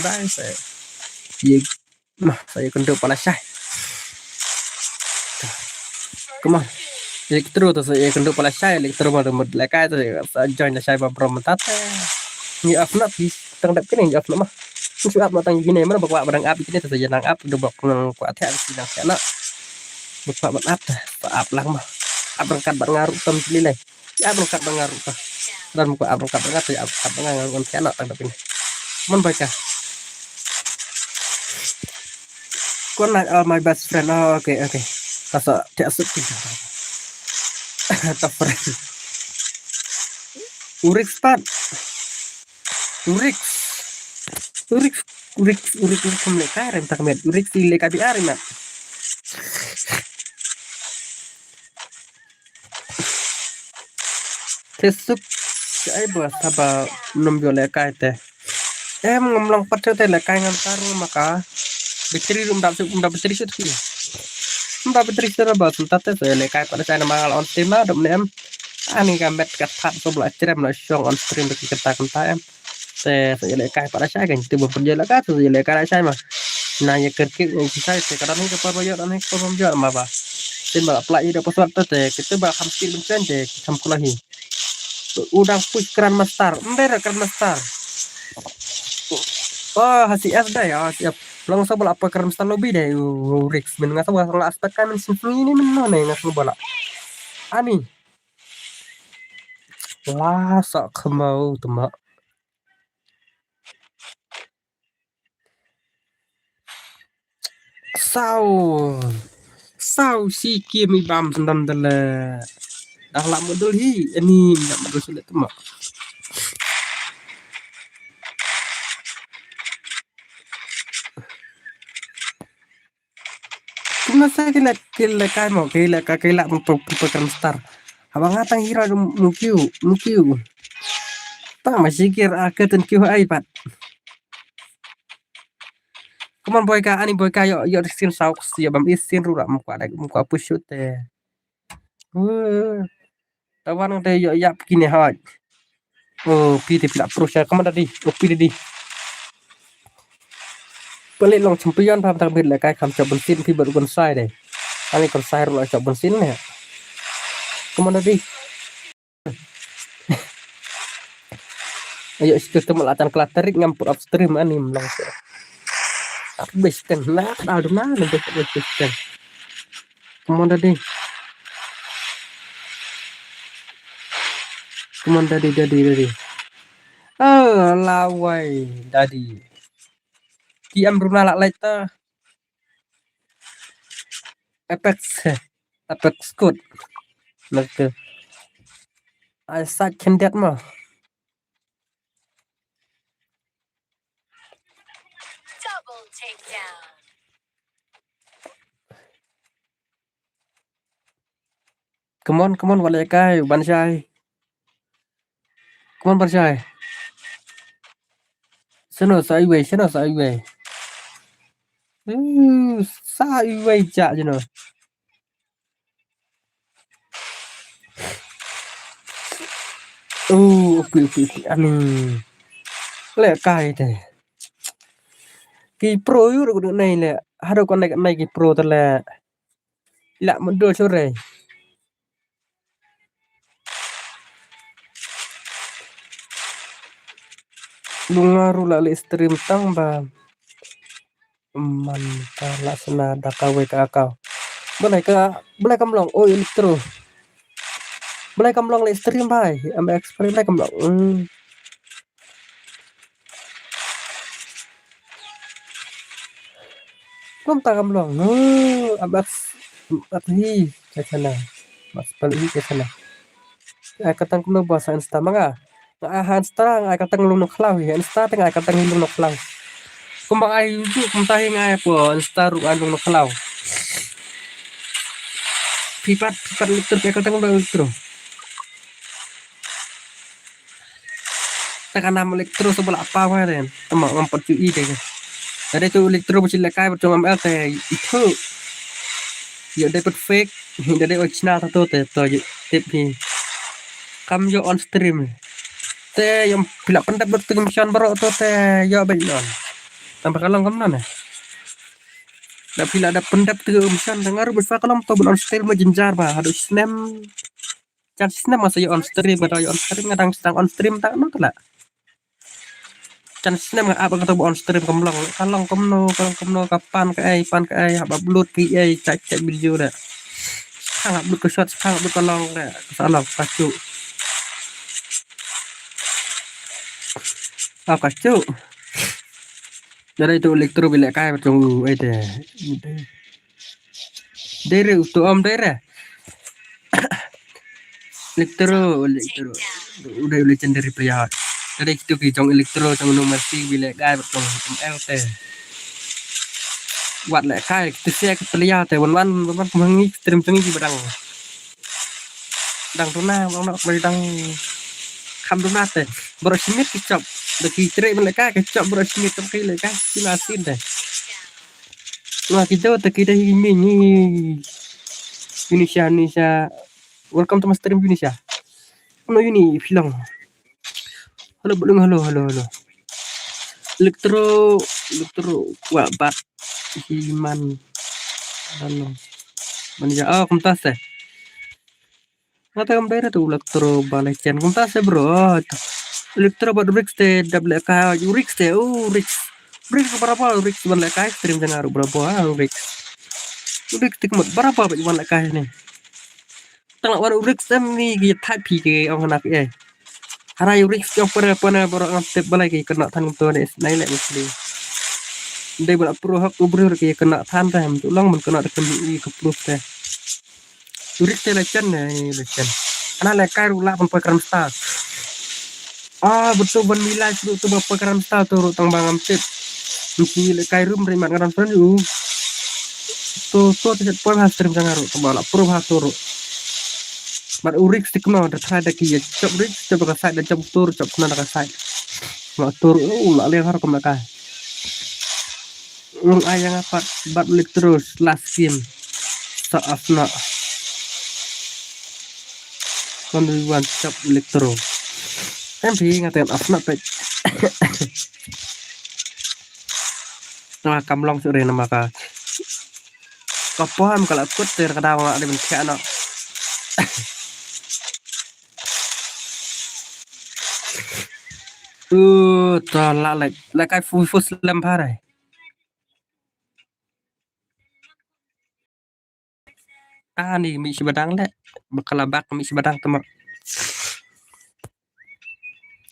bye saya ye mah saya kendo pala syai come on elektro to saya kendo pala syai elektro mah demut lekai to join la syai ba brom tate ni afna pi tang dap kene afna mah Susu up matang gini mana bawa barang up ini terus jangan up udah bawa kuat hati sidang sana bawa up lang mah up berangkat ngaruh tem nilai ya berangkat ngaruh dan muka up berangkat ya up ngaruh kan sana tangkap ini mon baca kon my best friend oke kasa tidak suka top friend Urik kemle karen tak met urik sile kabi ari mat tesuk ai bos haba nombio le kai te ngomlang patro te le kai ngantar maka betri betri sut ki betri sura bos tate se le kai pada saya mangal on stream dom nem ani gamet kat pat so bla cerem na shong on stream beki kata saya lekai pada saya kan itu bekerja lekai tu saya lekai saya mah nanya kerja saya kadang ni kepada bayar dan kepada bayar mah bah tin bah apply ida password tu kita bah hampir bencen kam kulahi udang push keran master keran master hasil dah ya siap langsung bola apa keran master lobby deh Rex menengah tu orang aspek kan sini ini mana ngasih bola ani lah sak kemau temak sao si kia mi bam sendan dala dah lak modul hi ini nak modul sulit temak kuna saya kila kai mau kila pekan star abang ngatang hira mukiu tak masih kira aketan kiu iPad Come on boy ka ani boy ka yo sin sauk sia bam isin rura muka push te tawan te yo yap kini haj pi te pila pro saya kaman tadi pi di pelit long champion pam tak bit le kai kam chop bensin pi ber kon sai deh ani kon sai ro chop bensin ne kemana di ayo sikit melatan klaterik ngampur upstream ani mlang bes teng nah aduh nah bes teng kemana di dari lawai dadi kiam bruna lak later apex apex code nak I suck kendet mah Double takedown. come on wale kai banshai come on banshai seno sai we sai we ja je no upi ani le kai te ki pro yu ro nei le haro kon nei ki pro te le la mundur sore lungaru la le stream tang ba man ta la sena da kawe ka kau boleh kamlong oh elektro boleh kamlong le stream bai am explain boleh kamlong belum tak kamlong abas hi ke sana mas pali ke sana ai katang kuno bahasa insta manga ahan strang ai katang lu no klau ya insta teng ai katang lu no klau kumbang ai ju kumtahi ngai po insta ru anu no klau pipat liter ke katang lu elektro tekan nama elektro sebelah apa wah den temak ngampet UI deh ada tu elektro bocil lekai bercuma ML teh itu ya dapat fake dari original tu teh tip ni kam yo on stream teh yang bila pendapat bertengah baru tu teh yo benar tambah kalau kamu nana dah bila ada pendapat tu dengar besar kalau tu on stream menjenjar bah harus snap can snap masa yo on stream atau yo on stream kadang sedang on stream tak nak lah can snap apa kata on stream kemlong kalau kemno kapan ke ai hab upload ke ai cek video dah sangat upload ke shot sangat upload kalong dah salah kacu kacu dari itu elektro bila kai macam deh dere untuk om dere elektro udah legendary player dari itu kijong elektro trong nomor si bila kai macam LT buat lek kai itu saya player teh wan mengi stream cengi di badang dang tuna bang nak badang kam tuna teh bersimit kicap deki cerai mereka kecap bersimit tapi mereka silasin deh wah kita teki dah ini Indonesia welcome to stream Indonesia no ini film halo belum halo elektro wah bat himan halo manja kumtas teh mata kamera tuh elektro balacan kumtas bro elektro buat Rix teh double K Rix teh Rix berapa Rix balik kai stream jangan berapa Rix tik mut berapa balik kai nih tengah waru Rix ni gitu type ke orang nak harai Rix yang pernah orang aktif balik kena tan tuh nih naik lek mesti dia buat pro hak ubur ke kena tan teh ulang men kena tekan ke pro teh Rix teh lecen lecen anak lek kai rula pun program start betul ban milai itu bapak karam style tuh tang bangam tip mesti kai room terima karam friend tuh tidak pernah stream jangan tuh balap pro hatur bar urik stikno ada ada kia cop rik coba ke side dan cop tur cop kena ke side nggak tur lah lihat harus ke mereka ayang apa bat lik terus last game saatna konduan cop lik terus em thì ngatain afna pek Nah, kamlong sore nama ka. Kapoham kalau kut ter kadang ada bentuk anak. Tolak like I full slam parai. Ni mi si badang le. Bakalabak mi si badang temak.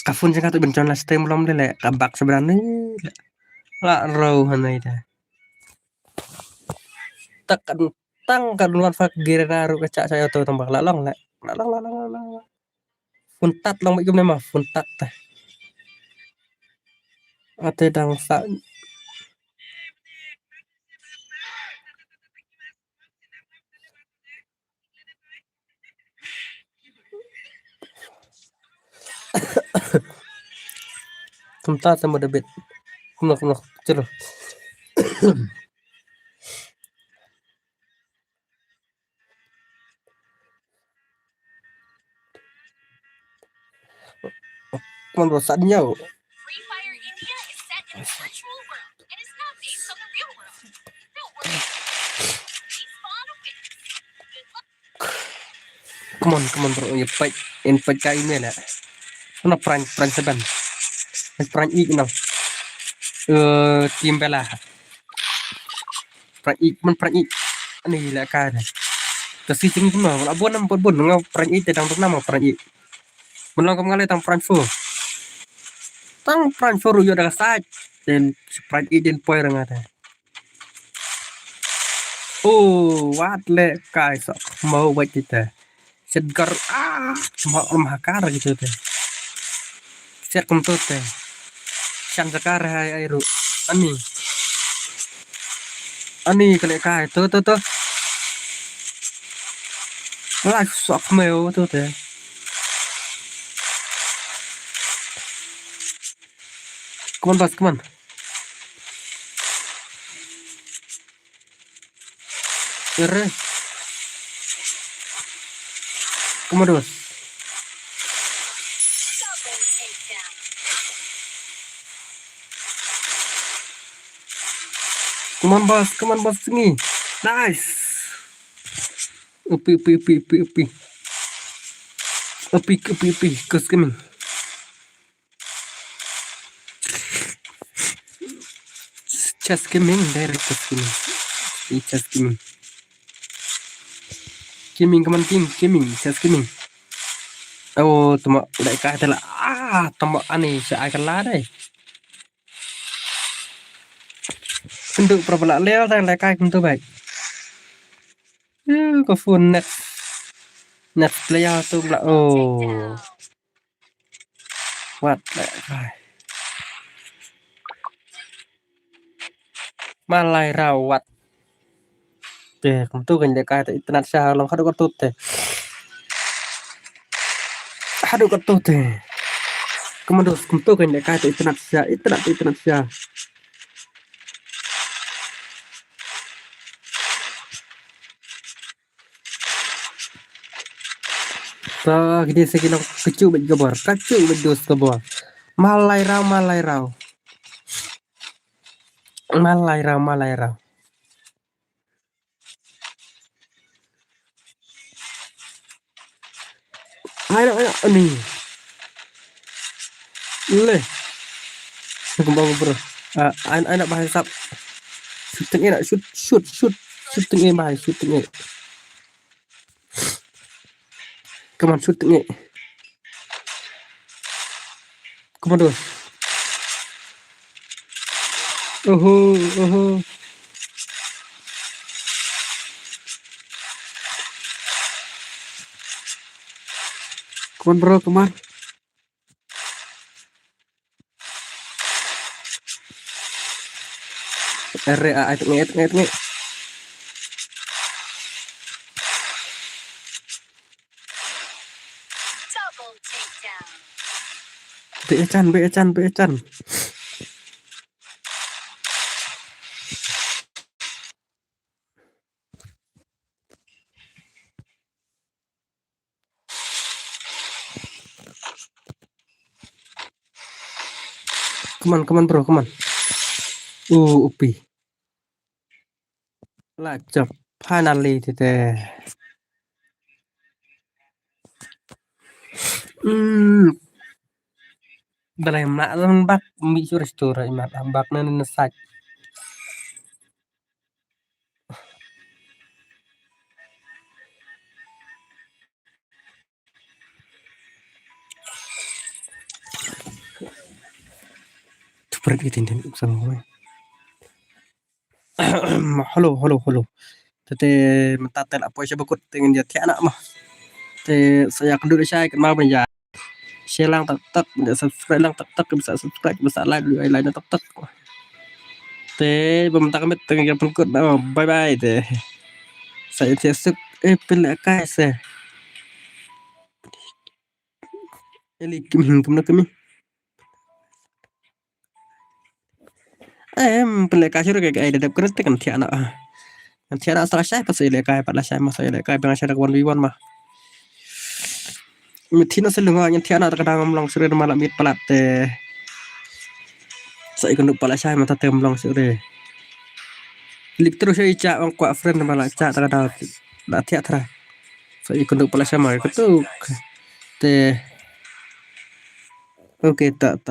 Kafun jangan tu bencana stem belum le. Kabak sebenarnya. La row hanai dah. Tekan tang kan luar fak geraru kecak saya tu tambah lalong le. Lalong. Funtat long macam ni mah funtat teh. Ate dang sa funtat sama debit. Kuno celo. Kuman rosak nyau. Free Fire India is set in a virtual world and is not based on the real world. Don't worry. Respawn awaits. Good luck. Come on bro. Ya fight kai ni lah. Kuna prank seban. Prank ik nang. Team bela. Prank ik. Ni lah ka dah. Kasi ting semua. Kalau abon ngau prank ik tang tu nama prank ik. Belum kamu ngalih tang prank fu. Tang prank fu yo dah saj. Dan prank ik den poy rang ada. What le kai sok mau buat kita. Segar cuma mahakar gitu teh. Set kentut teh. Shan sekar hai airu. Ani kali kai tu. Lah sok meu tu teh. Come on. Ere. Come on, bos. Double takedown. Come on, bos ni. Nice. Upi. Kus kami. Chest gaming direct kus kami. Chest gaming. Chest gaming. Tama udah kah telah. Tama ani saya akan lari. Untuk perpelak leo saya lekai untuk baik. Kau phone net player tu pula. Takedown. What lekai. Malai rawat. Teh, kamu tu kan lekai tu internet saya long hadu ketut teh. Kamu tu kan lekai tu internet saya. Gede sekilang kecu berjebor, kacu berdus kebor. Malai raw. Ayo ni. Le. Kembang bro. Anak bahasa sap. Shooting nak shoot. Shooting bahasa shooting. Come on, shooting. Come on, dos. Oh. Come on, bro, come on. Itu nget. Double takedown. Be Chan. Come on, bro, come on. upi. Lah job finally tete. Hmm, dalai mak bak mi sur store mat bak nan sak. Tuper itin den sama. Halo. Tete mentatel apa siya bakut dengan dia tiada mah. Te saya kenduri saya kan mau ya. Share lang tak bisa subscribe lang tak bisa subscribe bisa like lain tak. Te pemerintah kami tengah pengkut bye bye te. Saya tiasuk pilih KS eli kim na kami. Pilih KS kayak ada dap kereta kan tiada. Kan tiada selesai pas eli KS pada saya masa eli KS dengan saya 1v1 mah. Mitina selunga yang tiada terkadang melang sore malam mit pelat te. Saya kena pala saya mata temblong sore. Lik terus saya cak orang kuat friend malah cak terkadang nak tiada terah. Saya kena pala saya mah ketuk. Te oke tak.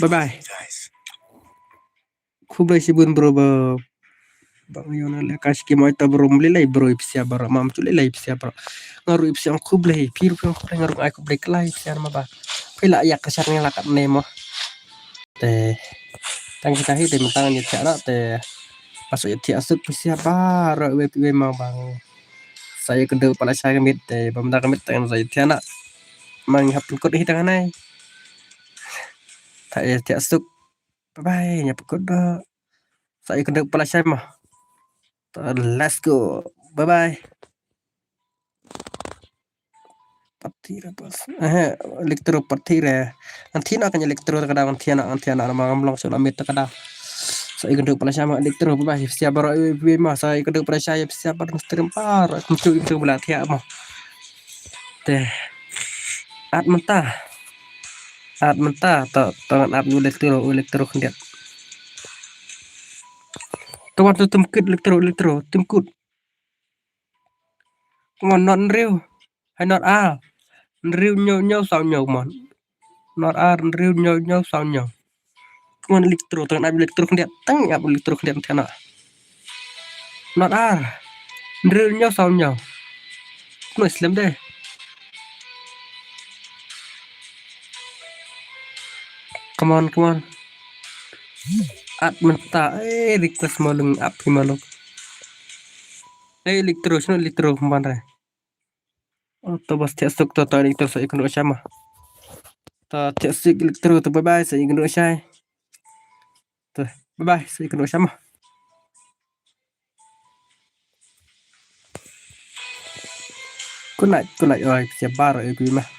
Bye bye. Kubay sibun bro ba bang yona le kash ki moy tabro mlilay bro ipsia bara mam tu lilay ipsia bro ngaru ipsia kublay pir pir ngaru ay kublay klay ipsia ma ba pila yak kasar ngala kat nemo te tang kita hi te mentang ni tiara te pasuk ya asuk ipsia bara we ma bang saya kedeu pala saya mit te pemda kemit tang saya tiana mang hap kut hi tang nai ta ya asuk bye bye nya pukut ba saya kedeu pala saya mah let's go bye bye partire bos elektro partire antina kan elektro kadang antina nama ngamlong so lamit kadang saya genduk pala sama elektro ba siap baro saya genduk pala saya siap bar terempar itu belat ya mah teh at mentah tangan at elektro kendiat kawan tu temkut elektro temkut ngon non riu hay not riu nhau sao nhau mon not riu nhau sao nhau ngon elektro tangan at elektro kendiat tang ya elektro kendiat tiana not riu nhau sao nhau no islam deh come on at mentah request malung api malung elektro kemana to bas tiasuk to elektro saya kena sama to tiasuk elektro to bye bye saya kena saya to bye bye saya kena sama kunai oi siapa oi mah